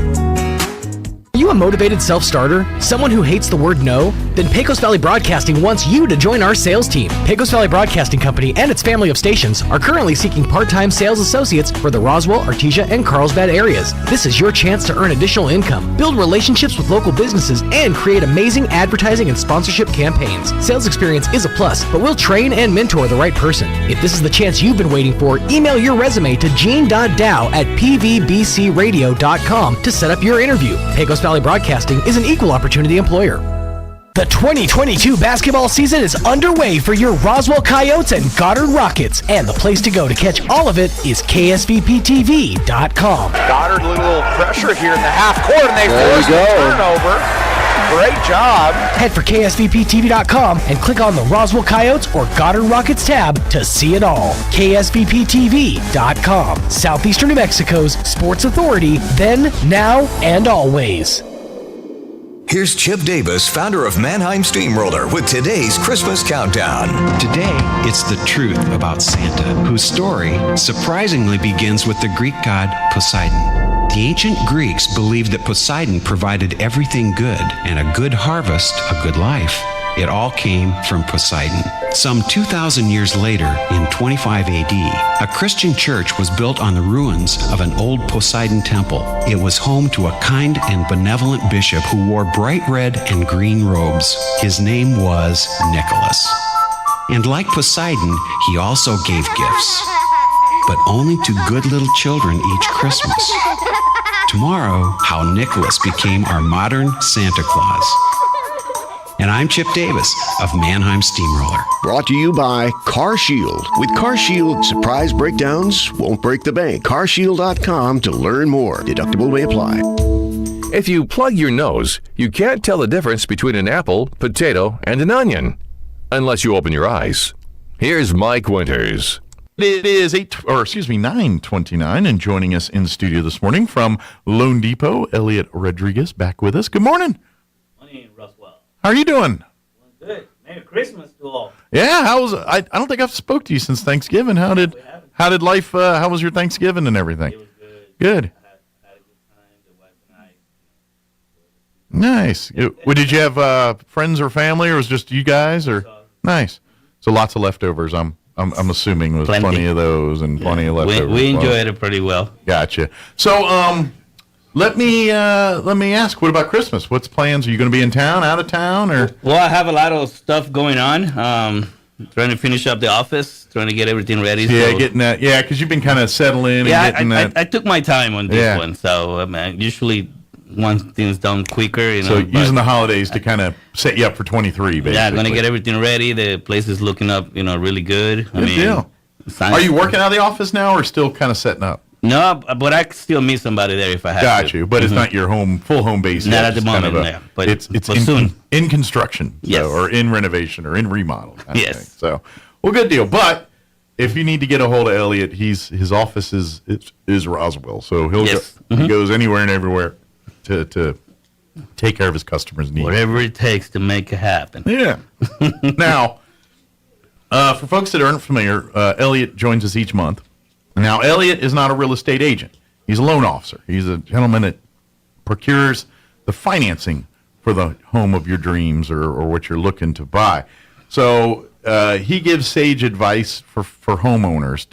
Are you a motivated self-starter? Someone who hates the word no? Then Pecos Valley Broadcasting wants you to join our sales team. Pecos Valley Broadcasting Company and its family of stations are currently seeking part-time sales associates for the Roswell, Artesia, and Carlsbad areas. This is your chance to earn additional income, build relationships with local businesses, and create amazing advertising and sponsorship campaigns. Sales experience is a plus, but we'll train and mentor the right person. If this is the chance you've been waiting for, email your resume to gene.dow@pvbcradio.com to set up your interview. Pecos Valley Broadcasting is an equal opportunity employer. The 2022 basketball season is underway for your Roswell Coyotes and Goddard Rockets, and the place to go to catch all of it is KSVPTV.com. Goddard, a little pressure here in the half court, and they force the turnover. Great job. Head for KSVPTV.com and click on the Roswell Coyotes or Goddard Rockets tab to see it all. KSVPTV.com, Southeastern New Mexico's sports authority, then, now, and always. Here's Chip Davis, founder of Mannheim Steamroller, with today's Christmas Countdown. Today, it's the truth about Santa, whose story surprisingly begins with the Greek god Poseidon. The ancient Greeks believed that Poseidon provided everything good, and a good harvest, a good life. It all came from Poseidon. Some 2,000 years later, in 25 AD, a Christian church was built on the ruins of an old Poseidon temple. It was home to a kind and benevolent bishop who wore bright red and green robes. His name was Nicholas. And like Poseidon, he also gave gifts, but only to good little children each Christmas. Tomorrow, how Nicholas became our modern Santa Claus. And I'm Chip Davis of Mannheim Steamroller. Brought to you by Car Shield. With Car Shield, surprise breakdowns won't break the bank. CarShield.com to learn more. Deductible may apply. If you plug your nose, you can't tell the difference between an apple, potato, and an onion, unless you open your eyes. Here's Mike Winters. It is 9:29, and joining us in the studio this morning from Lone Depot, Elliot Rodriguez, back with us. Good morning. Tony in Roswell. How are you doing? Good. Merry Christmas to all. Yeah, I don't think I've spoke to you since Thanksgiving. How did life? How was your Thanksgiving and everything? It was good. Good. Had a good time. The wife and I. Nice. Did you have friends or family, or was it just you guys? Or nice. So lots of leftovers. I'm assuming was plenty of those and plenty of leftovers. We enjoyed it pretty well. Gotcha. So let me ask. What about Christmas? What's plans? Are you going to be in town, out of town, or? Well, I have a lot of stuff going on. Trying to finish up the office, trying to get everything ready. Yeah, getting that. Yeah, because you've been kind of settling. I took my time on this one. So usually once things done quicker, So using the holidays to kind of set you up for 23, basically. Yeah, going to get everything ready. The place is looking up, really good. Good deal. Are you working out of the office now, or still kind of setting up? No, but I still meet somebody there if I have to. Got you, but it's not your full home base yet. Not at the moment, but it's soon. In construction, yes, or in renovation, or in remodel. Yes. So, well, good deal. But if you need to get a hold of Elliot, his office is Roswell, so he goes anywhere and everywhere to take care of his customers' needs. Whatever it takes to make it happen. Yeah. Now, for folks that aren't familiar, Elliot joins us each month. Now, Elliot is not a real estate agent. He's a loan officer. He's a gentleman that procures the financing for the home of your dreams or what you're looking to buy. So he gives sage advice for homeowners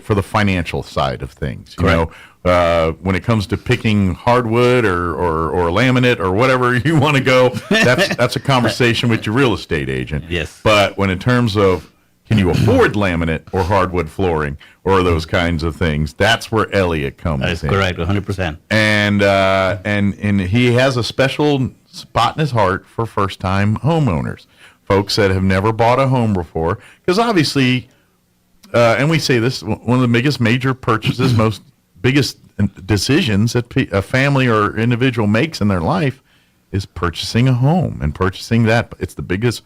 for the financial side of things. You know, when it comes to picking hardwood or laminate or whatever you want to go, that's a conversation with your real estate agent. Yes. But when in terms of can you afford laminate or hardwood flooring or those kinds of things, that's where Elliot comes in. That's correct, 100%. And he has a special spot in his heart for first-time homeowners, folks that have never bought a home before. Because obviously, and we say this, one of the biggest major purchases, biggest decisions that a family or individual makes in their life is purchasing a home and purchasing that. It's the biggest.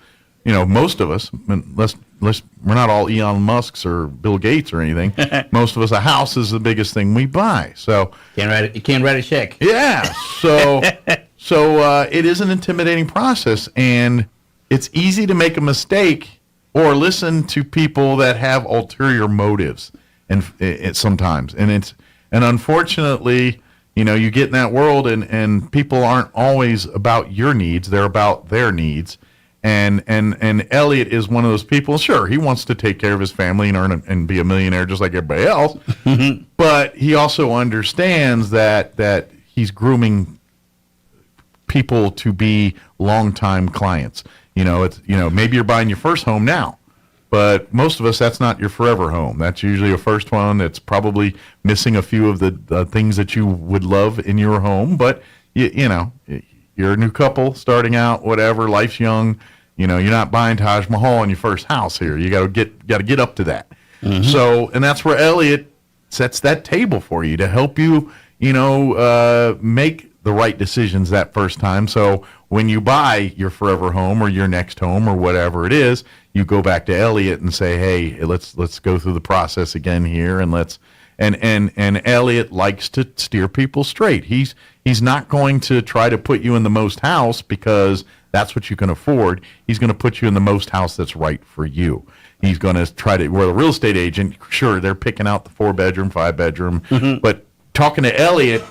Most of us, unless we're not all Elon Musks or Bill Gates or anything, most of us, a house is the biggest thing we buy. So you can't write a check. Yeah. So it is an intimidating process, and it's easy to make a mistake or listen to people that have ulterior motives, and sometimes, and unfortunately, you get in that world, and people aren't always about your needs; they're about their needs. And Elliot is one of those people. Sure, he wants to take care of his family and earn and be a millionaire just like everybody else. But he also understands that he's grooming people to be longtime clients. Maybe you're buying your first home now, but most of us, that's not your forever home. That's usually a first one that's probably missing a few of the things that you would love in your home. But you're a new couple starting out, whatever, life's young. You're not buying Taj Mahal in your first house here. You got to get up to that. Mm-hmm. So, and that's where Elliot sets that table for you to help you, make the right decisions that first time. So when you buy your forever home or your next home or whatever it is, you go back to Elliot and say, hey, let's go through the process again here, and and Elliot likes to steer people straight. He's not going to try to put you in the most house because that's what you can afford. He's going to put you in the most house that's right for you. He's going to try to, where the real estate agent, sure, they're picking out the 4-bedroom, 5-bedroom, but talking to Elliot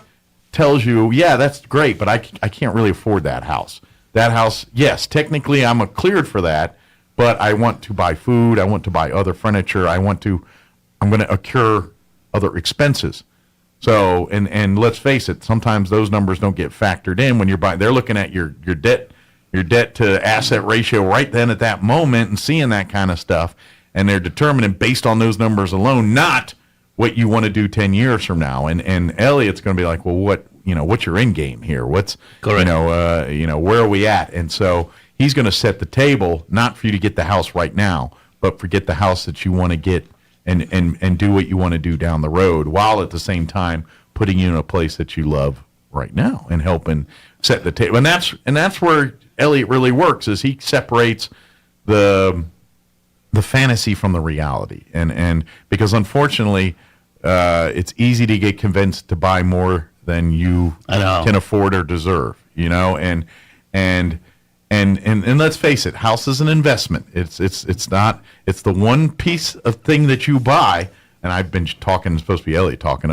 tells you, yeah, that's great, but I can't really afford that house. That house, yes, technically I'm cleared for that, but I want to buy food, I want to buy other furniture, I'm going to incur other expenses. So, and let's face it, sometimes those numbers don't get factored in when you're buying. They're looking at your debt to asset ratio right then at that moment and seeing that kind of stuff, and they're determining based on those numbers alone, not what you want to do 10 years from now. And Elliot's going to be like, well, what's your end game here? What's correct? Where are we at? And so he's going to set the table, not for you to get the house right now, but for get the house that you want to get and do what you want to do down the road, while at the same time putting you in a place that you love right now and helping set the table. And that's where Elliot really works, is he separates the fantasy from the reality. And because unfortunately, it's easy to get convinced to buy more than you can afford or deserve, and And let's face it, house is an investment. It's the one piece of thing that you buy. And I've been talking. It's supposed to be Elliot talking.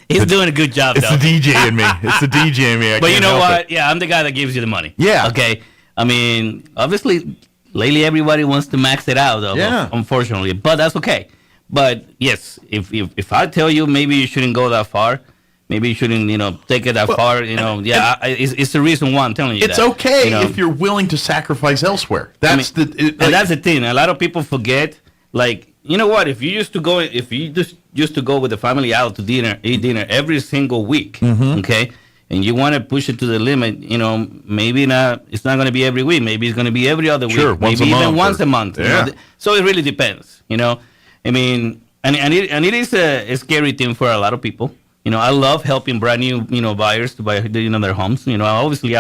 He's doing a good job. It's though. the DJ in me. It's the DJ in me. But you know what? Yeah, I'm the guy that gives you the money. Yeah. Okay. I mean, obviously, lately everybody wants to max it out, though. Yeah. Unfortunately, but that's okay. But yes, if I tell you maybe you shouldn't go that far, maybe you shouldn't take it that far. It's the reason why I'm telling you. It's that, okay if you're willing to sacrifice elsewhere. That's and that's the thing. A lot of people forget. Like, you know what? If you just used to go with the family out to eat dinner every single week, okay, and you want to push it to the limit, maybe not. It's not going to be every week. Maybe it's going to be every other week. Sure, maybe even once a month. Yeah. So it really depends. I mean, and it is a scary thing for a lot of people. I love helping brand new buyers to buy their homes. Obviously,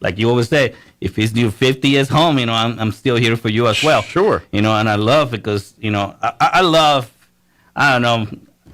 like you always say, if it's your 50th home, I'm still here for you as well. Sure. And I love because I love. I don't know.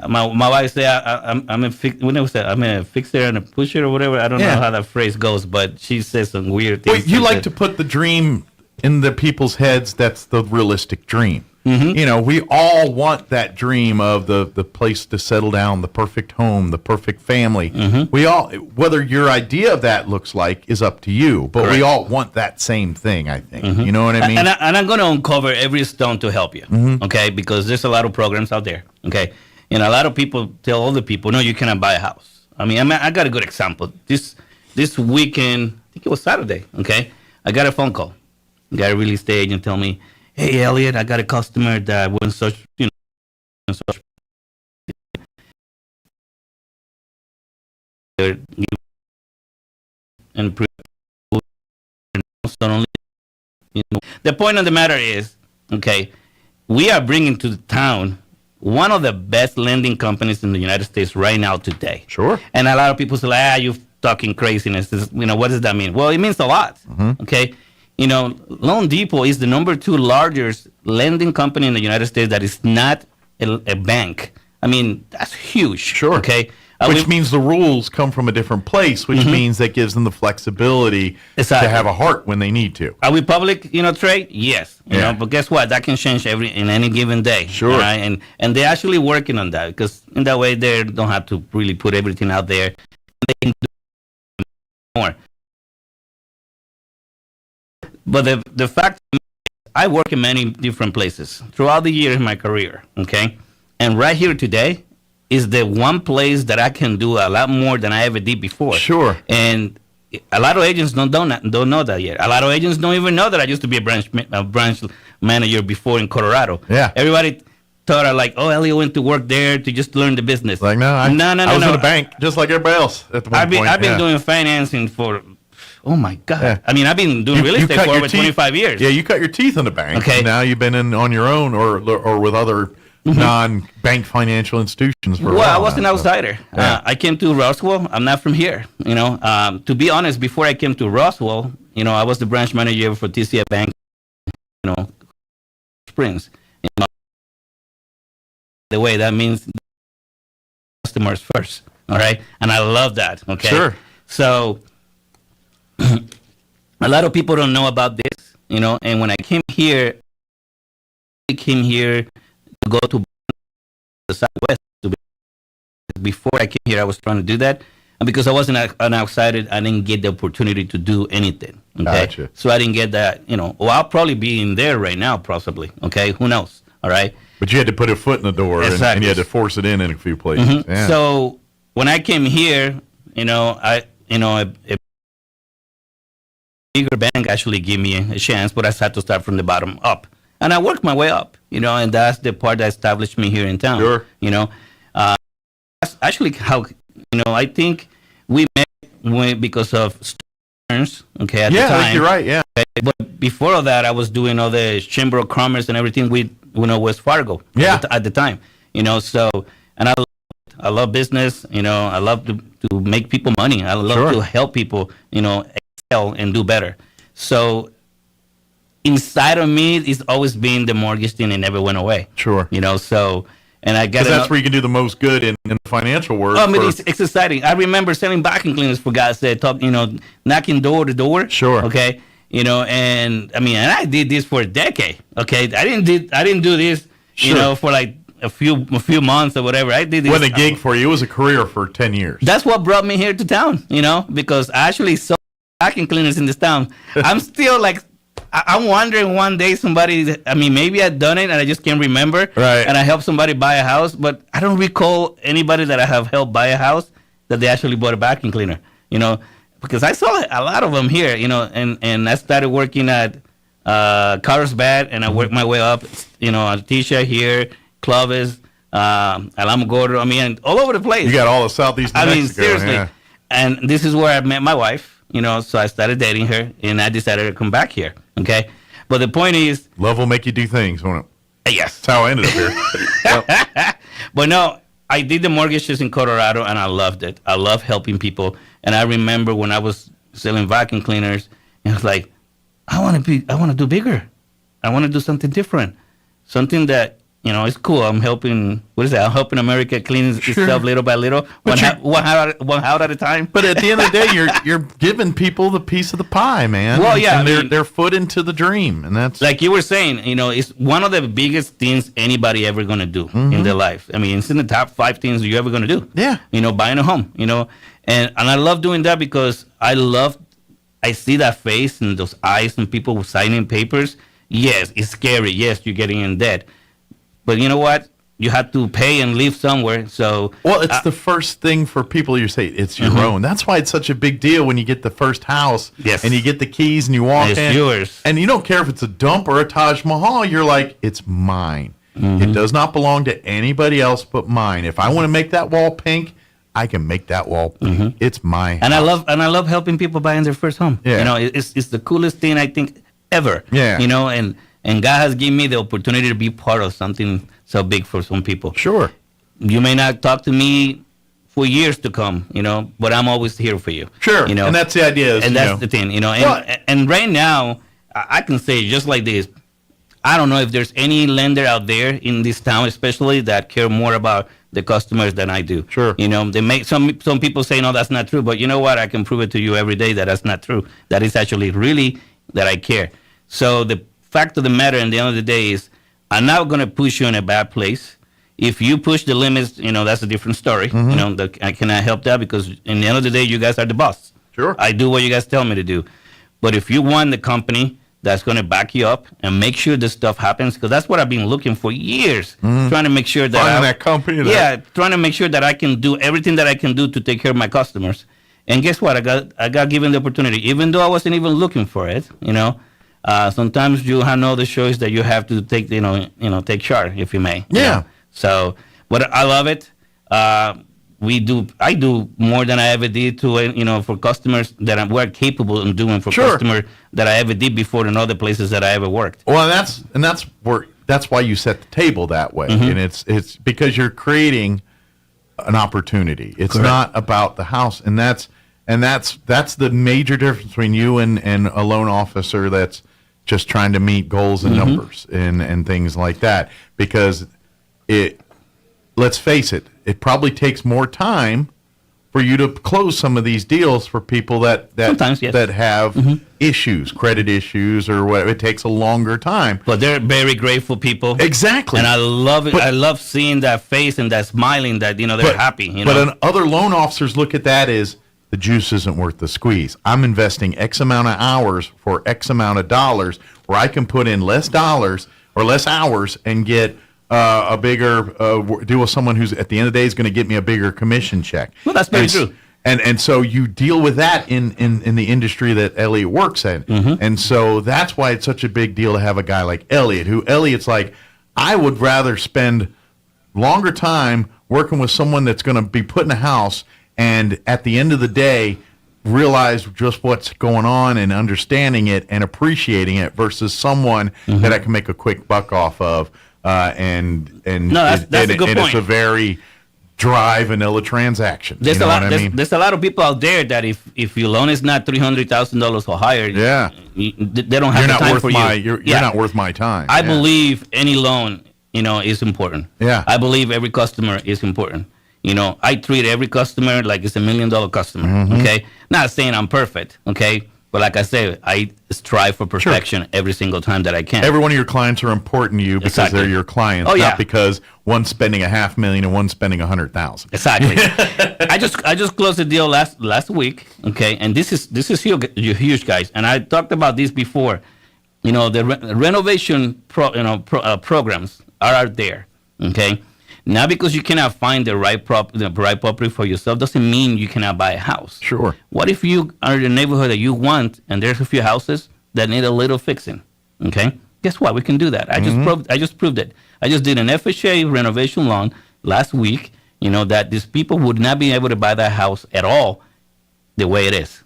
My wife say I'm a fixer and a pusher or whatever. I don't know how that phrase goes, but she says some weird things. Well, you like to put the dream in the people's heads. That's the realistic dream. We all want that dream of the place to settle down, the perfect home, the perfect family. We all, whether your idea of that looks like is up to you, but we all want that same thing, I think. You know what I mean? And I'm going to uncover every stone to help you, okay? Because there's a lot of programs out there, okay? And a lot of people tell other people, no, you cannot buy a house. I got a good example. This weekend, I think it was Saturday, okay? I got a phone call. Got a real estate agent tell me, hey, Elliot, I got a customer that was such, and the point of the matter is, okay, we are bringing to the town one of the best lending companies in the United States right now today. Sure. And a lot of people say, you're talking craziness. What does that mean? Well, it means a lot, okay? Loan Depot is the number 2 largest lending company in the United States that is not a bank. That's huge. Sure. Okay. Which means the rules come from a different place, which means that gives them the flexibility to have a heart when they need to. Are we public, trade? Yes. But guess what? That can change in any given day. Sure. Right? And they're actually working on that because in that way they don't have to really put everything out there. They can do more. But the fact is, I work in many different places throughout the years in my career, okay? And right here today is the one place that I can do a lot more than I ever did before. Sure. And a lot of agents don't know that yet. A lot of agents don't even know that I used to be a branch manager before in Colorado. Yeah. Everybody thought Elliot went to work there to just learn the business. Like, no, I was in a bank just like everybody else at the point. I've been doing financing for... Oh my God! Yeah. I've been doing real estate for over 25 years. Yeah, you cut your teeth in the bank. Okay. Now you've been in on your own or with other non-bank financial institutions for a while. Well, I was an outsider. I came to Roswell. I'm not from here. To be honest, before I came to Roswell, I was the branch manager for TCF Bank. Springs. The way that means customers first. All right, and I love that. Okay. Sure. So. A lot of people don't know about this, and when I came here to go to the Southwest. Before I came here, I was trying to do that, and because I wasn't an outsider, I didn't get the opportunity to do anything. Okay? Gotcha. So I didn't get that, I'll probably be in there right now, possibly, okay? Who knows, all right? But you had to put a foot in the door, exactly. and you had to force it in a few places. Yeah. So when I came here, a bigger bank actually gave me a chance, but I had to start from the bottom up. And I worked my way up, and that's the part that established me here in town. Sure. That's actually how, I think we met because of Stearns, okay, at the time. Yeah, you're right, yeah. Okay? But before all that, I was doing all the Chamber of Commerce and everything with, West Fargo at the time, so, and I love business, I love to make people money. I love to help people, and do better. So inside of me, it's always been the mortgage thing. It never went away. Sure. So And I got because that's where you can do the most good in the financial world. Oh, I mean, it's exciting. I remember selling vacuum cleaners, for God's sake, knocking door to door. Sure. Okay. And I mean, and I did this for a decade. Okay. I didn't do this, for like a few months or whatever. I did this. What a gig for you. It was a career for 10 years. That's what brought me here to town, because I actually sold vacuum cleaners in this town. I'm still like, I'm wondering one day maybe I've done it and I just can't remember. Right. And I helped somebody buy a house, but I don't recall anybody that I have helped buy a house that they actually bought a vacuum cleaner, because I saw a lot of them here, and I started working at Carlsbad, and I worked my way up, Tisha here, Clovis, Alamogordo, all over the place. You got all of Southeast New Mexico. Seriously. Yeah. And this is where I met my wife. So I started dating her, and I decided to come back here. Okay, but the point is, love will make you do things, won't it? Yes, that's how I ended up here. Yep. But no, I did the mortgages in Colorado, and I loved it. I love helping people, and I remember when I was selling vacuum cleaners, and I was like, I want to do bigger. I want to do something different, something that. It's cool. I'm helping. What is that? I'm helping America clean itself little by little, one house at a time. But at the end of the day, you're giving people the piece of the pie, man. Well, yeah, and they're foot into the dream, and that's like you were saying. It's one of the biggest things anybody ever gonna do in their life. I mean, it's in the top 5 things you're ever gonna do. Yeah. Buying a home. And I love doing that because I see that face and those eyes and people signing papers. Yes, it's scary. Yes, you're getting in debt. But you know what? You have to pay and live somewhere. So it's the first thing for people. You say it's your own. That's why it's such a big deal when you get the first house. Yes. And you get the keys and you walk in. It's yours. And you don't care if it's a dump or a Taj Mahal. You're like, it's mine. It does not belong to anybody else but mine. If I want to make that wall pink, I can make that wall pink. It's my house. And I love helping people buying their first home. Yeah. It's the coolest thing I think ever. Yeah. And God has given me the opportunity to be part of something so big for some people. Sure. You may not talk to me for years to come, but I'm always here for you. Sure. And that's the idea. And that's the thing, And right now, I can say just like this, I don't know if there's any lender out there in this town, especially that care more about the customers than I do. Sure. They make some people say, no, that's not true. But you know what? I can prove it to you every day that that's not true. That is actually really that I care. So the fact of the matter, at the end of the day, is I'm not going to push you in a bad place. If you push the limits, that's a different story. I cannot help that because in the end of the day, you guys are the boss. Sure. I do what you guys tell me to do. But if you want the company that's going to back you up and make sure this stuff happens, because that's what I've been looking for years, trying to make sure that that company. Trying to make sure that I can do everything that I can do to take care of my customers. And guess what? I got given the opportunity, even though I wasn't even looking for it. Sometimes you have no other choice that you have to take, take charge, if you may. Yeah. So, but I love it. I do more than I ever did to, for customers that we're capable of doing for customers that I ever did before in other places that I ever worked. Well, that's why you set the table that way, and it's because you're creating an opportunity. It's not about the house, and that's the major difference between you and a loan officer that's just trying to meet goals and numbers and things like that. Because let's face it, it probably takes more time for you to close some of these deals for people that sometimes, yes, that have issues, credit issues or whatever. It takes a longer time. But they're very grateful people. Exactly. And I love it. I love seeing that face and that smiling that, they're happy. But other loan officers look at that as the juice isn't worth the squeeze. I'm investing X amount of hours for X amount of dollars where I can put in less dollars or less hours and get a bigger deal with someone who's at the end of the day is going to get me a bigger commission check. Well, that's very true. And so you deal with that in the industry that Elliot works in. And so that's why it's such a big deal to have a guy like Elliot, Elliot's like, I would rather spend longer time working with someone that's going to be put in a house and at the end of the day realize just what's going on and understanding it and appreciating it versus someone that I can make a quick buck off of. That's a good point. It's a very dry vanilla transaction. There's a lot of people out there that if your loan is not $300,000 or higher, they don't have the time for you. You're not worth my time. I believe any loan is important. Yeah. I believe every customer is important. I treat every customer like it's $1 million customer. Mhm. Okay. Not saying I'm perfect. Okay. But like I said, I strive for perfection every single time that I can. Every one of your clients are important to you because Exactly. they're your clients, Oh, yeah. not because one's spending $500,000 and one's spending $100,000. Exactly. I just closed the deal last week. Okay, and this is huge, guys. And I talked about this before. The renovation programs are out there. Okay, now because you cannot find the right property for yourself doesn't mean you cannot buy a house. Sure. What if you are in the neighborhood that you want and there's a few houses that need a little fixing? Okay, guess what? We can do that. I just proved it. I just did an FHA renovation loan last week. That these people would not be able to buy that house at all the way it is.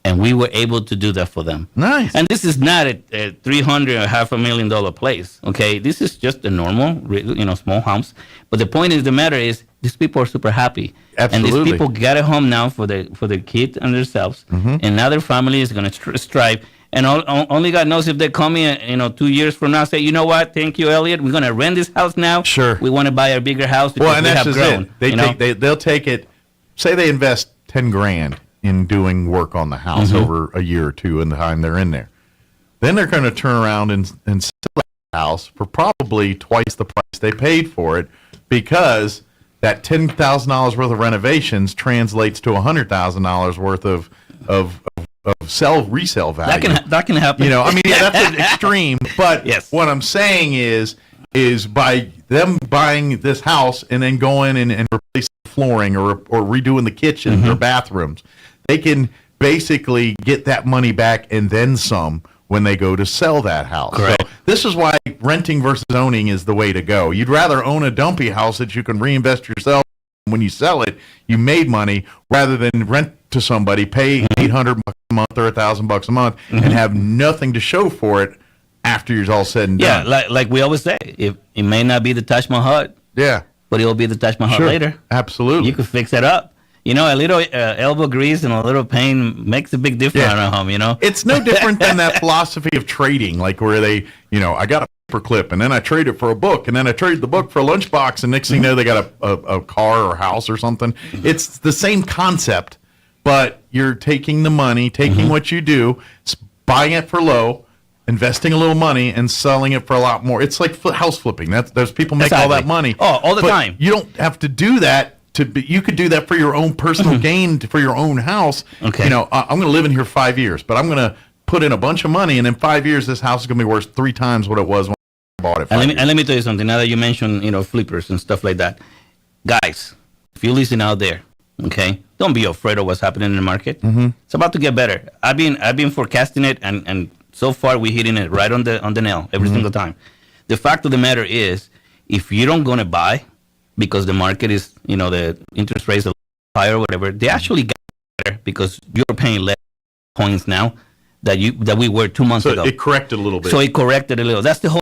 And we were able to do that for them. Nice. And this is not a $300,000 or $500,000 place. Okay, this is just a normal, small house. But the point is, the matter is, these people are super happy. Absolutely. And these people got a home now for the kids and themselves. Mhm. And now their family is going to strive. And only God knows if they call me, 2 years from now, say, you know what? Thank you, Elliot. We're going to rent this house now. Sure. We want to buy a bigger house because Well, and we that's have just grown. it. They'll take it. Say they invest $10,000 in doing work on the house Mhm. over a year or two in the time they're in there. Then they're going to turn around and sell the house for probably twice the price they paid for it, because that $10,000 worth of renovations translates to $100,000 worth of resale value. That can happen. That's an extreme. But Yes. what I'm saying is by them buying this house and then going and replacing the flooring or redoing the kitchen or bathrooms, they can basically get that money back and then some when they go to sell that house. Correct. So this is why renting versus owning is the way to go. You'd rather own a dumpy house that you can reinvest yourself. When you sell it, you made money, rather than rent to somebody, pay $800 a month or $1,000 a month, and have nothing to show for it after you're all said and done. Yeah, like we always say, if it may not be the Taj Mahal, but it will be the Taj Mahal later. Absolutely. You could fix it up. A little elbow grease and a little paint makes a big difference on a home, It's no different than that philosophy of trading, like where they, I got a paper clip and then I trade it for a book and then I trade the book for a lunchbox and next thing you know they got a car or house or something. It's the same concept, but you're taking the money, taking what you do, buying it for low, investing a little money and selling it for a lot more. It's like house flipping. Those people make all that money. Oh, all the But time. You don't have to do that. You could do that for your own personal gain, for your own house. Okay. I'm going to live in here 5 years, but I'm going to put in a bunch of money, and in 5 years, this house is going to be worth 3 times what it was when I bought it. And let me tell you something. Now that you mentioned, flippers and stuff like that, guys, if you listen out there, okay, don't be afraid of what's happening in the market. It's about to get better. I've been forecasting it, and so far we're hitting it right on the nail every single time. The fact of the matter is, if you don't going to buy, because the market is, the interest rates are higher or whatever, they actually got better because you're paying less points now that we were 2 months ago. So it corrected a little bit. So it corrected a little. That's the whole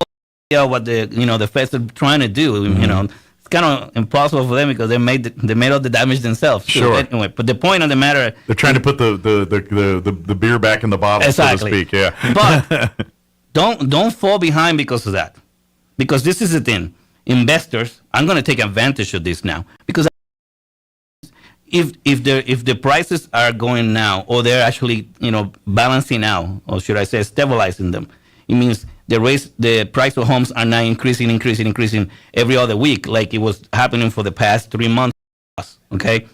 idea of what the Feds are trying to do. It's kind of impossible for them because they made all the damage themselves. Sure. So anyway, but the point of the matter, they're trying to put the beer back in the bottle, exactly. so to speak. Yeah. But don't fall behind because of that. Because this is the thing. Investors, I'm going to take advantage of this now, because if the prices are going now, or they're actually balancing out, or should I say stabilizing them, it means the price of homes are now increasing every other week, like it was happening for the past 3 months. Okay,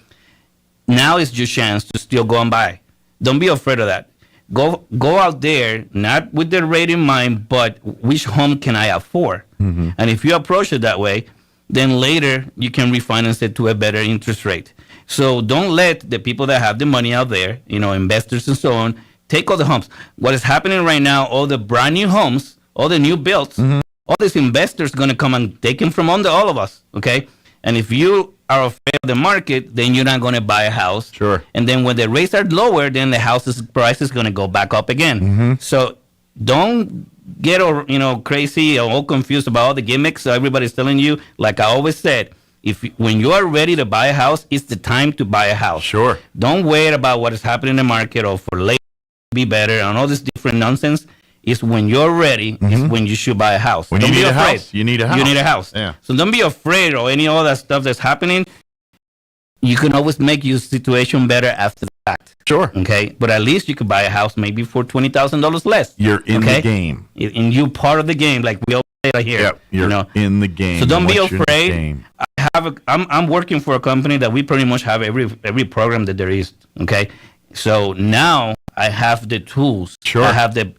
now is your chance to still go and buy. Don't be afraid of that. Go out there, not with the rate in mind, but which home can I afford? And if you approach it that way, then later you can refinance it to a better interest rate. So don't let the people that have the money out there, investors and so on, take all the homes. What is happening right now, all the brand new homes, all the new builds, all these investors going to come and take them from under all of us, okay? And if you are afraid of the market, then you're not going to buy a house. Sure. And then when the rates are lower, then the house's price is going to go back up again. So don't get crazy or all confused about all the gimmicks everybody's telling you. Like I always said, when you are ready to buy a house, it's the time to buy a house. Sure. Don't wait about what is happening in the market or for later to be better and all this different nonsense. It's when you're ready. It's when you should buy a house. When Don't you be need a afraid. house, you need a house. You need a house. Yeah. So don't be afraid or any of that stuff that's happening. You can always make your situation better after the fact. Sure. Okay. But at least you could buy a house maybe for $20,000 less. You're in the game. And you're part of the game, like we always say right here. Yep. You're in the game. So don't be Once you're in the afraid. game. I'm working for a company that we pretty much have every program that there is. Okay. So now I have the tools. Sure. I have the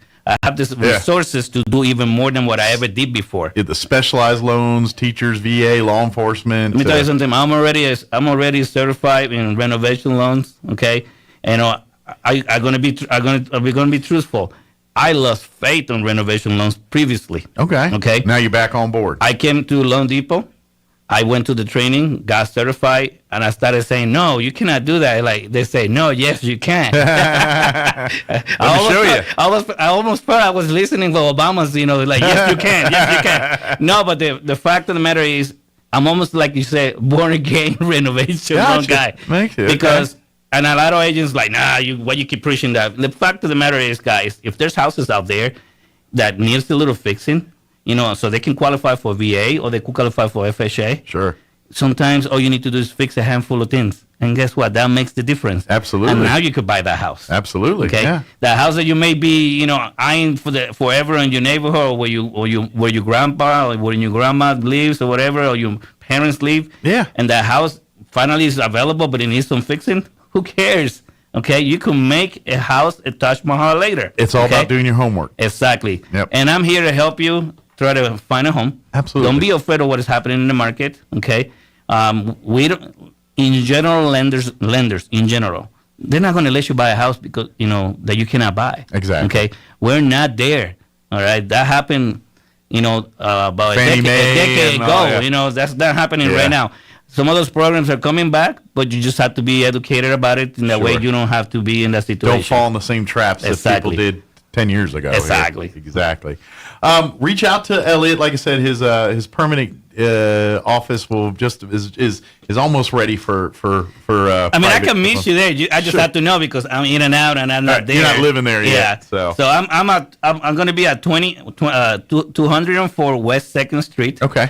resources to do even more than what I ever did before. The specialized loans, teachers, VA, law enforcement. Let me tell you something. I'm already certified in renovation loans. Okay, and I'm gonna be truthful. I lost faith on renovation loans previously. Okay. Now you're back on board. I came to Loan Depot. I went to the training, got certified, and I started saying, "No, you cannot do that." Like they say, "No, yes, you can." I almost thought I was listening to Obama's, like, "Yes, you can, yes, you can." No, but the fact of the matter is, I'm almost like you said, born again renovation loan guy. Because and a lot of agents like, "Nah, why you keep pushing that?" The fact of the matter is, guys, if there's houses out there that needs a little fixing. So they can qualify for VA or they could qualify for FHA. Sure. Sometimes all you need to do is fix a handful of things. And guess what? That makes the difference. Absolutely. And now you could buy that house. Absolutely. Okay. Yeah. The house that you may be, eyeing forever in your neighborhood or where your grandpa or where your grandma lives or whatever, or your parents live. Yeah. And that house finally is available, but it needs some fixing. Who cares? Okay, you can make a house a Taj Mahal later. It's all about doing your homework. Exactly. Yep. And I'm here to help you try to find a home. Absolutely. Don't be afraid of what is happening in the market. Okay. We don't. In general, lenders in general, they're not going to let you buy a house because that you cannot buy. Exactly. Okay. We're not there. All right. That happened. About a decade ago. Yeah. That's not happening right now. Some of those programs are coming back, but you just have to be educated about it. In that way, you don't have to be in that situation. Don't fall in the same traps that people did 10 years ago. Exactly. Exactly. Reach out to Elliot. Like I said, his permanent office will is almost ready for. I mean, I can meet you there. I just have to know because I'm in and out, and I'm not there. You're not living there yet. So I'm going to be at 204 West 2nd Street. Okay.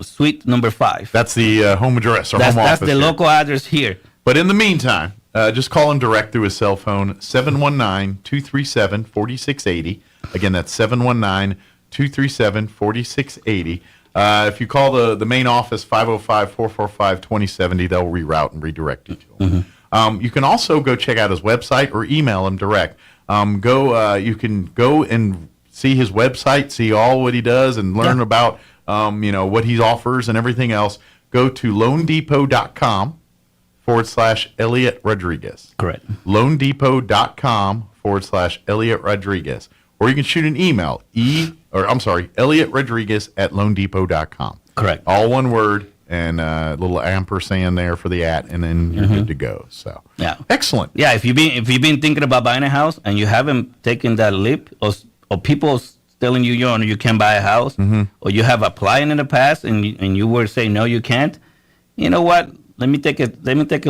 Suite number 5. That's the home address or home office. That's the local address here. But in the meantime, just call him direct through his cell phone, 719-237-4680. Again, that's 719-237-4680. If you call the main office, 505-445-2070, they'll reroute and redirect you to him. Mm-hmm. You can also go check out his website or email him direct. You can go and see his website, see all what he does, and learn about what he offers and everything else. Go to loandepot.com/Elliot Rodriguez. Correct. loandepot.com/Elliot Rodriguez. Or you can shoot an email, Elliot Rodriguez at loandepot.com. Correct. All one word and a little ampersand there for the @ and then you're good to go. So yeah, excellent. Yeah, if you've been thinking about buying a house and you haven't taken that leap, or people telling you you can't buy a house, or you have applied in the past and you were saying no, you can't. You know what? Let me take a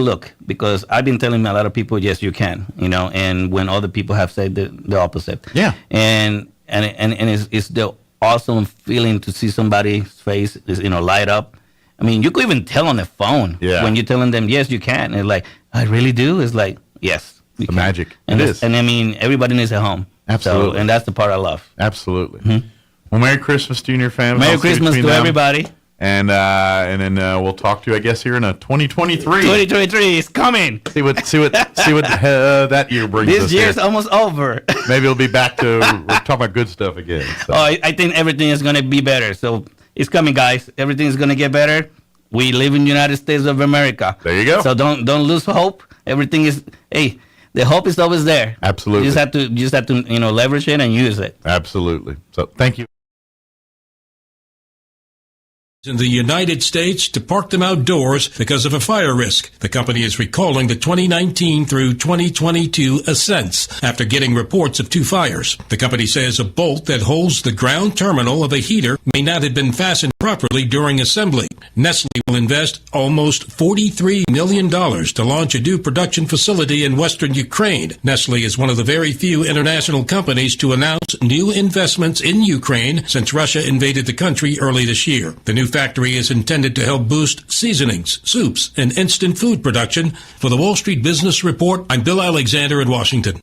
look, because I've been telling a lot of people, yes, you can, and when other people have said the opposite. Yeah. And it's the awesome feeling to see somebody's face light up. I mean, you could even tell on the phone when you're telling them, yes, you can. And it's like, I really do. It's like, yes, the can. Magic. And it is. And I mean, everybody needs a home. Absolutely. So, and that's the part I love. Absolutely. Mm-hmm. Well, Merry Christmas to you and your family. Merry Christmas to everybody. And then we'll talk to you, I guess, here in 2023. 2023 is coming. See what that year brings us. This year's almost over. Maybe we'll be back to we're talking about good stuff again. So. I think everything is going to be better. So it's coming, guys. Everything is going to get better. We live in the United States of America. There you go. So don't lose hope. Everything is the hope is always there. Absolutely. You just have to leverage it and use it. Absolutely. So thank you. In the United States to park them outdoors because of a fire risk. The company is recalling the 2019 through 2022 Ascents after getting reports of 2 fires. The company says a bolt that holds the ground terminal of a heater may not have been fastened properly during assembly. Nestle will invest almost $43 million to launch a new production facility in western Ukraine. Nestle is one of the very few international companies to announce new investments in Ukraine since Russia invaded the country early this year. The new factory is intended to help boost seasonings, soups, and instant food production. For the Wall Street Business Report, I'm Bill Alexander in Washington.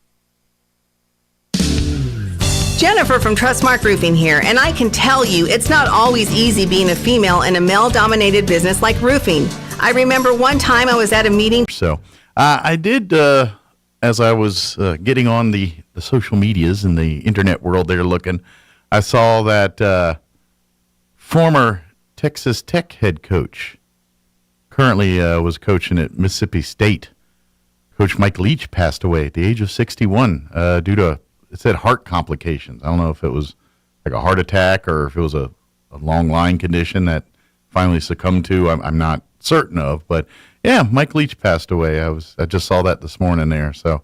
Jennifer from Trustmark Roofing here, and I can tell you it's not always easy being a female in a male-dominated business like roofing. I remember one time I was at a meeting. So I did, as I was getting on the social medias and the internet world there looking, I saw that former Texas Tech head coach, currently was coaching at Mississippi State, Coach Mike Leach, passed away at the age of 61 due to, it said, heart complications. I don't know if it was like a heart attack or if it was a long line condition that finally succumbed to. I'm not certain of, but yeah, Mike Leach passed away. I just saw that this morning there. So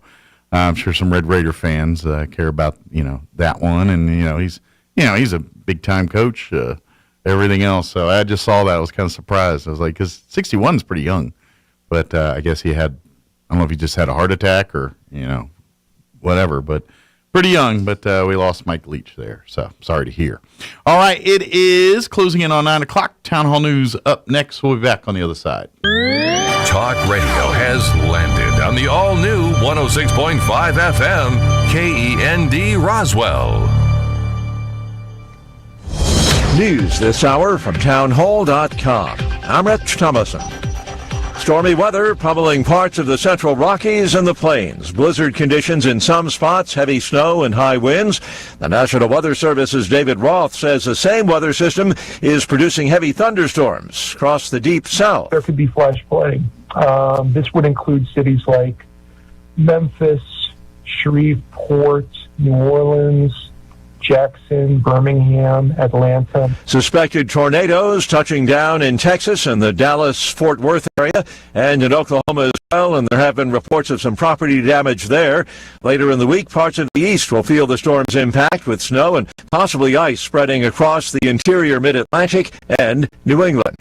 I'm sure some Red Raider fans care about, that one. And, he's a big time coach, everything else. So I just saw that. I was kind of surprised. I was like, because 61 is pretty young, but I guess he had, I don't know if he just had a heart attack or, whatever, but pretty young, but we lost Mike Leach there, so sorry to hear. All right, it is closing in on 9 o'clock. Town Hall News up next. We'll be back on the other side. Talk radio has landed on the all-new 106.5 FM KEND Roswell. News this hour from townhall.com. I'm Rich Thomason. Stormy weather pummeling parts of the central Rockies and the plains. Blizzard conditions in some spots, heavy snow and high winds. The National Weather Service's David Roth says the same weather system is producing heavy thunderstorms across the deep south. There could be flash flooding. This would include cities like Memphis, Shreveport, New Orleans, Jackson, Birmingham, Atlanta. Suspected tornadoes touching down in Texas and the Dallas-Fort Worth area and in Oklahoma as well, and there have been reports of some property damage there. Later in the week, parts of the east will feel the storm's impact with snow and possibly ice spreading across the interior mid-Atlantic and New England.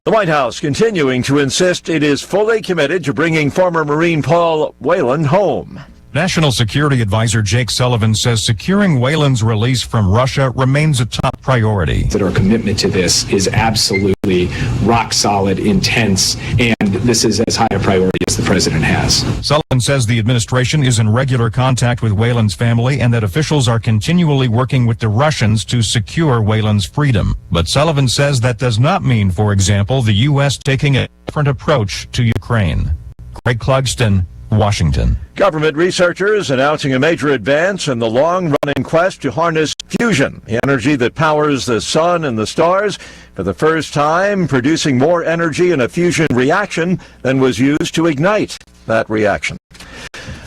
The White House continuing to insist it is fully committed to bringing former Marine Paul Whelan home. National Security Advisor Jake Sullivan says securing Whelan's release from Russia remains a top priority. That our commitment to this is absolutely rock solid, intense, and this is as high a priority as the president has. Sullivan says the administration is in regular contact with Whelan's family and that officials are continually working with the Russians to secure Whelan's freedom. But Sullivan says that does not mean, for example, the U.S. taking a different approach to Ukraine. Greg Clugston, Washington. Government researchers announcing a major advance in the long-running quest to harness fusion, the energy that powers the sun and the stars, for the first time producing more energy in a fusion reaction than was used to ignite that reaction.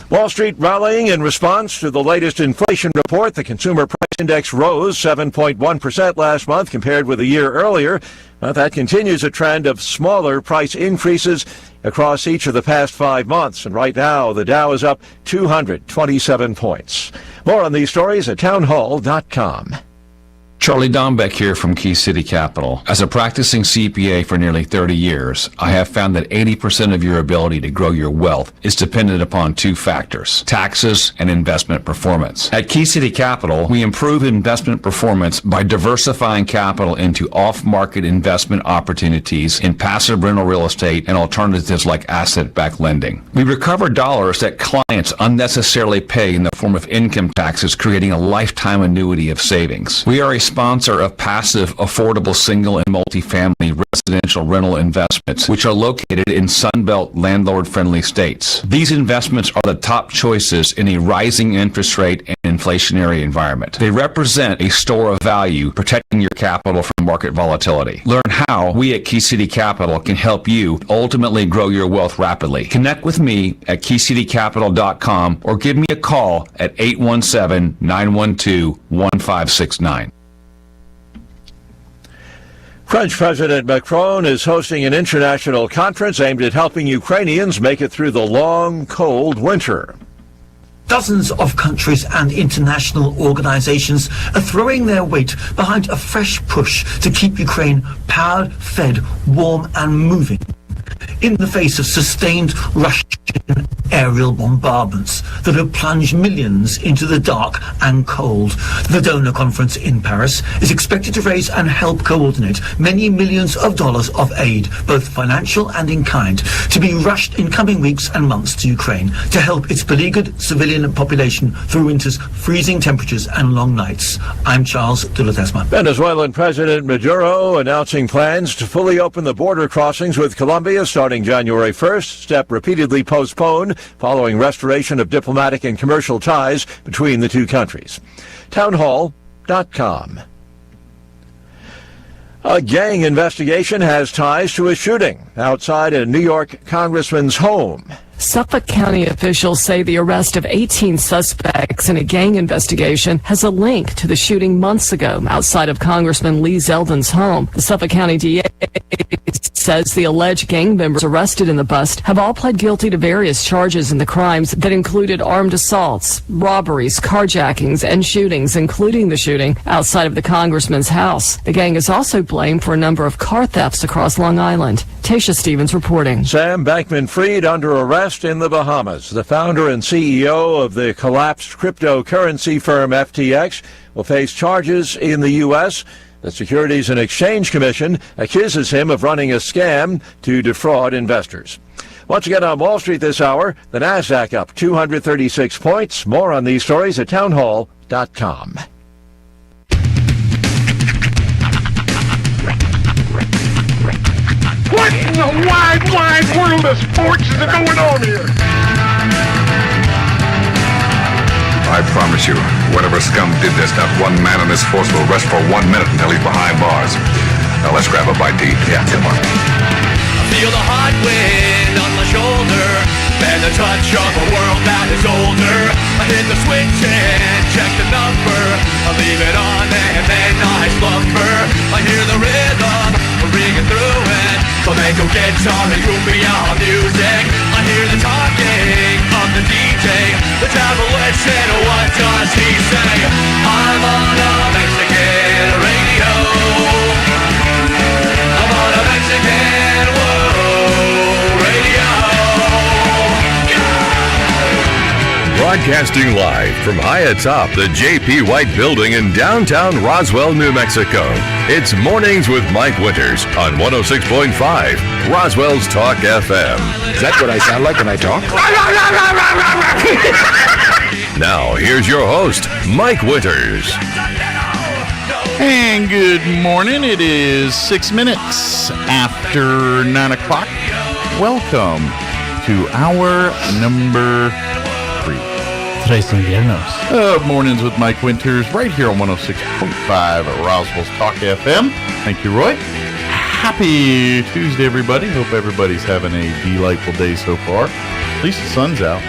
Wall Street rallying in response to the latest inflation report. The consumer price index rose 7.1% last month compared with a year earlier. That continues a trend of smaller price increases across each of the past 5 months. And right now, the Dow is up 227 points. More on these stories at townhall.com. Charlie Dombeck here from Key City Capital. As a practicing CPA for nearly 30 years, I have found that 80% of your ability to grow your wealth is dependent upon two factors: taxes and investment performance. At Key City Capital, we improve investment performance by diversifying capital into off-market investment opportunities in passive rental real estate and alternatives like asset-backed lending. We recover dollars that clients unnecessarily pay in the form of income taxes, creating a lifetime annuity of savings. We are a sponsor of passive, affordable single and multifamily residential rental investments, which are located in Sunbelt landlord-friendly states. These investments are the top choices in a rising interest rate and inflationary environment. They represent a store of value, protecting your capital from market volatility. Learn how we at Key City Capital can help you ultimately grow your wealth rapidly. Connect with me at keycitycapital.com or give me a call at 817-912-1569. French President Macron is hosting an international conference aimed at helping Ukrainians make it through the long, cold winter. Dozens of countries and international organizations are throwing their weight behind a fresh push to keep Ukraine powered, fed, warm and moving in the face of sustained Russian aerial bombardments that have plunged millions into the dark and cold. The donor conference in Paris is expected to raise and help coordinate many millions of dollars of aid, both financial and in kind, to be rushed in coming weeks and months to Ukraine to help its beleaguered civilian population through winter's freezing temperatures and long nights. I'm Charles de Ledesma. Venezuelan President Maduro announcing plans to fully open the border crossings with Colombia starting January 1st, step repeatedly postponed following restoration of diplomatic and commercial ties between the two countries. Townhall.com. A gang investigation has ties to a shooting outside a New York congressman's home. Suffolk County officials say the arrest of 18 suspects in a gang investigation has a link to the shooting months ago outside of Congressman Lee Zeldin's home. The Suffolk County DA says the alleged gang members arrested in the bust have all pled guilty to various charges in the crimes that included armed assaults, robberies, carjackings, and shootings, including the shooting outside of the congressman's house. The gang is also blamed for a number of car thefts across Long Island. Tasha Stevens reporting. Sam Bankman-Fried under arrest in the Bahamas. The founder and CEO of the collapsed cryptocurrency firm FTX will face charges in the U.S. The Securities and Exchange Commission accuses him of running a scam to defraud investors. Once again on Wall Street this hour, the Nasdaq up 236 points. More on these stories at townhall.com. What in the wide world of sports is going on here? I promise you, whatever scum did this, not one man in this force will rest for 1 minute until he's behind bars. Now let's grab a bite to eat. Yeah, come on. I feel the hot wind on my shoulder and the touch of a world that is older. I hit the switch and check the number. I leave it on and then I slumber. I hear the rhythm ringing through it. Flamenco guitar and cumbia music. I hear the talking of the DJ. The travel listen, what does he say? I'm on a Mexican radio. I'm on a Mexican radio. Broadcasting live from high atop the J.P. White Building in downtown Roswell, New Mexico. It's Mornings with Mike Winters on 106.5 Roswell's Talk FM. Is that what I sound like when I talk? Now, here's your host, Mike Winters. And good morning. It is 6 minutes after 9 o'clock. Welcome to hour number 3. Today's Inviernos. Mornings with Mike Winters right here on 106.5 at Roswell's Talk FM. Thank you, Roy. Happy Tuesday, everybody. Hope everybody's having a delightful day so far. At least the sun's out.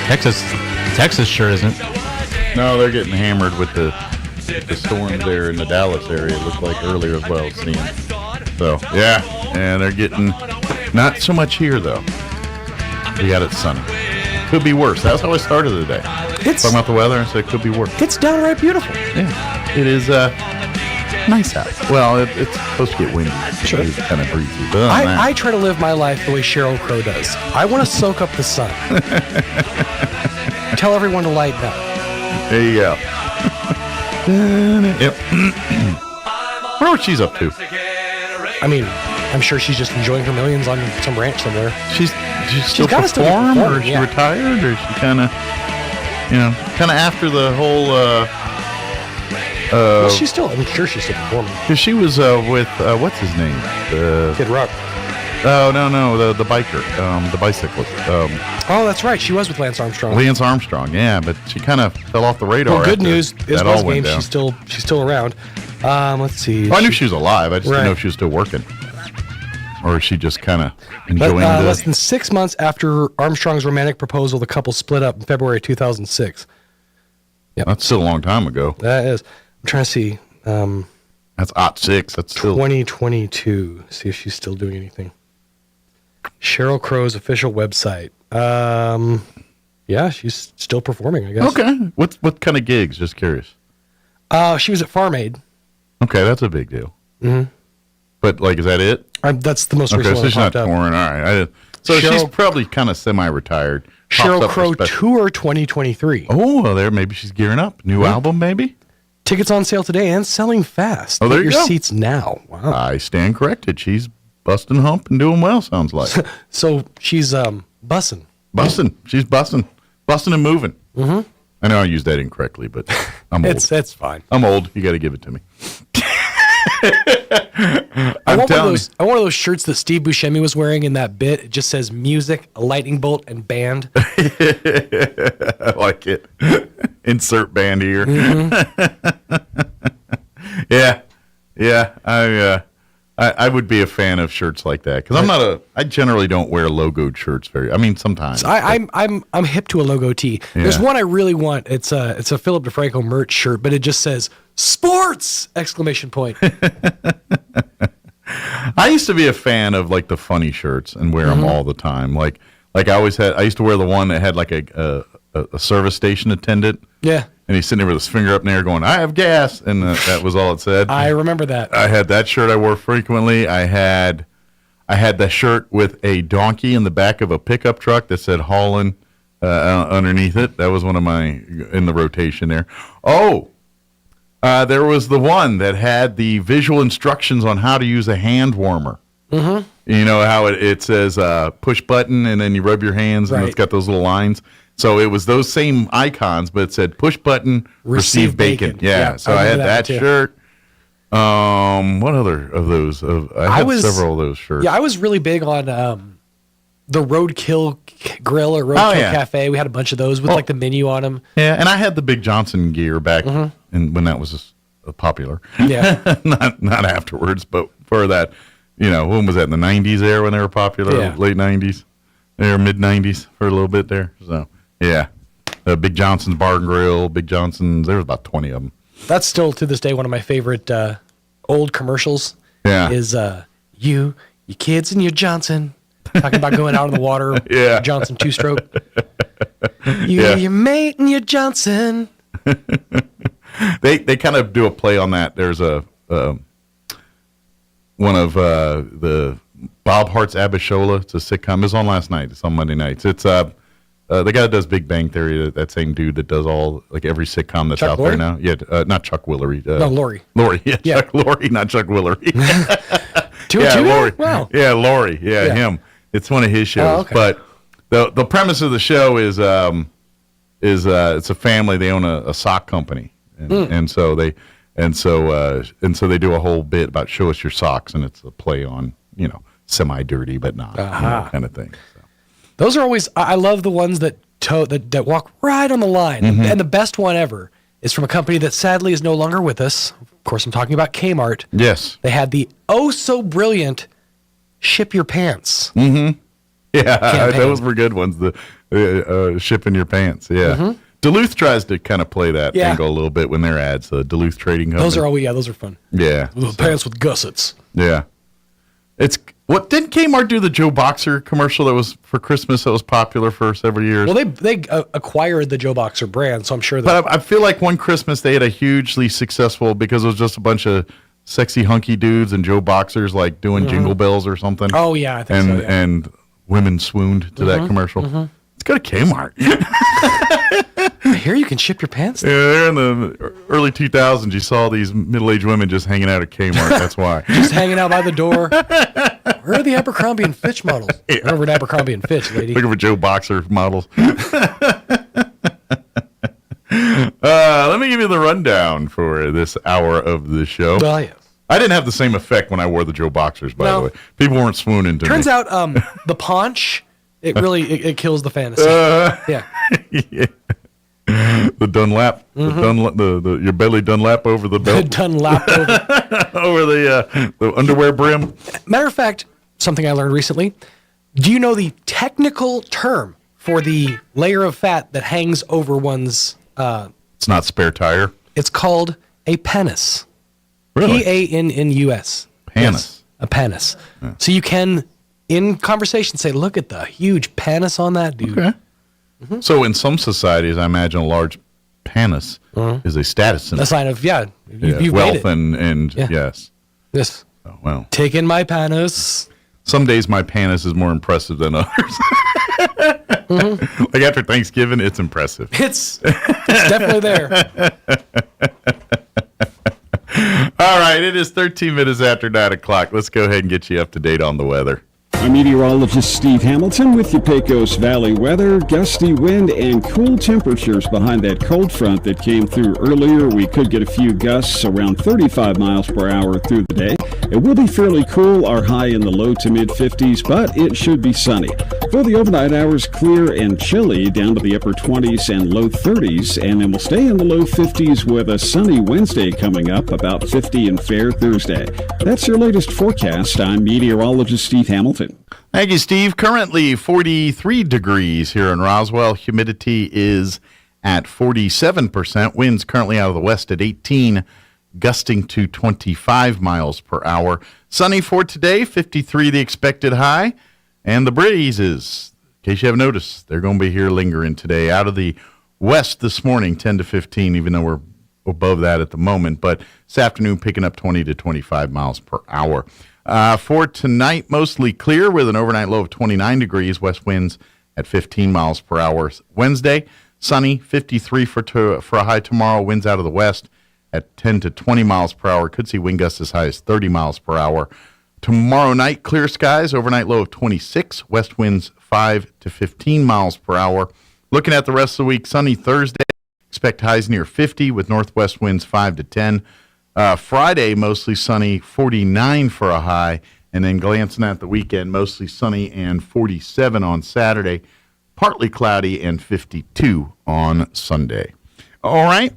Texas sure isn't. No, they're getting hammered with the storms there in the Dallas area. It looked like earlier as well, it seemed. So, yeah. And they're getting, not so much here, though. We got it sunny. Could be worse. That's how I started the day. Talking about the weather, and said it could be worse. It's downright beautiful. Yeah. It is nice out. Well, it's supposed to get windy. Sure. It's kind of breezy. But I try to live my life the way Sheryl Crow does. I want to soak up the sun. Tell everyone to lighten up. There you go. Yep. I wonder what she's up to. I mean, I'm sure she's just enjoying her millions on some ranch somewhere. She's still perform, or is she retired, or is she kind of after the whole well, she's still, I'm sure she's still performing. Because she was with what's his name, Kid Rock. Oh no, the biker, the bicyclist. Oh, that's right, she was with Lance Armstrong. Lance Armstrong, yeah, but she kind of fell off the radar. Well, good news, Isabel's game, down. she's still around. Let's see. I knew she was alive. I just didn't know if she was still working. Or is she just kind of enjoying less than 6 months after Armstrong's romantic proposal, the couple split up in February 2006. Yep. That's still a long time ago. That is. I'm trying to see. That's '06. That's still 2022. See if she's still doing anything. Sheryl Crow's official website. Yeah, she's still performing, I guess. Okay. What kind of gigs? Just curious. She was at Farm Aid. Okay, that's a big deal. Mm-hmm. But, like, is that it? That's the most Okay, recent so one she's that not popped up. touring. All right. So she's probably kind of semi-retired. Sheryl Pops up for Crow special- Tour 2023. Oh, well, there. Maybe she's gearing up. New album, maybe? Tickets on sale today and selling fast. Oh, there Get you your go. seats now. Wow. I stand corrected. She's busting hump and doing well, sounds like. So she's bussing. Busting. She's busting. Busting and moving. Mm-hmm. I know I used that incorrectly, but I'm old. It's fine. I'm old. You got to give it to me. I want one of those shirts that Steve Buscemi was wearing in that bit. It just says music, a lightning bolt, and band. I like it. Insert band here. Mm-hmm. Yeah. I would be a fan of shirts like that because I generally don't wear logoed shirts sometimes. I'm hip to a logo tee. There's Yeah. one I really want. It's a Philip DeFranco merch shirt, but it just says sports! ! I used to be a fan of like the funny shirts and wear them all the time. Like I used to wear the one that had like a service station attendant. Yeah. And he's sitting there with his finger up in the air going, "I have gas," and that was all it said. I remember that. I had that shirt I wore frequently. I had that shirt with a donkey in the back of a pickup truck that said "Haulin" underneath it. That was one of my in the rotation there. Oh, there was the one that had the visual instructions on how to use a hand warmer. Mm-hmm. You know how it says push button and then you rub your hands and it's got those little lines. So it was those same icons, but it said push button, receive bacon. Yeah. So I had that shirt. What other of those? I had several of those shirts. Yeah, I was really big on the Roadkill Grill or Roadkill Cafe. We had a bunch of those with like the menu on them. Yeah, and I had the Big Johnson gear back when that was popular. Yeah. not afterwards, but for that, when was that, in the 90s there when they were popular? Yeah. Late 90s? Or mid-90s for a little bit there. So, yeah. Big Johnson's Bar and Grill, Big Johnson's, there was about 20 of them. That's still, to this day, one of my favorite old commercials. Yeah. Is you, your kids, and your Johnson. Talking about going out on the water. Yeah. Johnson two-stroke. Your mate, and your Johnson. They kind of do a play on that. There's one of the Bob Hart's Abishola. It's a sitcom. It's on last night. It's on Monday nights. It's the guy that does Big Bang Theory. That same dude that does all every sitcom that's Chuck out Lorre? there now. Yeah, not Chuck Willery. No, Lorre. Lorre. Yeah, Chuck Lorre, not Chuck Willery. Two Lorre. Wow. Yeah, Lorre. Yeah, him. It's one of his shows. Oh, okay. But the premise of the show is it's a family. They own a sock company, and so they do a whole bit about show us your socks, and it's a play on semi-dirty but not kind of thing. So. Those are always. I love the ones that walk right on the line, and the best one ever is from a company that sadly is no longer with us. Of course, I'm talking about Kmart. Yes, they had the so brilliant "Ship Your Pants." Mm-hmm. Yeah, campaign. those were good ones. The shipping your pants. Yeah, Duluth tries to kind of play that angle a little bit when their ads. The Duluth Trading Company. Those are fun. Yeah, Pants with gussets. Yeah, didn't Kmart do the Joe Boxer commercial that was for Christmas that was popular for several years? Well, they acquired the Joe Boxer brand, so I'm sure that. But I feel like one Christmas they had a hugely successful because it was just a bunch of sexy hunky dudes and Joe Boxers like doing Jingle Bells or something. Oh yeah, I think so. Yeah. And women swooned to that commercial. Let's go to Kmart. I hear you can ship your pants. Yeah, there in the early 2000s, you saw these middle-aged women just hanging out at Kmart. That's why. Just hanging out by the door. Where are the Abercrombie and Fitch models? Yeah. Over at Abercrombie and Fitch, lady. Looking for Joe Boxer models. Let me give you the rundown for this hour of the show. Oh, yeah. I didn't have the same effect when I wore the Joe Boxers, by the way. People weren't swooning to me. Turns out the paunch, it really it kills the fantasy. Yeah. The Dunlap, your belly Dunlap over the belt. Dunlap over. Over the underwear brim. Matter of fact, something I learned recently. Do you know the technical term for the layer of fat that hangs over one's... it's not spare tire? It's called a penis. Really? P-A-N-N-U-S. Penis. Yes, a penis. Yeah. So you can, in conversation, say, look at the huge penis on that dude. Okay. Mm-hmm. So in some societies, I imagine a large penis is a status symbol. A sign of, you've made wealth it. and Yeah. yes. Yes. Oh, well, Take in my panos. some days my penis is more impressive than others. Like after Thanksgiving, it's impressive. It's definitely there. All right, it is 13 minutes after 9 o'clock. Let's go ahead and get you up to date on the weather. I'm meteorologist Steve Hamilton with your Pecos Valley weather. Gusty wind and cool temperatures behind that cold front that came through earlier. We could get a few gusts around 35 miles per hour through the day. It will be fairly cool, our high in the low to mid 50s, but it should be sunny. For the overnight hours, clear and chilly down to the upper 20s and low 30s, and then we'll stay in the low 50s with a sunny Wednesday coming up, about 50 and fair Thursday. That's your latest forecast. I'm meteorologist Steve Hamilton. Thank you, Steve. Currently 43 degrees here in Roswell. Humidity is at 47%. Winds currently out of the west at 18, gusting to 25 miles per hour. Sunny for today, 53 the expected high. And the breezes, in case you haven't noticed, they're going to be here lingering today. Out of the west this morning, 10 to 15, even though we're above that at the moment. But this afternoon, picking up 20 to 25 miles per hour. For tonight, mostly clear with an overnight low of 29 degrees. West winds at 15 miles per hour. Wednesday, sunny, 53 for a high tomorrow. Winds out of the west at 10 to 20 miles per hour. Could see wind gusts as high as 30 miles per hour. Tomorrow night, clear skies, overnight low of 26. West winds 5 to 15 miles per hour. Looking at the rest of the week, sunny Thursday. Expect highs near 50 with northwest winds 5 to 10. Friday, mostly sunny, 49 for a high. And then glancing at the weekend, mostly sunny and 47 on Saturday. Partly cloudy and 52 on Sunday. All right.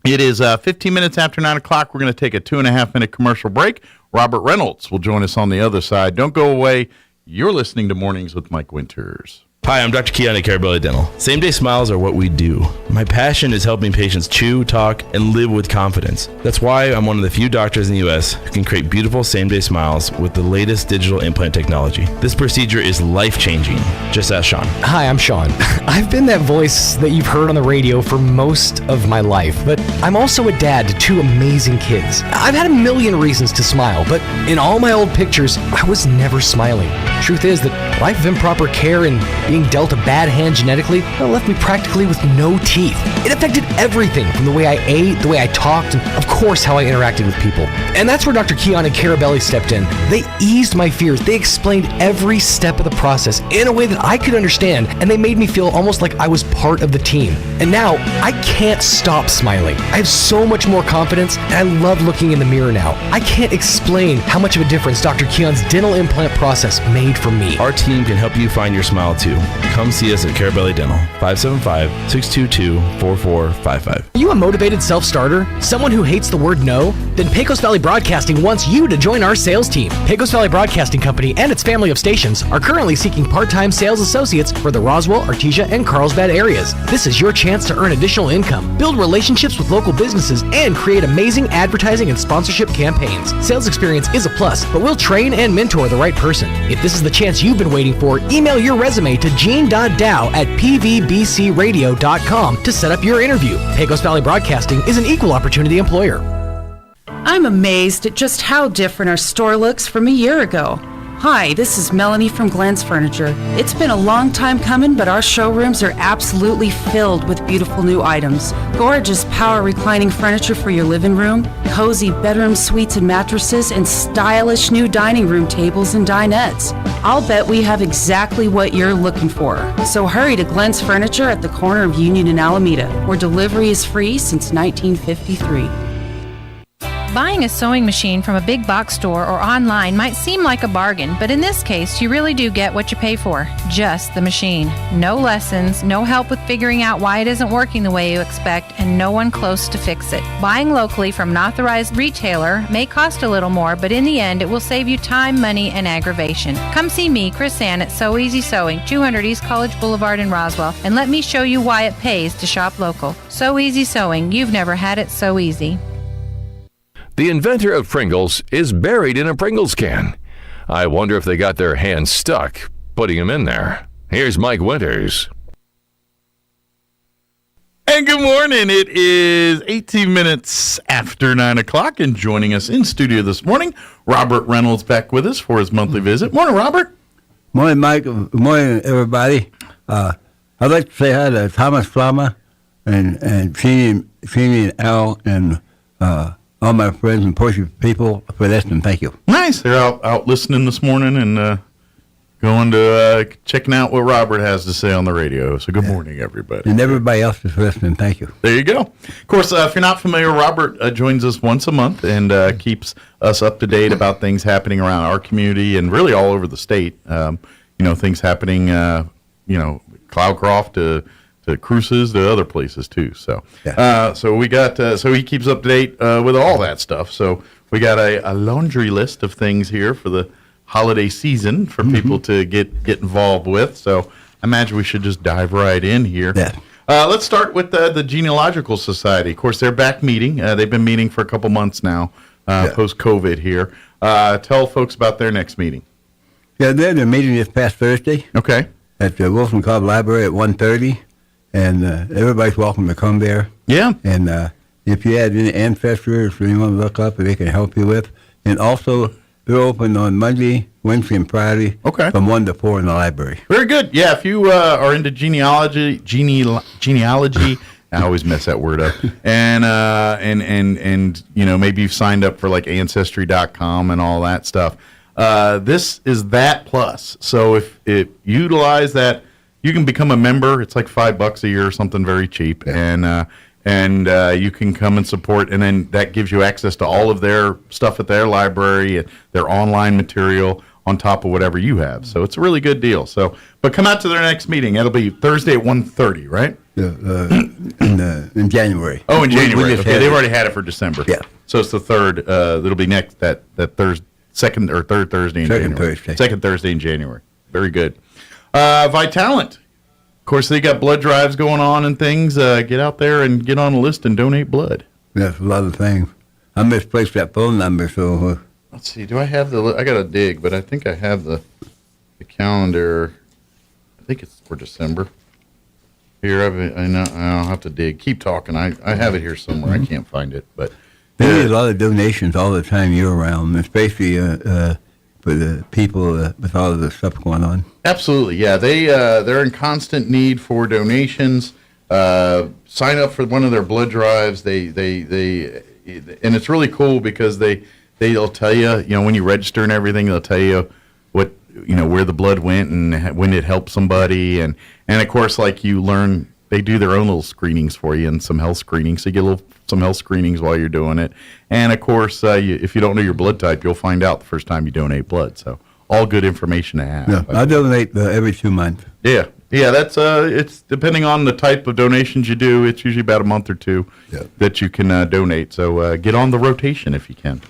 It is 15 minutes after 9 o'clock. We're going to take a 2.5-minute commercial break. Robert Reynolds will join us on the other side. Don't go away. You're listening to Mornings with Mike Winters. Hi, I'm Dr. Keon at Carabelli Dental. Same-day smiles are what we do. My passion is helping patients chew, talk, and live with confidence. That's why I'm one of the few doctors in the U.S. who can create beautiful same-day smiles with the latest digital implant technology. This procedure is life-changing. Just ask Sean. Hi, I'm Sean. I've been that voice that you've heard on the radio for most of my life, but I'm also a dad to 2 amazing kids. I've had a million reasons to smile, but in all my old pictures, I was never smiling. Truth is that life of improper care and being dealt a bad hand genetically left me practically with no teeth. It affected everything from the way I ate, the way I talked, and of course how I interacted with people. And that's where Dr. Keon and Carabelli stepped in. They eased my fears. They explained every step of the process in a way that I could understand, and they made me feel almost like I was part of the team. And now I can't stop smiling. I have so much more confidence, and I love looking in the mirror now. I can't explain how much of a difference Dr. Keon's dental implant process made for me. Our team can help you find your smile too. Come see us at Carabelli Dental, 575-622-4455. Are you a motivated self-starter? Someone who hates the word no? Then Pecos Valley Broadcasting wants you to join our sales team. Pecos Valley Broadcasting Company and its family of stations are currently seeking part-time sales associates for the Roswell, Artesia, and Carlsbad areas. This is your chance to earn additional income, build relationships with local businesses, and create amazing advertising and sponsorship campaigns. Sales experience is a plus, but we'll train and mentor the right person. If this is the chance you've been waiting for, email your resume to gene.dow@pvbcradio.com to set up your interview. Pecos Valley Broadcasting is an equal opportunity employer. I'm amazed at just how different our store looks from a year ago. Hi, this is Melanie from Glenn's Furniture. It's been a long time coming, but our showrooms are absolutely filled with beautiful new items. Gorgeous power reclining furniture for your living room, cozy bedroom suites and mattresses, and stylish new dining room tables and dinettes. I'll bet we have exactly what you're looking for. So hurry to Glenn's Furniture at the corner of Union and Alameda, where delivery is free since 1953. Buying a sewing machine from a big box store or online might seem like a bargain, but in this case, you really do get what you pay for. Just the machine. No lessons, no help with figuring out why it isn't working the way you expect, and no one close to fix it. Buying locally from an authorized retailer may cost a little more, but in the end, it will save you time, money, and aggravation. Come see me, Chris Ann, at So Easy Sewing, 200 East College Boulevard in Roswell, and let me show you why it pays to shop local. So Easy Sewing. You've never had it so easy. The inventor of Pringles is buried in a Pringles can. I wonder if they got their hands stuck putting him in there. Here's Mike Winters. And good morning. It is 18 minutes after 9 o'clock, and joining us in studio this morning, Robert Reynolds back with us for his monthly visit. Morning, Robert. Morning, Mike. Morning, everybody. I'd like to say hi to Thomas Flama and Jeannie and Al and all my friends and Portia people for listening. Thank you. Nice. They're out listening this morning and going to checking out what Robert has to say on the radio. So good morning, everybody. And everybody else is listening. Thank you. There you go. Of course, if you're not familiar, Robert joins us once a month and keeps us up to date about things happening around our community and really all over the state. Things happening, Cloudcroft to Cruces to other places too. So, so we got so he keeps up to date with all that stuff. So we got a laundry list of things here for the holiday season for people to get involved with. So I imagine we should just dive right in here. Yeah. Let's start with the Genealogical Society. Of course, they're back meeting. They've been meeting for a couple months now, post-COVID here. Tell folks about their next meeting. Yeah, they're meeting this past Thursday. Okay. At the Wilson Cobb Library at 1:30, and everybody's welcome to come there. Yeah. And if you have any ancestors or anyone to look up, they can help you with. And also, they're open on Monday, Wednesday, and Friday from 1 to 4 in the library. Very good. Yeah, if you are into genealogy, I always mess that word up. And maybe you've signed up for like Ancestry.com and all that stuff. This is that plus. So if you utilize that, you can become a member. It's like $5 a year or something very cheap. Yeah. And you can come and support, and then that gives you access to all of their stuff at their library, their online material on top of whatever you have. So it's a really good deal. So, but come out to their next meeting. It'll be Thursday at 1:30, right? In January. Oh, in January. Okay, they've already had it for December. Yeah. So it's the third. It'll be next that second or third Thursday in January. Second Thursday in January. Very good. Vitalent. Of course, they got blood drives going on and things. Get out there and get on a list and donate blood. That's a lot of things. I misplaced that phone number, so... Let's see. Do I have I got to dig, but I think I have the calendar. I think it's for December. Here, I'll have to dig. Keep talking. I have it here somewhere. I can't find it, but... They need a lot of donations all the time year-round, especially for the people with all of the stuff going on. Absolutely, yeah. They're in constant need for donations. Sign up for one of their blood drives. And it's really cool because they'll tell you, when you register and everything, they'll tell you what where the blood went and when it helped somebody, and of course, like you learn, they do their own little screenings for you and some health screenings. So you get some health screenings while you're doing it, and of course, if you don't know your blood type, you'll find out the first time you donate blood. So all good information to have. Yeah, I donate every 2 months. Yeah. That's it's depending on the type of donations you do. It's usually about a month or two that you can donate. So get on the rotation if you can.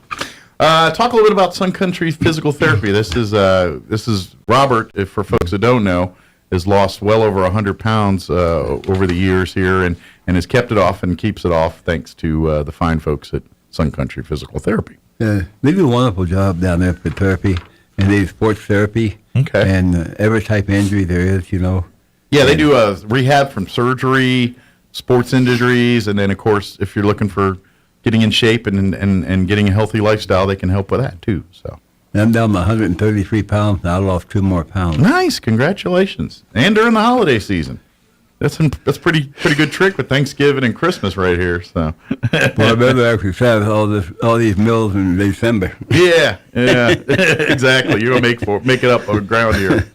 Talk a little bit about Sun Country Physical Therapy. This is Robert. If for folks that don't know, has lost well over 100 pounds over the years here, and has kept it off and keeps it off thanks to the fine folks at Sun Country Physical Therapy. They do a wonderful job down there for therapy, and they do sports therapy. Okay. And every type of injury there is, Yeah, they do rehab from surgery, sports injuries, and then, of course, if you're looking for getting in shape and getting a healthy lifestyle, they can help with that, too. So I'm down to 133 pounds, and I lost 2 more pounds. Nice. Congratulations. And during the holiday season. That's pretty good trick with Thanksgiving and Christmas right here. So, well, I better exercise all these meals in December. Yeah, exactly. You're gonna make it up on ground here.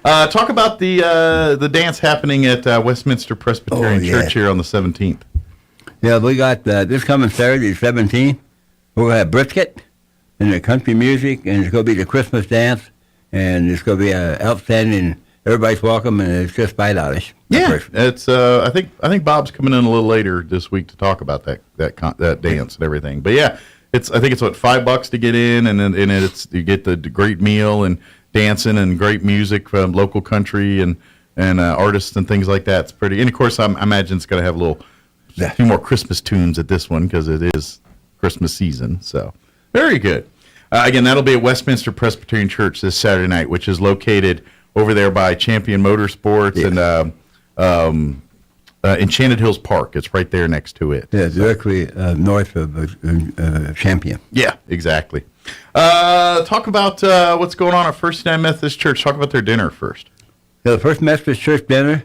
Talk about the dance happening at Westminster Presbyterian Church here on the 17th. Yeah, we got this coming Saturday, the 17th. We're gonna have brisket and the country music, and it's gonna be the Christmas dance, and it's gonna be outstanding. Everybody's welcome, and it's just $5. Yeah, it's. I think Bob's coming in a little later this week to talk about that dance and everything. But yeah, I think it's what $5 to get in, and then you get the great meal and dancing and great music from local country and artists and things like that. It's pretty. And of course, I imagine it's going to have a few more Christmas tunes at this one because it is Christmas season. So very good. Again, that'll be at Westminster Presbyterian Church this Saturday night, which is located over there by Champion Motorsports and Enchanted Hills Park. It's right there next to it. Yeah, directly north of Champion. Yeah, exactly. Talk about what's going on at First United Methodist Church. Talk about their dinner first. Yeah, the First Methodist Church dinner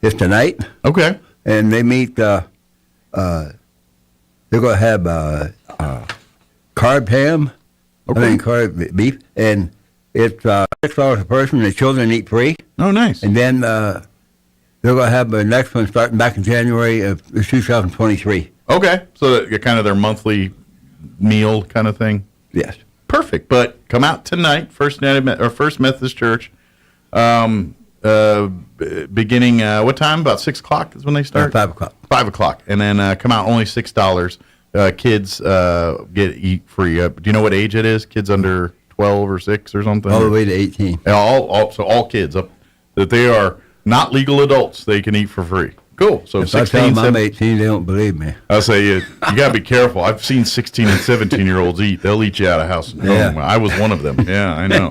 is tonight. Okay. And they meet, they're going to have carved ham, carved beef, and it's $6 a person. The children eat free. Oh, nice. And then they're going to have the next one starting back in January of 2023. Okay. So you're kind of their monthly meal kind of thing? Yes. Perfect. But come out tonight, First Methodist Church, beginning, what time? About 6 o'clock is when they start? 5 o'clock. 5 o'clock. And then come out only $6. Kids eat free. Do you know what age it is? Kids under 12 or 6 or something? All the way to 18. So all kids, that they are not legal adults, they can eat for free. Cool. So if 16, I tell them I'm 18, they don't believe me. I'll say you got to be careful. I've seen 16 and 17-year-olds eat. They'll eat you out of house and home. I was one of them. Yeah, I know.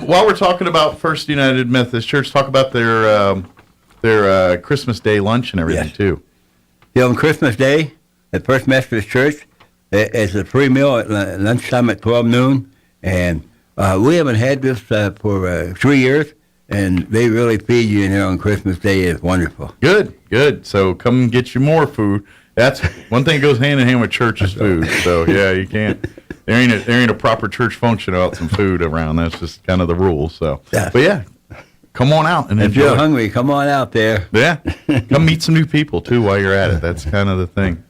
While we're talking about First United Methodist Church, talk about their Christmas Day lunch and everything, too. Yeah, on Christmas Day at First Methodist Church, it's a free meal at lunchtime at 12 noon. And we haven't had this for 3 years. And they really feed you in there on Christmas Day. It's wonderful. Good. So come get you more food. That's one thing that goes hand in hand with church is food. So yeah, you can't. There ain't a proper church function without some food around. That's just kind of the rule. So, but yeah, come on out and if enjoy. you're hungry, come on out there. Yeah, come meet some new people too while you're at it. That's kind of the thing.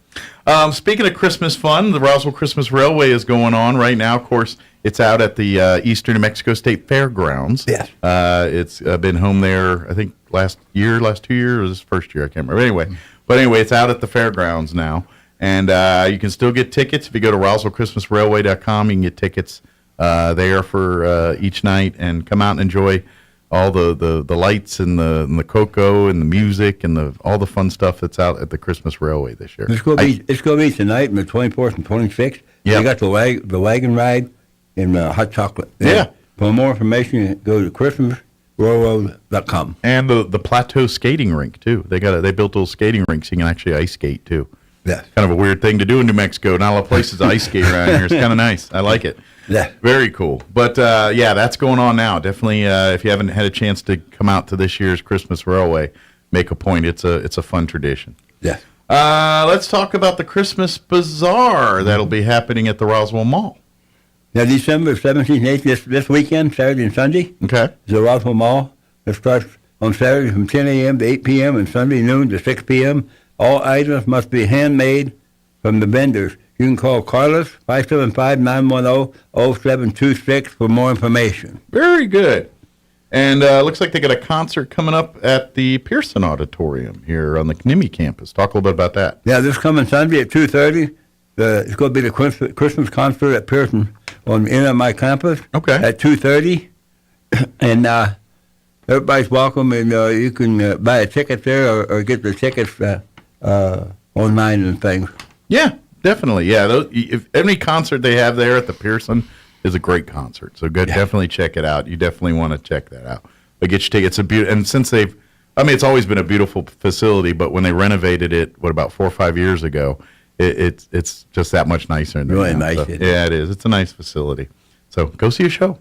Speaking of Christmas fun, the Roswell Christmas Railway is going on right now. Of course, it's out at the Eastern New Mexico State Fairgrounds. Yes. It's been home there, I think, last 2 years, or this first year, I can't remember. Anyway, it's out at the fairgrounds now. And you can still get tickets. If you go to RoswellChristmasRailway.com, you can get tickets there for each night and come out and enjoy all the lights and the cocoa and the music and all the fun stuff that's out at the Christmas Railway this year. It's going to be tonight on the 24th and 26th. Yeah. You got the wagon ride and hot chocolate. Yeah. For more information, go to ChristmasRailroad.com. And the Plateau skating rink too. They built those skating rinks. You can actually ice skate too. Yeah. Kind of a weird thing to do in New Mexico. Not a lot of places to ice skate around here. It's kind of nice. I like it. Yeah. Very cool. But yeah, that's going on now. Definitely, if you haven't had a chance to come out to this year's Christmas Railway, make a point. It's a fun tradition. Yeah. Let's talk about the Christmas Bazaar that'll be happening at the Roswell Mall. Now, December 17th and 18th, this weekend, Saturday and Sunday. Okay. Is the Roswell Mall. It starts on Saturday from 10 a.m. to 8 p.m. and Sunday noon to 6 p.m. All items must be handmade from the vendors. You can call Carlos, 575-910-0726 for more information. Very good. And looks like they got a concert coming up at the Pearson Auditorium here on the Knimmy campus. Talk a little bit about that. Yeah, this coming Sunday at 2:30. It's going to be the Christmas concert at Pearson on my campus. Okay. At 2:30, and everybody's welcome, and you can buy a ticket there or get the tickets online and things. Yeah, definitely. Yeah, if any concert they have there at the Pearson is a great concert. So definitely check it out. You definitely want to check that out. But get your tickets. And since it's always been a beautiful facility, but when they renovated it, about 4 or 5 years ago, it's just that much nicer. Really nice. So, yeah, it is. It's a nice facility. So go see a show.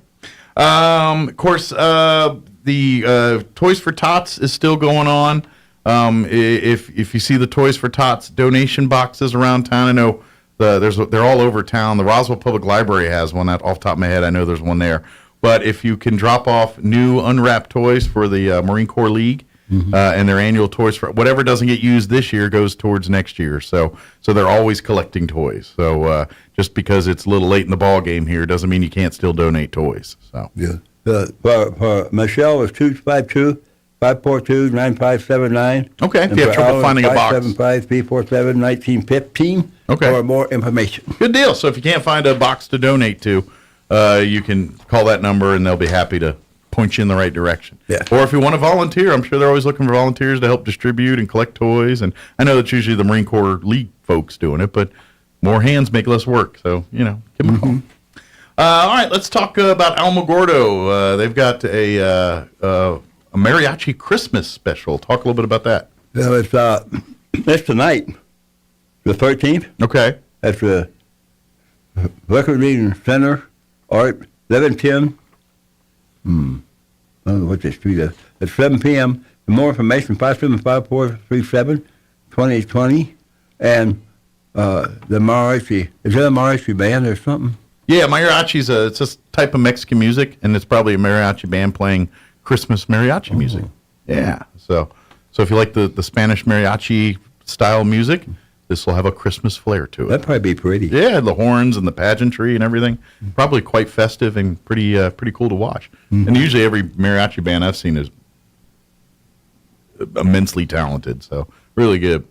Of course, the Toys for Tots is still going on. If you see the Toys for Tots donation boxes around town, I know they're all over town. The Roswell Public Library has one. Off the top of my head, I know there's one there. But if you can drop off new unwrapped toys for the Marine Corps League, and their annual toys for whatever doesn't get used this year goes towards next year. So they're always collecting toys. So just because it's a little late in the ball game here doesn't mean you can't still donate toys. So yeah. For Michelle is 252-542-9579. Okay. If you have trouble finding a box, 575-347-1915. Okay. For more information. Good deal. So if you can't find a box to donate to, you can call that number and they'll be happy to point you in the right direction. Yeah. Or if you want to volunteer, I'm sure they're always looking for volunteers to help distribute and collect toys. And I know that's usually the Marine Corps League folks doing it, but more hands make less work. So, give them a call. All right, let's talk about Alamogordo. They've got a a mariachi Christmas special. Talk a little bit about that. Yeah, it's tonight, the 13th. Okay. At the Record Reading Center, Art, 1110. I don't know what the street is. At 7 p.m. For more information, 575-437-2020. And the mariachi, is that a mariachi band or something? Yeah, mariachi's it's a type of Mexican music, and it's probably a mariachi band playing Christmas mariachi music. Yeah, so if you like the Spanish mariachi style music, this will have a Christmas flair to it. That'd probably be pretty. Yeah, the horns and the pageantry and everything. Probably quite festive and pretty cool to watch. And usually every mariachi band I've seen is immensely talented, so really good.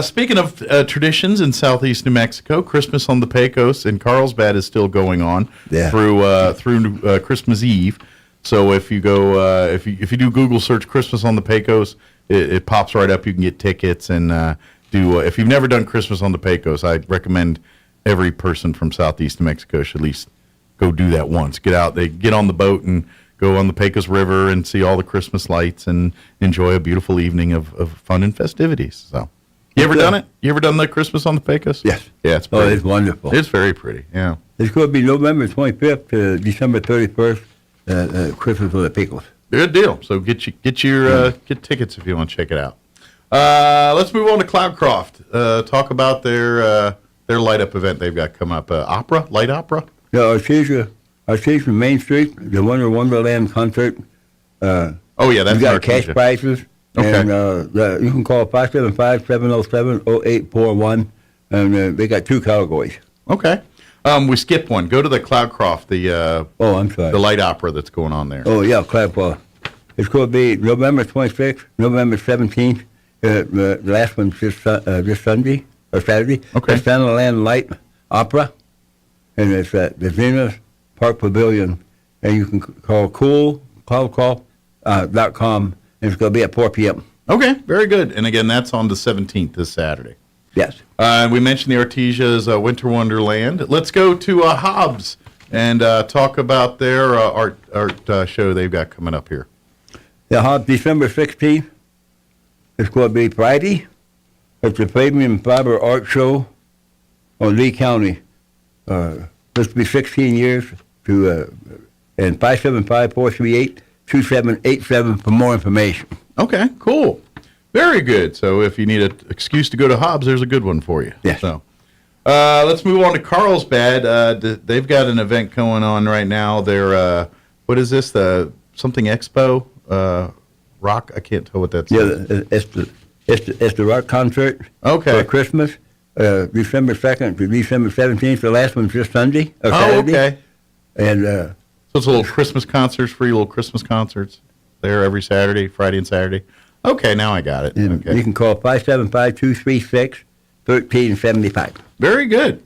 Speaking of traditions in southeast New Mexico, Christmas on the Pecos in Carlsbad is still going on through Christmas Eve. So if you go if you do Google search Christmas on the Pecos, it pops right up. You can get tickets and do. If you've never done Christmas on the Pecos, I recommend every person from southeast New Mexico should at least go do that once. Get out, they get on the boat and go on the Pecos River and see all the Christmas lights and enjoy a beautiful evening of fun and festivities. So, you ever done it? You ever done the Christmas on the Pecos? Yes. Yeah, it's pretty. Oh, it's wonderful. It's very pretty. Yeah. It's going to be November 25th to December 31st. Christmas on the Pecos. Good deal. So get tickets if you want to check it out. Let's move on to Cloudcroft. Talk about their light up event they've got coming up. Light opera. Yeah, Artesia Main Street, the Wonder Wonderland concert. Oh yeah, that's you got cash prizes. Okay. And you can call 575-707-0841, and they got 2 categories. Okay. We skipped one. Go to the Cloudcroft, I'm sorry. the light opera that's going on there. Oh yeah, Cloudcroft. It's going to be November 26th, November 17th. The last one's this Sunday or Saturday. Okay. It's Fantasyland Light Opera, and it's at the Venus Park Pavilion. And you can call cloudcroft.com, and it's going to be at 4 p.m. Okay, very good. And again, that's on the 17th, this Saturday. Yes. We mentioned the Artesia's Winter Wonderland. Let's go to Hobbs and talk about their art show they've got coming up here. Yeah, Hobbs, December 16th. It's going to be Friday. It's the Fabian Fiber Art Show on Lee County. This will be 16 years and 575-438-2787 for more information. Okay, cool. Very good. So if you need an excuse to go to Hobbs, there's a good one for you. Yes. So let's move on to Carlsbad. They've got an event going on right now. They're, what is this? The something Expo? Rock? I can't tell what that's. Yeah, it's the rock concert. Okay. For Christmas, December 2nd to December 17th. The last one's just Sunday or Saturday. Okay. And so it's a little Christmas concerts, free little Christmas concerts there every Saturday, Friday and Saturday. Okay, now I got it. Okay. You can call 575-236-1375. Very good.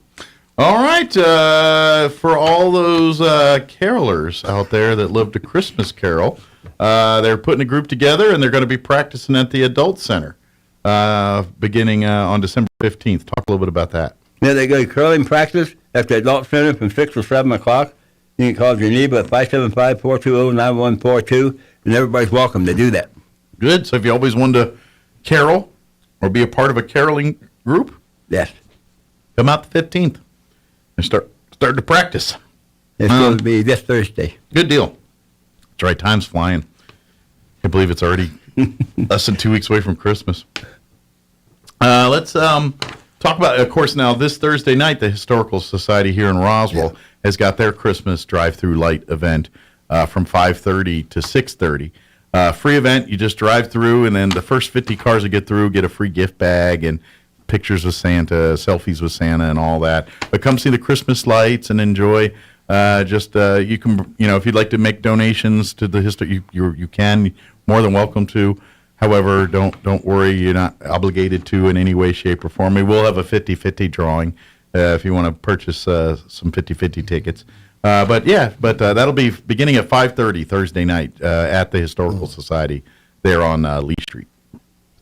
All right. For all those carolers out there that love to Christmas carol, they're putting a group together, and they're going to be practicing at the Adult Center beginning on December 15th. Talk a little bit about that. Yeah, they go curling practice at the Adult Center from 6 to 7 o'clock. You can call Geneva at 575-420-9142, and everybody's welcome to do that. Good. So if you always wanted to carol or be a part of a caroling group, yes, come out the 15th and start to practice. It's going to be this Thursday. Good deal. That's right. Time's flying. Can't believe it's already less than 2 weeks away from Christmas. Let's talk about, of course, now this Thursday night, the Historical Society here in Roswell has got their Christmas drive-through light event from 5:30 to 6:30. Free event. You just drive through, and then the first 50 cars that get through get a free gift bag and pictures with Santa, selfies with Santa, and all that. But come see the Christmas lights and enjoy. You can, if you'd like to make donations to the history, you can. More than welcome to. However, don't worry, you're not obligated to in any way, shape, or form. We will have a 50-50 drawing if you want to purchase some 50-50 tickets. But that'll be beginning at 5:30 Thursday night at the Historical Society there on Lee Street.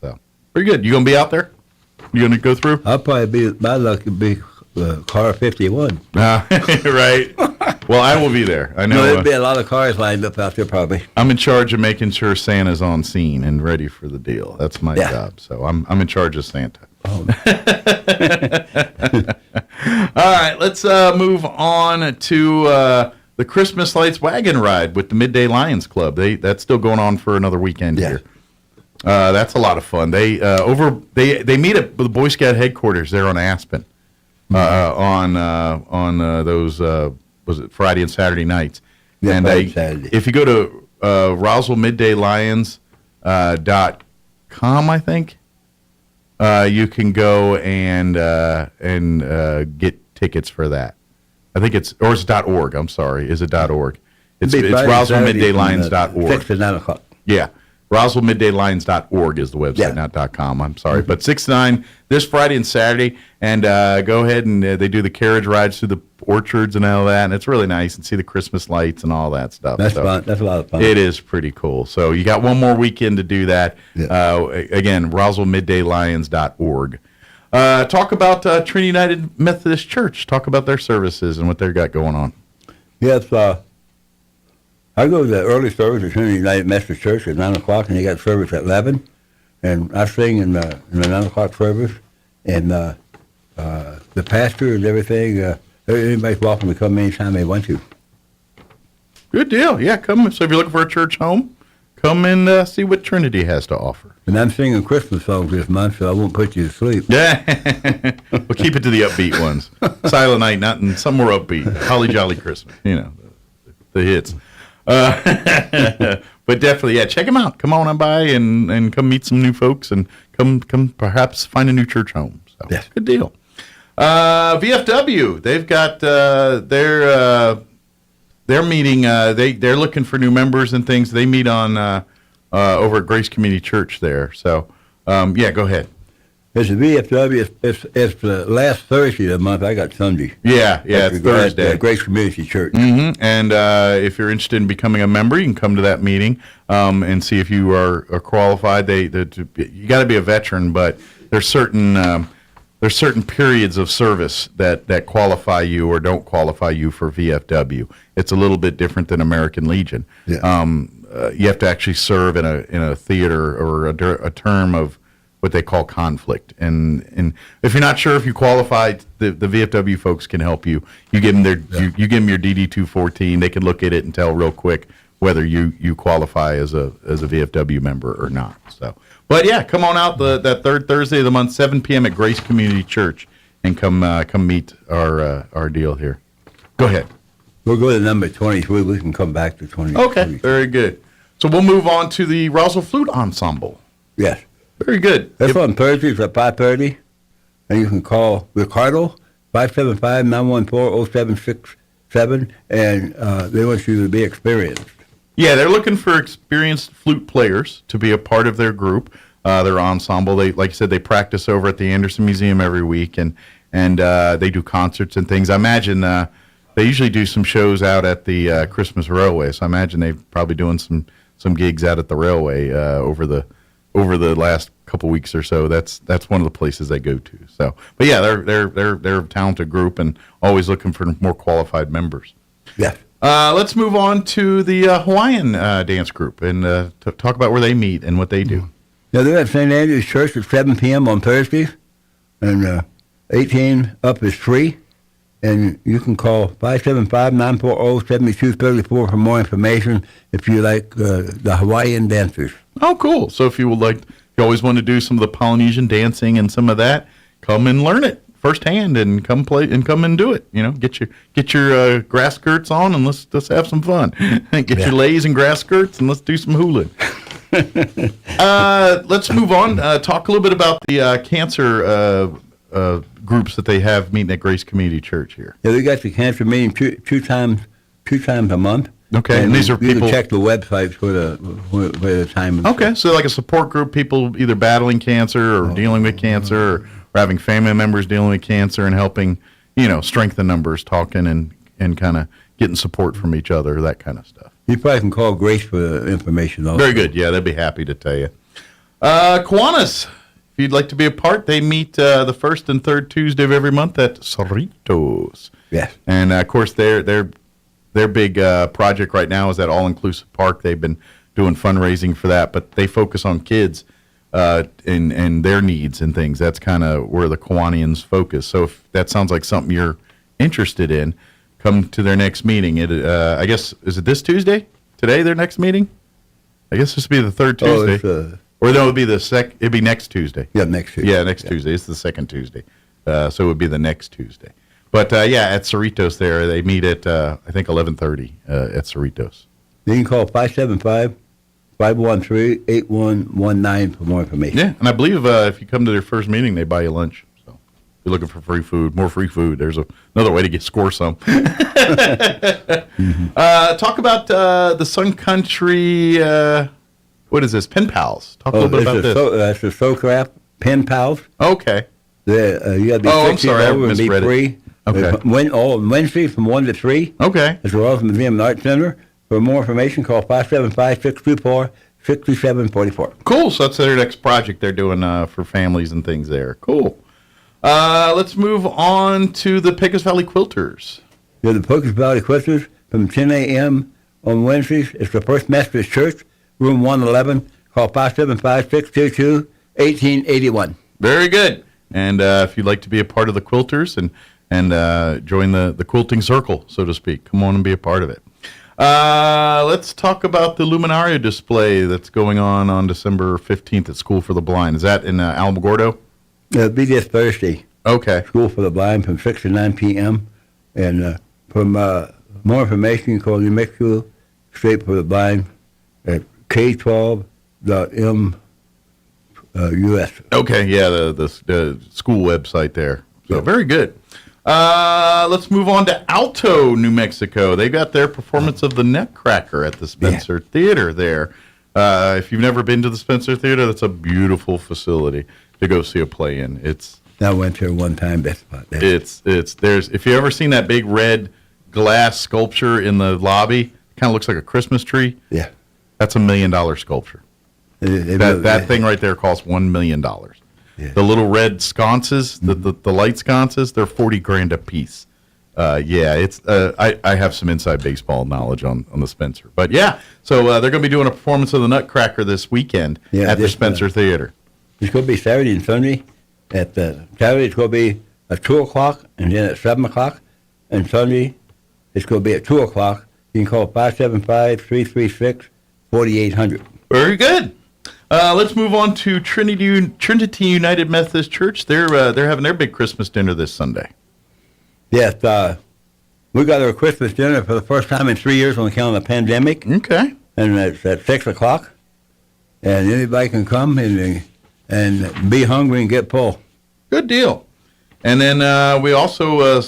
So pretty good. You gonna be out there? You gonna go through? I'll probably be, my luck would be car 51. Right. Well, I will be there. I know. There'll be a lot of cars lined up out there probably. I'm in charge of making sure Santa's on scene and ready for the deal. That's my job. So I'm in charge of Santa. Oh. All right, let's move on to the Christmas Lights Wagon Ride with the Midday Lions Club. That's still going on for another weekend here. That's a lot of fun. They meet at the Boy Scout headquarters there on Aspen on those was it Friday and Saturday nights. Yeah, and Saturday. If you go to RoswellMiddayLions.com, I think you can go and get tickets for that. I think it's .org. I'm sorry, is it .org? It's RoswellMiddayLions.org. 6 to 9 o'clock. Yeah. RoswellMiddayLions.org is the website, not .com. I'm sorry. But 6 to 9 this Friday and Saturday. And go ahead and they do the carriage rides through the orchards and all that. And it's really nice and see the Christmas lights and all that stuff. That's fun. That's a lot of fun. It is pretty cool. So you got one more weekend to do that. Again, RoswellMiddayLions.org. Talk about Trinity United Methodist Church. Talk about their services and what they've got going on. Yes, I go to the early service at Trinity United Methodist Church at 9 o'clock, and they got service at 11. And I sing in the 9 o'clock service. And the pastor and everything, anybody's welcome to come anytime they want to. Good deal. Yeah, come. So if you're looking for a church home, come and see what Trinity has to offer. And I'm singing Christmas songs this month, so I won't put you to sleep. Yeah. We'll keep it to the upbeat ones. Silent Night, not in some more upbeat. Holly Jolly Christmas, the hits. But definitely, check them out. Come on by and come meet some new folks and come perhaps find a new church home. So, good deal. VFW, they've got their meeting. They're looking for new members and things. They meet on over at Grace Community Church there. So, go ahead. It's the VFW. It's the last Thursday of the month. I got Sunday. It's Thursday. Grace Community Church. Mm-hmm. And if you're interested in becoming a member, you can come to that meeting and see if you are qualified. You got to be a veteran, but there's certain periods of service that qualify you or don't qualify you for VFW. It's a little bit different than American Legion. Yeah. You have to actually serve in a theater or a term of what they call conflict, and if you're not sure if you qualify, the VFW folks can help you. You give them you give them your DD 214. They can look at it and tell real quick whether you qualify as a VFW member or not. So, but come on out that third Thursday of the month, 7 p.m. at Grace Community Church, and come meet our deal here. Go ahead. We'll go to number 23. We can come back to 20. Okay, very good. So we'll move on to the Roswell Flute Ensemble. Yes. Very good. That's on Thursdays at 5:30, and you can call Ricardo 575-914-0767, and they want you to be experienced. Yeah, they're looking for experienced flute players to be a part of their group, their ensemble. They, like I said, they practice over at the Anderson Museum every week, and they do concerts and things. I imagine they usually do some shows out at the Christmas Railway, so I imagine they're probably doing some gigs out at the railway over the last couple weeks or so. That's one of the places they go to. So, but they're a talented group and always looking for more qualified members. Yeah. Let's move on to the Hawaiian dance group and talk about where they meet and what they do. Yeah, they're at St. Andrew's Church at 7 p.m. on Thursdays, and 18 up is free. And you can call 575-940-7234 for more information if you like the Hawaiian dancers. Oh, cool. So if you always want to do some of the Polynesian dancing and some of that, come and learn it firsthand and come play and come and do it. Get your grass skirts on and let's have some fun. Get your leis and grass skirts and let's do some hula. Let's move on. Talk a little bit about the cancer groups that they have meeting at Grace Community Church here. Yeah, we got the cancer meeting two times a month. Okay, and these are people. You can check the website for the time. Okay, so like a support group, people either battling cancer or dealing with cancer, or having family members dealing with cancer, and helping, strengthen numbers, talking and kind of getting support from each other, that kind of stuff. You probably can call Grace for the information also. Very good. Yeah, they'd be happy to tell you. Kiwanis, if you'd like to be a part, they meet the first and third Tuesday of every month at Cerritos. Yes. And of course, they're their big project right now is that all-inclusive park. They've been doing fundraising for that, but they focus on kids and their needs and things. That's kind of where the Kiwanians focus. So if that sounds like something you're interested in, come to their next meeting. I guess, is it this Tuesday? Today, their next meeting? I guess this would be the third Tuesday. Or no, it would be it'd be next Tuesday. Yeah, next Tuesday. Yeah, next Tuesday. It's the second Tuesday. So it would be the next Tuesday. But yeah, at Cerritos there, they meet at, I think, 11:30 at Cerritos. You can call 575-513-8119 for more information. Yeah, and I believe if you come to their first meeting, they buy you lunch. So if you're looking for free food, more free food, there's another way to score some. Talk about the Sun Country, what is this, Pen Pals. Talk a little bit about this. That's the SoCraft Pen Pals. Okay. You got to be I'm sorry, I over and be misread free. it. Okay. On Wednesday from 1 to 3. Okay. At the Roswell Museum and Art Center. For more information, call 575-624-6744. Cool. So that's their next project they're doing for families and things there. Cool. Let's move on to the Pecos Valley Quilters. Yeah, the Pecos Valley Quilters from 10 a.m. on Wednesdays. It's the First Methodist Church, room 111. Call 575-622-1881. Very good. And if you'd like to be a part of the Quilters and join the quilting circle, so to speak, come on and be a part of it. Let's talk about the Luminaria display that's going on December 15th at School for the Blind. Is that in Alamogordo? It'll be this Thursday. Okay. School for the Blind from 6 to 9 p.m. And for more information, call New Mexico State for the Blind at k12.m.us. Okay, yeah, the school website there. So very good. Let's move on to Alto, New Mexico. They got their performance of the Nutcracker at the Spencer Theater there. If you've never been to the Spencer Theater, that's a beautiful facility to go see a play in. I went there one time. There's if you ever seen that big red glass sculpture in the lobby, kind of looks like a Christmas tree. Yeah, that's $1 million sculpture. That thing right there costs $1 million. Yeah. The little red sconces, the light sconces, they're $40,000 a piece. It's I have some inside baseball knowledge on the Spencer, but yeah. So they're going to be doing a performance of the Nutcracker this weekend at the Spencer Theater. It's going to be Saturday and Sunday. Saturday it's going to be at 2:00 and then at 7:00, and Sunday it's going to be at 2:00. You can call 575-336-4800. Very good. Let's move on to Trinity United Methodist Church. They're having their big Christmas dinner this Sunday. Yes, we got our Christmas dinner for the first time in 3 years on account of the pandemic. Okay. And it's at 6:00, and anybody can come and be hungry and get full. Good deal. And then we also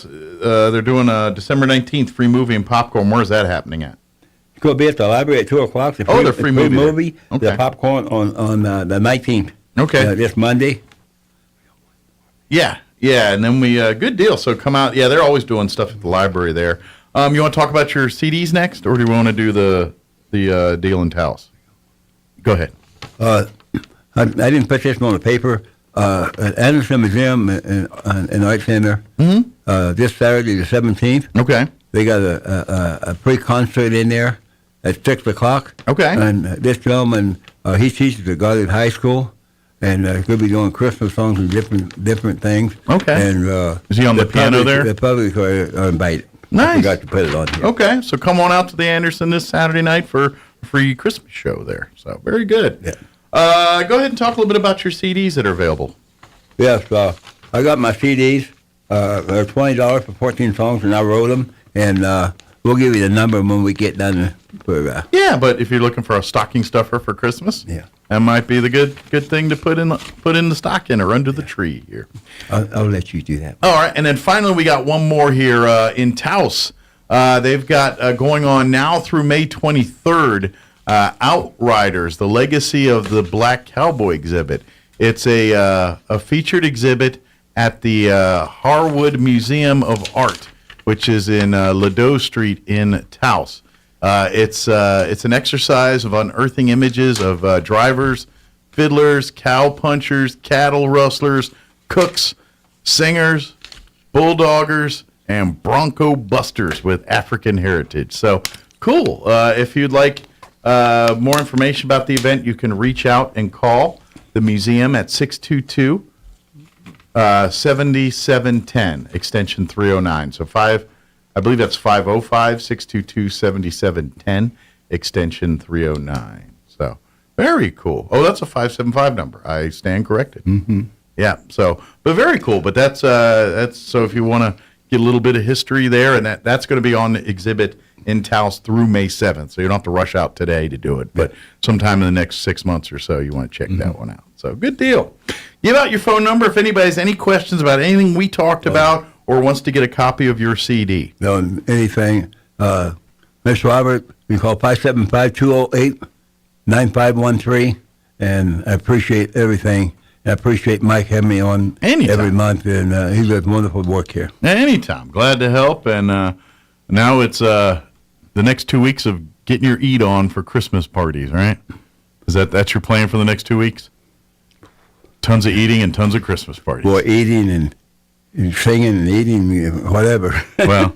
they're doing a December 19th free movie and popcorn. Where is that happening at? It's going to be at the library at 2:00. The free movie. Okay. The popcorn on the 19th. Okay. This Monday. Yeah, and then we good deal. So come out. Yeah, they're always doing stuff at the library there. You want to talk about your CDs next, or do you want to do the deal in Taos? Go ahead. I didn't put this on the paper. At Anderson Museum and Art Center, this Saturday the 17th. Okay. They got a pre-concert in there at 6:00. Okay. And this gentleman, he teaches at Garland High School, and he's going to be doing Christmas songs and different things. Okay. And is he on the piano there? The public are invited. Nice. I forgot to put it on here. Okay, so come on out to the Anderson this Saturday night for a free Christmas show there. So very good. Yeah. Go ahead and talk a little bit about your CDs that are available. Yes, I got my CDs. They're $20 for 14 songs, and I wrote them. And we'll give you the number when we get done. Yeah, but if you're looking for a stocking stuffer for Christmas, that might be the good thing to put in the stocking or under the tree here. I'll let you do that. All right, and then finally we got one more here in Taos. They've got going on now through May 23rd. Outriders: The Legacy of the Black Cowboy exhibit. It's a featured exhibit at the Harwood Museum of Art, which is in Ladeau Street in Taos. It's an exercise of unearthing images of drivers, fiddlers, cow punchers, cattle rustlers, cooks, singers, bulldoggers, and Bronco Busters with African heritage. So cool. If you'd like more information about the event, you can reach out and call the museum at 622-7710, extension 309. So I believe that's 505-622-7710, extension 309. So very cool. Oh, that's a 575 number. I stand corrected. Mm-hmm. Yeah. So, but very cool. But that's so if you want to get a little bit of history there, and that's going to be on the exhibit in Taos through May 7th. So you don't have to rush out today to do it, but sometime in the next 6 months or so, you want to check that one out. So good deal. Give out your phone number if anybody has any questions about anything we talked about or wants to get a copy of your CD. No, anything. Miss Robert, you call 575-208-9513, and I appreciate everything. I appreciate Mike having me on every month, and he does wonderful work here. Anytime. Glad to help, and now it's the next 2 weeks of getting your eat on for Christmas parties, right? That's your plan for the next 2 weeks? Tons of eating and tons of Christmas parties. Boy, eating and singing and eating, whatever. Well,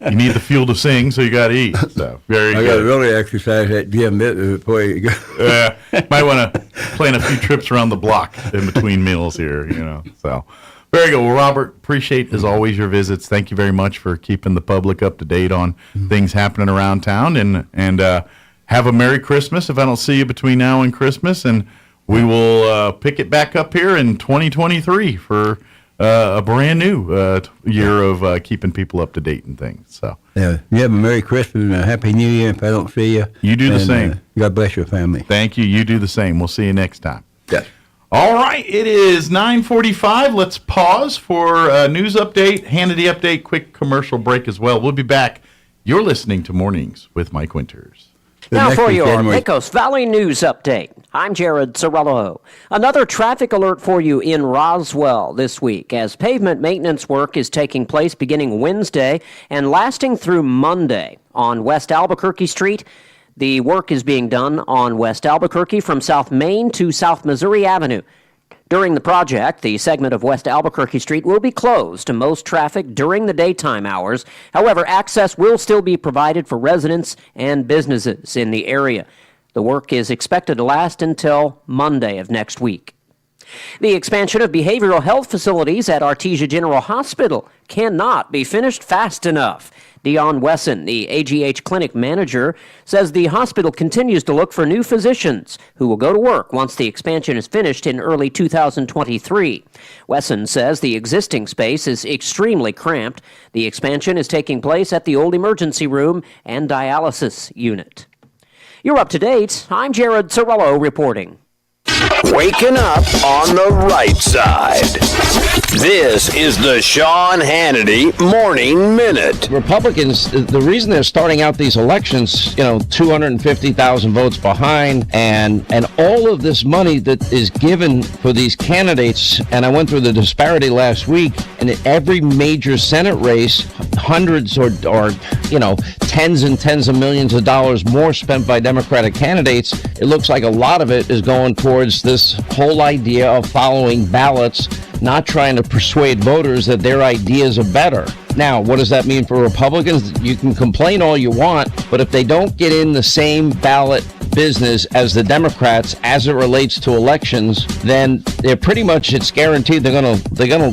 you need the fuel to sing, so you got to eat. So very good. I got to really exercise that gym before you go. Might want to plan a few trips around the block in between meals here, So very good. Well, Robert, appreciate as always your visits. Thank you very much for keeping the public up to date on things happening around town, and have a Merry Christmas if I don't see you between now and Christmas, and we will pick it back up here in 2023 for a brand new year of keeping people up to date and things. So yeah, you have a Merry Christmas and a Happy New Year if I don't see you. You do the same. God bless your family. Thank you. You do the same. We'll see you next time. Yes. All right. It is 9:45. Let's pause for a news update, Hannity update, quick commercial break as well. We'll be back. You're listening to Mornings with Mike Winters. Now for your Pecos Valley News Update. I'm Jared Cirillo. Another traffic alert for you in Roswell this week as pavement maintenance work is taking place beginning Wednesday and lasting through Monday on West Albuquerque Street. The work is being done on West Albuquerque from South Main to South Missouri Avenue. During the project, the segment of West Albuquerque Street will be closed to most traffic during the daytime hours. However, access will still be provided for residents and businesses in the area. The work is expected to last until Monday of next week. The expansion of behavioral health facilities at Artesia General Hospital cannot be finished fast enough. Dion Wesson, the AGH clinic manager, says the hospital continues to look for new physicians who will go to work once the expansion is finished in early 2023. Wesson says the existing space is extremely cramped. The expansion is taking place at the old emergency room and dialysis unit. You're up to date. I'm Jared Cirillo reporting. Waking up on the right side. This is the Sean Hannity Morning Minute. Republicans, the reason they're starting out these elections, 250,000 votes behind, and all of this money that is given for these candidates, and I went through the disparity last week, and in every major Senate race, hundreds or tens and tens of millions of dollars more spent by Democratic candidates. It looks like a lot of it is going towards this whole idea of following ballots, not trying to persuade voters that their ideas are better. Now, what does that mean for Republicans? You can complain all you want, but if they don't get in the same ballot business as the Democrats as it relates to elections, then they're pretty much, it's guaranteed they're gonna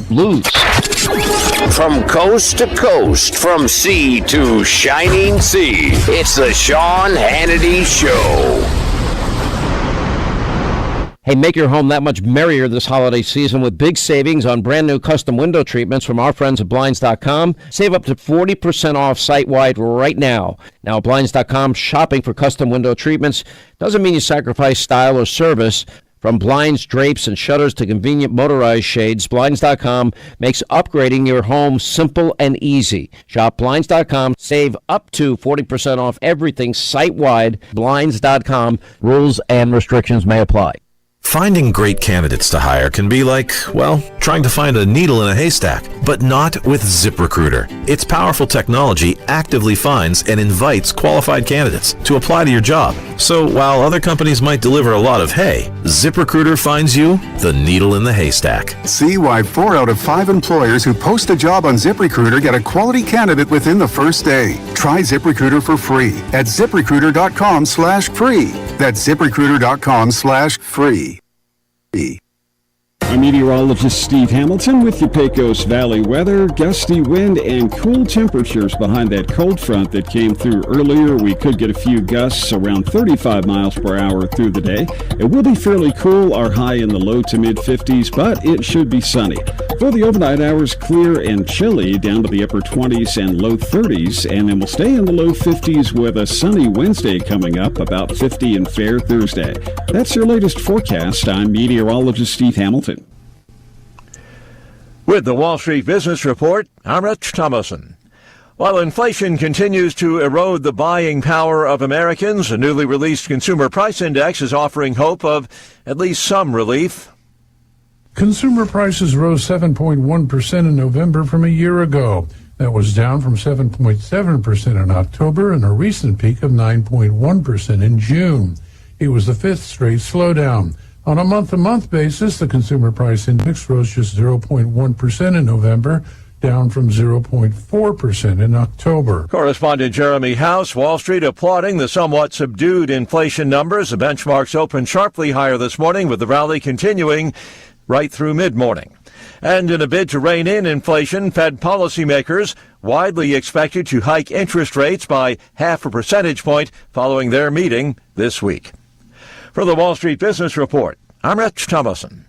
lose. From coast to coast, from sea to shining sea, it's the Sean Hannity Show. Hey, make your home that much merrier this holiday season with big savings on brand new custom window treatments from our friends at Blinds.com. Save up to 40% off site-wide right now. Now, Blinds.com, shopping for custom window treatments doesn't mean you sacrifice style or service. From blinds, drapes, and shutters to convenient motorized shades, Blinds.com makes upgrading your home simple and easy. Shop Blinds.com. Save up to 40% off everything site-wide. Blinds.com. Rules and restrictions may apply. Finding great candidates to hire can be like, well, trying to find a needle in a haystack, but not with ZipRecruiter. Its powerful technology actively finds and invites qualified candidates to apply to your job. So while other companies might deliver a lot of hay, ZipRecruiter finds you the needle in the haystack. See why 4 out of 5 employers who post a job on ZipRecruiter get a quality candidate within the first day. Try ZipRecruiter for free at ZipRecruiter.com/free. That's ZipRecruiter.com/free. I'm meteorologist Steve Hamilton with your Pecos Valley weather. Gusty wind and cool temperatures behind that cold front that came through earlier. We could get a few gusts around 35 miles per hour through the day. It will be fairly cool, our high in the low to mid 50s, but it should be sunny. For the overnight hours, clear and chilly down to the upper 20s and low 30s, and then we'll stay in the low 50s with a sunny Wednesday coming up, about 50 and fair Thursday. That's your latest forecast. I'm meteorologist Steve Hamilton. With the Wall Street Business Report, I'm Rich Thomason. While inflation continues to erode the buying power of Americans, a newly released Consumer Price Index is offering hope of at least some relief. Consumer prices rose 7.1% in November from a year ago. That was down from 7.7% in October and a recent peak of 9.1% in June. It was the 5th straight slowdown. On a month-to-month basis, the Consumer Price Index rose just 0.1% in November, down from 0.4% in October. Correspondent Jeremy House, Wall Street applauding the somewhat subdued inflation numbers. The benchmarks opened sharply higher this morning, with the rally continuing right through mid-morning. And in a bid to rein in inflation, Fed policymakers widely expected to hike interest rates by 0.5 percentage point following their meeting this week. For the Wall Street Business Report, I'm Rich Thomason.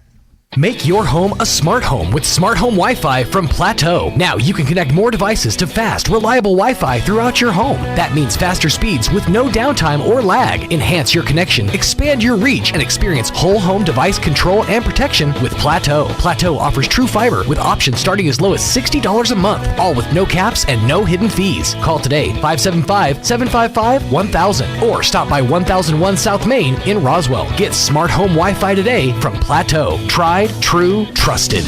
Make your home a smart home with Smart Home Wi-Fi from Plateau. Now you can connect more devices to fast, reliable Wi-Fi throughout your home. That means faster speeds with no downtime or lag. Enhance your connection, expand your reach, and experience whole home device control and protection with Plateau. Plateau offers true fiber with options starting as low as $60 a month, all with no caps and no hidden fees. Call today, 575-755-1000, or stop by 1001 South Main in Roswell. Get Smart Home Wi-Fi today from Plateau. Tried, true, trusted.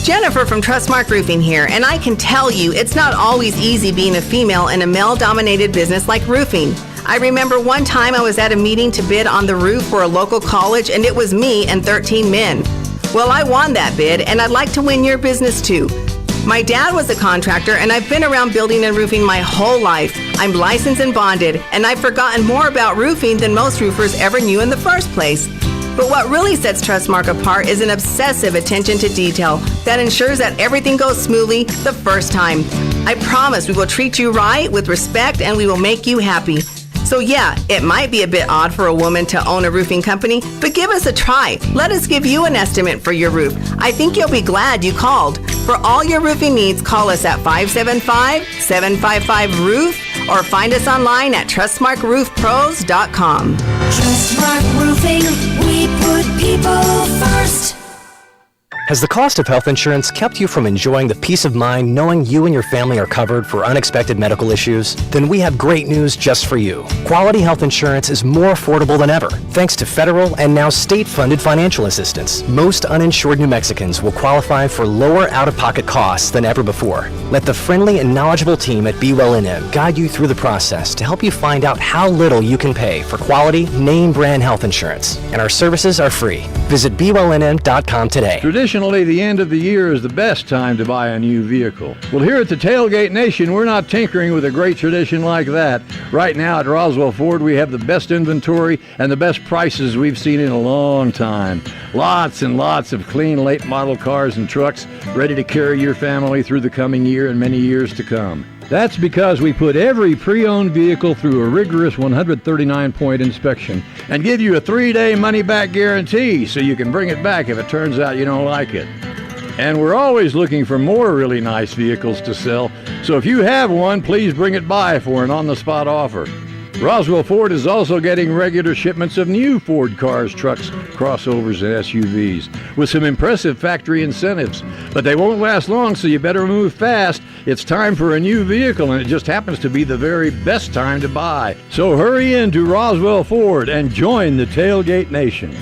Jennifer from Trustmark Roofing here, and I can tell you it's not always easy being a female in a male-dominated business like roofing. I remember one time I was at a meeting to bid on the roof for a local college, and it was me and 13 men. Well, I won that bid, and I'd like to win your business too. My dad was a contractor, and I've been around building and roofing my whole life. I'm licensed and bonded, and I've forgotten more about roofing than most roofers ever knew in the first place. But what really sets Trustmark apart is an obsessive attention to detail that ensures that everything goes smoothly the first time. I promise we will treat you right with respect and we will make you happy. So yeah, it might be a bit odd for a woman to own a roofing company, but give us a try. Let us give you an estimate for your roof. I think you'll be glad you called. For all your roofing needs, call us at 575-755-ROOF or find us online at TrustmarkRoofPros.com. Trustmark Roofing, we put people first. Has the cost of health insurance kept you from enjoying the peace of mind knowing you and your family are covered for unexpected medical issues? Then we have great news just for you. Quality health insurance is more affordable than ever, thanks to federal and now state-funded financial assistance. Most uninsured New Mexicans will qualify for lower out-of-pocket costs than ever before. Let the friendly and knowledgeable team at Be Well NM guide you through the process to help you find out how little you can pay for quality, name-brand health insurance. And our services are free. Visit BeWellNM.com today. Traditionally, the end of the year is the best time to buy a new vehicle. Well, here at the Tailgate Nation, we're not tinkering with a great tradition like that. Right now at Roswell Ford, we have the best inventory and the best prices we've seen in a long time. Lots and lots of clean late model cars and trucks ready to carry your family through the coming year and many years to come. That's because we put every pre-owned vehicle through a rigorous 139-point inspection and give you a 3-day money-back guarantee so you can bring it back if it turns out you don't like it. And we're always looking for more really nice vehicles to sell, so if you have one, please bring it by for an on-the-spot offer. Roswell Ford is also getting regular shipments of new Ford cars, trucks, crossovers, and SUVs with some impressive factory incentives. But they won't last long, so you better move fast. It's time for a new vehicle, and it just happens to be the very best time to buy. So hurry in to Roswell Ford and join the Tailgate Nation.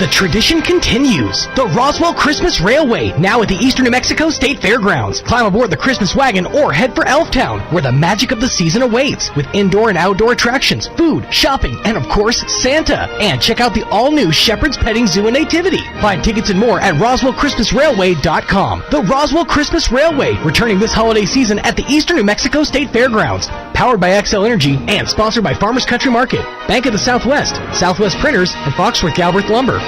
The tradition continues. The Roswell Christmas Railway, now at the Eastern New Mexico State Fairgrounds. Climb aboard the Christmas wagon or head for Elftown, where the magic of the season awaits, with indoor and outdoor attractions, food, shopping, and of course, Santa. And check out the all-new Shepherd's Petting Zoo and Nativity. Find tickets and more at RoswellChristmasRailway.com. The Roswell Christmas Railway, returning this holiday season at the Eastern New Mexico State Fairgrounds. Powered by XL Energy and sponsored by Farmers Country Market, Bank of the Southwest, Southwest Printers, and Foxworth Galbraith Lumber.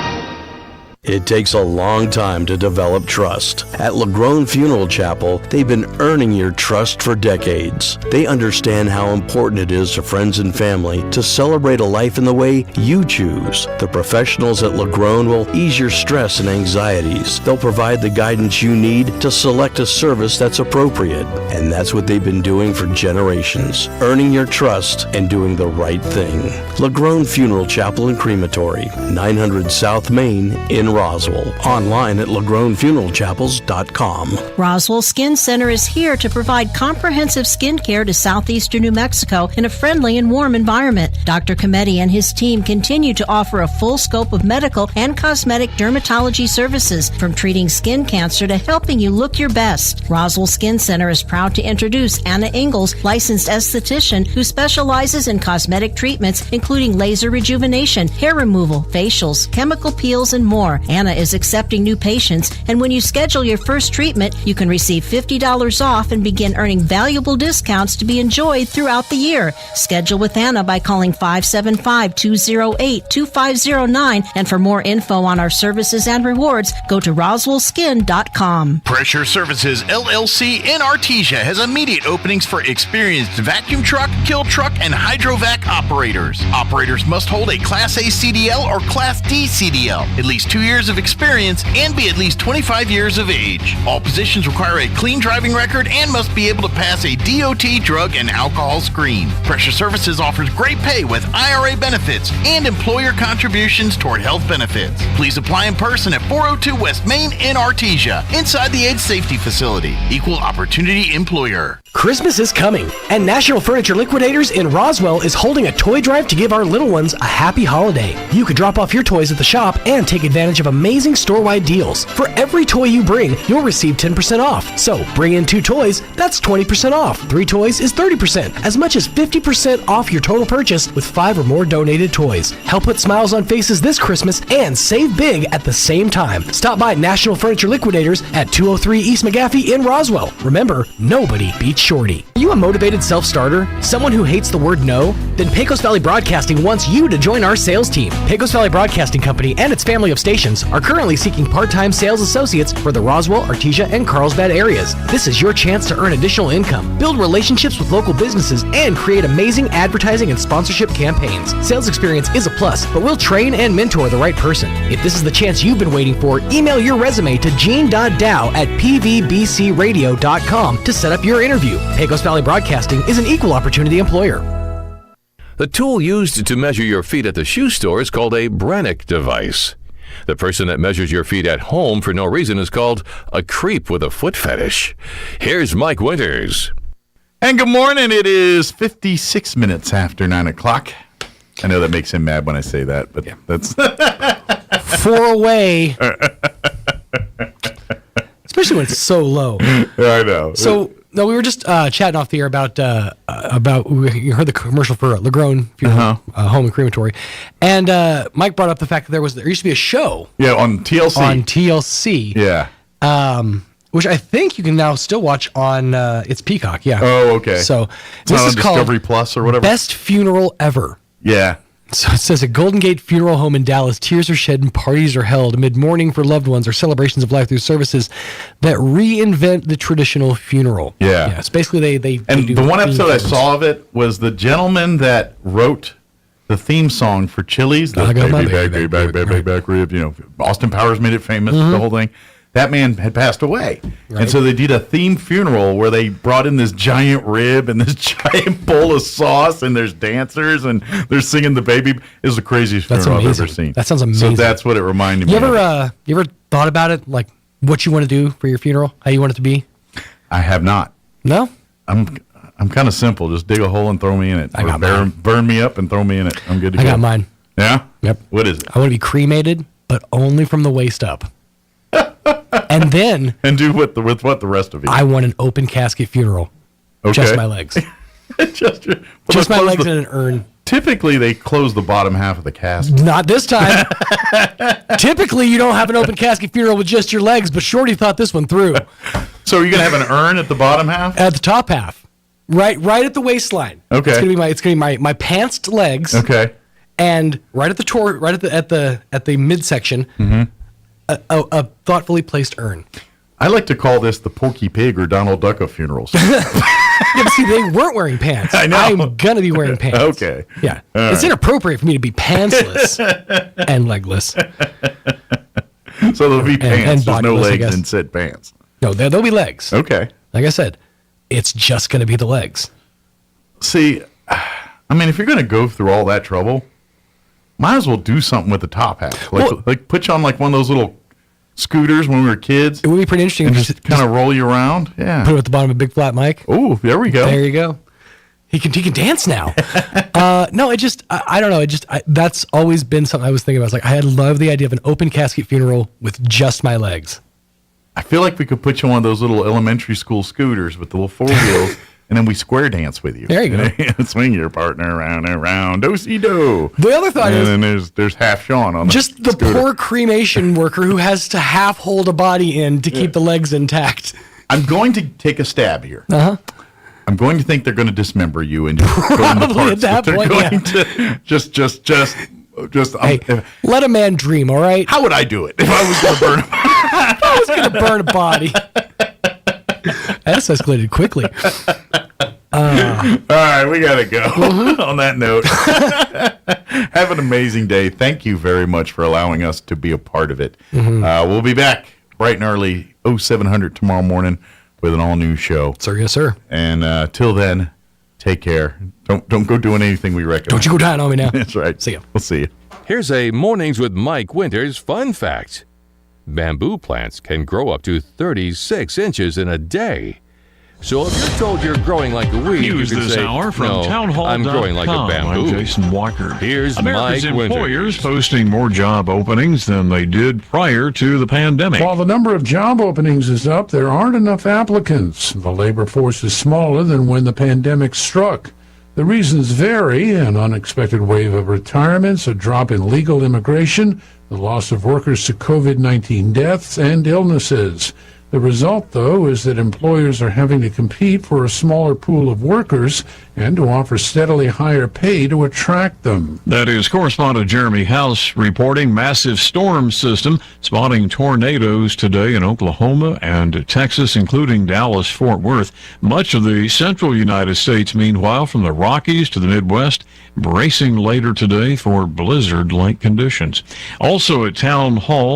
It takes a long time to develop trust. At LaGrone Funeral Chapel, they've been earning your trust for decades. They understand how important it is to friends and family to celebrate a life in the way you choose. The professionals at LaGrone will ease your stress and anxieties. They'll provide the guidance you need to select a service that's appropriate. And that's what they've been doing for generations, earning your trust and doing the right thing. LaGrone Funeral Chapel and Crematory, 900 South Main in Roswell. Online at LaGroneFuneralChapels.com. Roswell Skin Center is here to provide comprehensive skin care to southeastern New Mexico in a friendly and warm environment. Dr. Cometti and his team continue to offer a full scope of medical and cosmetic dermatology services, from treating skin cancer to helping you look your best. Roswell Skin Center is proud to introduce Anna Ingalls, licensed esthetician who specializes in cosmetic treatments including laser rejuvenation, hair removal, facials, chemical peels, and more. Anna is accepting new patients, and when you schedule your first treatment, you can receive $50 off and begin earning valuable discounts to be enjoyed throughout the year. Schedule with Anna by calling 575-208-2509, and for more info on our services and rewards, go to RoswellSkin.com. Pressure Services LLC in Artesia has immediate openings for experienced vacuum truck, kill truck, and hydrovac operators. Operators must hold a Class A CDL or Class D CDL, at least 2 years of experience, and be at least 25 years of age. All positions require a clean driving record and must be able to pass a DOT drug and alcohol screen. Pressure Services offers great pay with IRA benefits and employer contributions toward health benefits. Please apply in person at 402 West Main in Artesia, inside the Age Safety Facility. Equal Opportunity Employer. Christmas is coming, and National Furniture Liquidators in Roswell is holding a toy drive to give our little ones a happy holiday. You could drop off your toys at the shop and take advantage of amazing store-wide deals. For every toy you bring, you'll receive 10% off. So bring in 2 toys, that's 20% off. 3 toys is 30%, as much as 50% off your total purchase with 5 or more donated toys. Help put smiles on faces this Christmas and save big at the same time. Stop by National Furniture Liquidators at 203 East McGaffey in Roswell. Remember, nobody beats Shorty. Are you a motivated self-starter? Someone who hates the word no? Then Pecos Valley Broadcasting wants you to join our sales team. Pecos Valley Broadcasting Company and its family of stations are currently seeking part-time sales associates for the Roswell, Artesia, and Carlsbad areas. This is your chance to earn additional income, build relationships with local businesses, and create amazing advertising and sponsorship campaigns. Sales experience is a plus, but we'll train and mentor the right person. If this is the chance you've been waiting for, email your resume to gene.dow@pvbcradio.com to set up your interview. Pecos Valley Broadcasting is an equal opportunity employer. The tool used to measure your feet at the shoe store is called a Brannock device. The person that measures your feet at home for no reason is called a creep with a foot fetish. Here's Mike Winters. And good morning. It is 56 minutes after 9 o'clock. I know that makes him mad when I say that, but that's... 4 away. Especially when it's so low. I know. So... No, we were just chatting off the air about you heard the commercial for LaGrone Funeral Home and Crematory, and Mike brought up the fact that there used to be a show. Yeah, on TLC. On TLC. Yeah. Which I think you can now still watch on it's Peacock. Yeah. Oh, okay. So it's this is called Discovery Plus or whatever. Best Funeral Ever. Yeah. So it says at Golden Gate Funeral Home in Dallas, tears are shed and parties are held amid mourning for loved ones or celebrations of life through services that reinvent the traditional funeral. Yeah. It's basically they and do the one episode I saw of it was the gentleman that wrote the theme song for Chili's. Back rib. You know, Austin Powers made it famous. The whole thing. That man had passed away. Right. And so they did a themed funeral where they brought in this giant rib and this giant bowl of sauce, and there's dancers, and they're singing the baby. It was the craziest funeral I've ever seen. That sounds amazing. So that's what it reminded me of. You ever thought about it, like what you want to do for your funeral, how you want it to be? I have not. No? I'm kind of simple. Just dig a hole and throw me in it. Burn me up and throw me in it. I'm good to go. I got mine. Yeah? Yep. What is it? I want to be cremated, but only from the waist up. And then... And do with what the rest of you? I want an open casket funeral. Okay. Just my legs. just my legs in an urn. Typically, they close the bottom half of the casket. Not this time. Typically, you don't have an open casket funeral with just your legs, but Shorty thought this one through. So are you going to have an urn at the bottom half? At the top half. Right at the waistline. Okay. It's gonna be my pantsed legs. Okay. And right at the midsection, a thoughtfully placed urn. I like to call this the Porky Pig or Donald Duck of funerals. Yeah, but see, they weren't wearing pants. I know. I'm gonna be wearing pants. Okay. Yeah. All It's right. inappropriate for me to be pantsless and legless. So there'll be pants. There's no bodiless, I legs guess. in said pants. No, there'll be legs. Okay. Like I said, it's just gonna be the legs. See, I mean, if you're going to go through all that trouble, might as well do something with the top half. Like put you on like one of those little scooters when we were kids. It would be pretty interesting. And just kind of roll you around. Yeah. Put it at the bottom of a big flat mic. Oh, there we go. There you go. He can dance now. No, I don't know. That's always been something I was thinking about. I was like, I love the idea of an open casket funeral with just my legs. I feel like we could put you on one of those little elementary school scooters with the little four wheels, and then we square dance with you. There you go. Swing your partner around and around, do-si-do. The other thought and is... And then there's half Sean on just the scooter. poor cremation worker who has to half hold a body in to keep the legs intact. I'm going to take a stab here. Uh-huh. I'm going to think they're going to dismember you and just put in the Probably parts. at that They're point, going yeah. to just. Hey, let a man dream, all right? How would I do it if I was going to burn? If I was going to burn a body. That's escalated quickly. All right, we got to go. On that note, have an amazing day. Thank you very much for allowing us to be a part of it. We'll be back bright and early, 0700 tomorrow morning with an all-new show. Sir, yes, sir. And till then, take care. Don't go doing anything we recommend. Don't you go down on me now. That's right. See ya. We'll see you. Here's a Mornings with Mike Winters fun fact. Bamboo plants can grow up to 36 inches in a day. So if you're told you're growing like a weed, News you can this say, hour from no, townhall.com. I'm growing like a bamboo. I'm Jason Walker. Here's America's Mike Winters. employers posting more job openings than they did prior to the pandemic. While the number of job openings is up, there aren't enough applicants. The labor force is smaller than when the pandemic struck. The reasons vary: an unexpected wave of retirements, a drop in legal immigration, the loss of workers to COVID-19 deaths, and illnesses. The result, though, is that employers are having to compete for a smaller pool of workers and to offer steadily higher pay to attract them. That is correspondent Jeremy House reporting. Massive storm system spotting tornadoes today in Oklahoma and Texas, including Dallas, Fort Worth. Much of the central United States, meanwhile, from the Rockies to the Midwest, bracing later today for blizzard-like conditions. Also at Town Hall,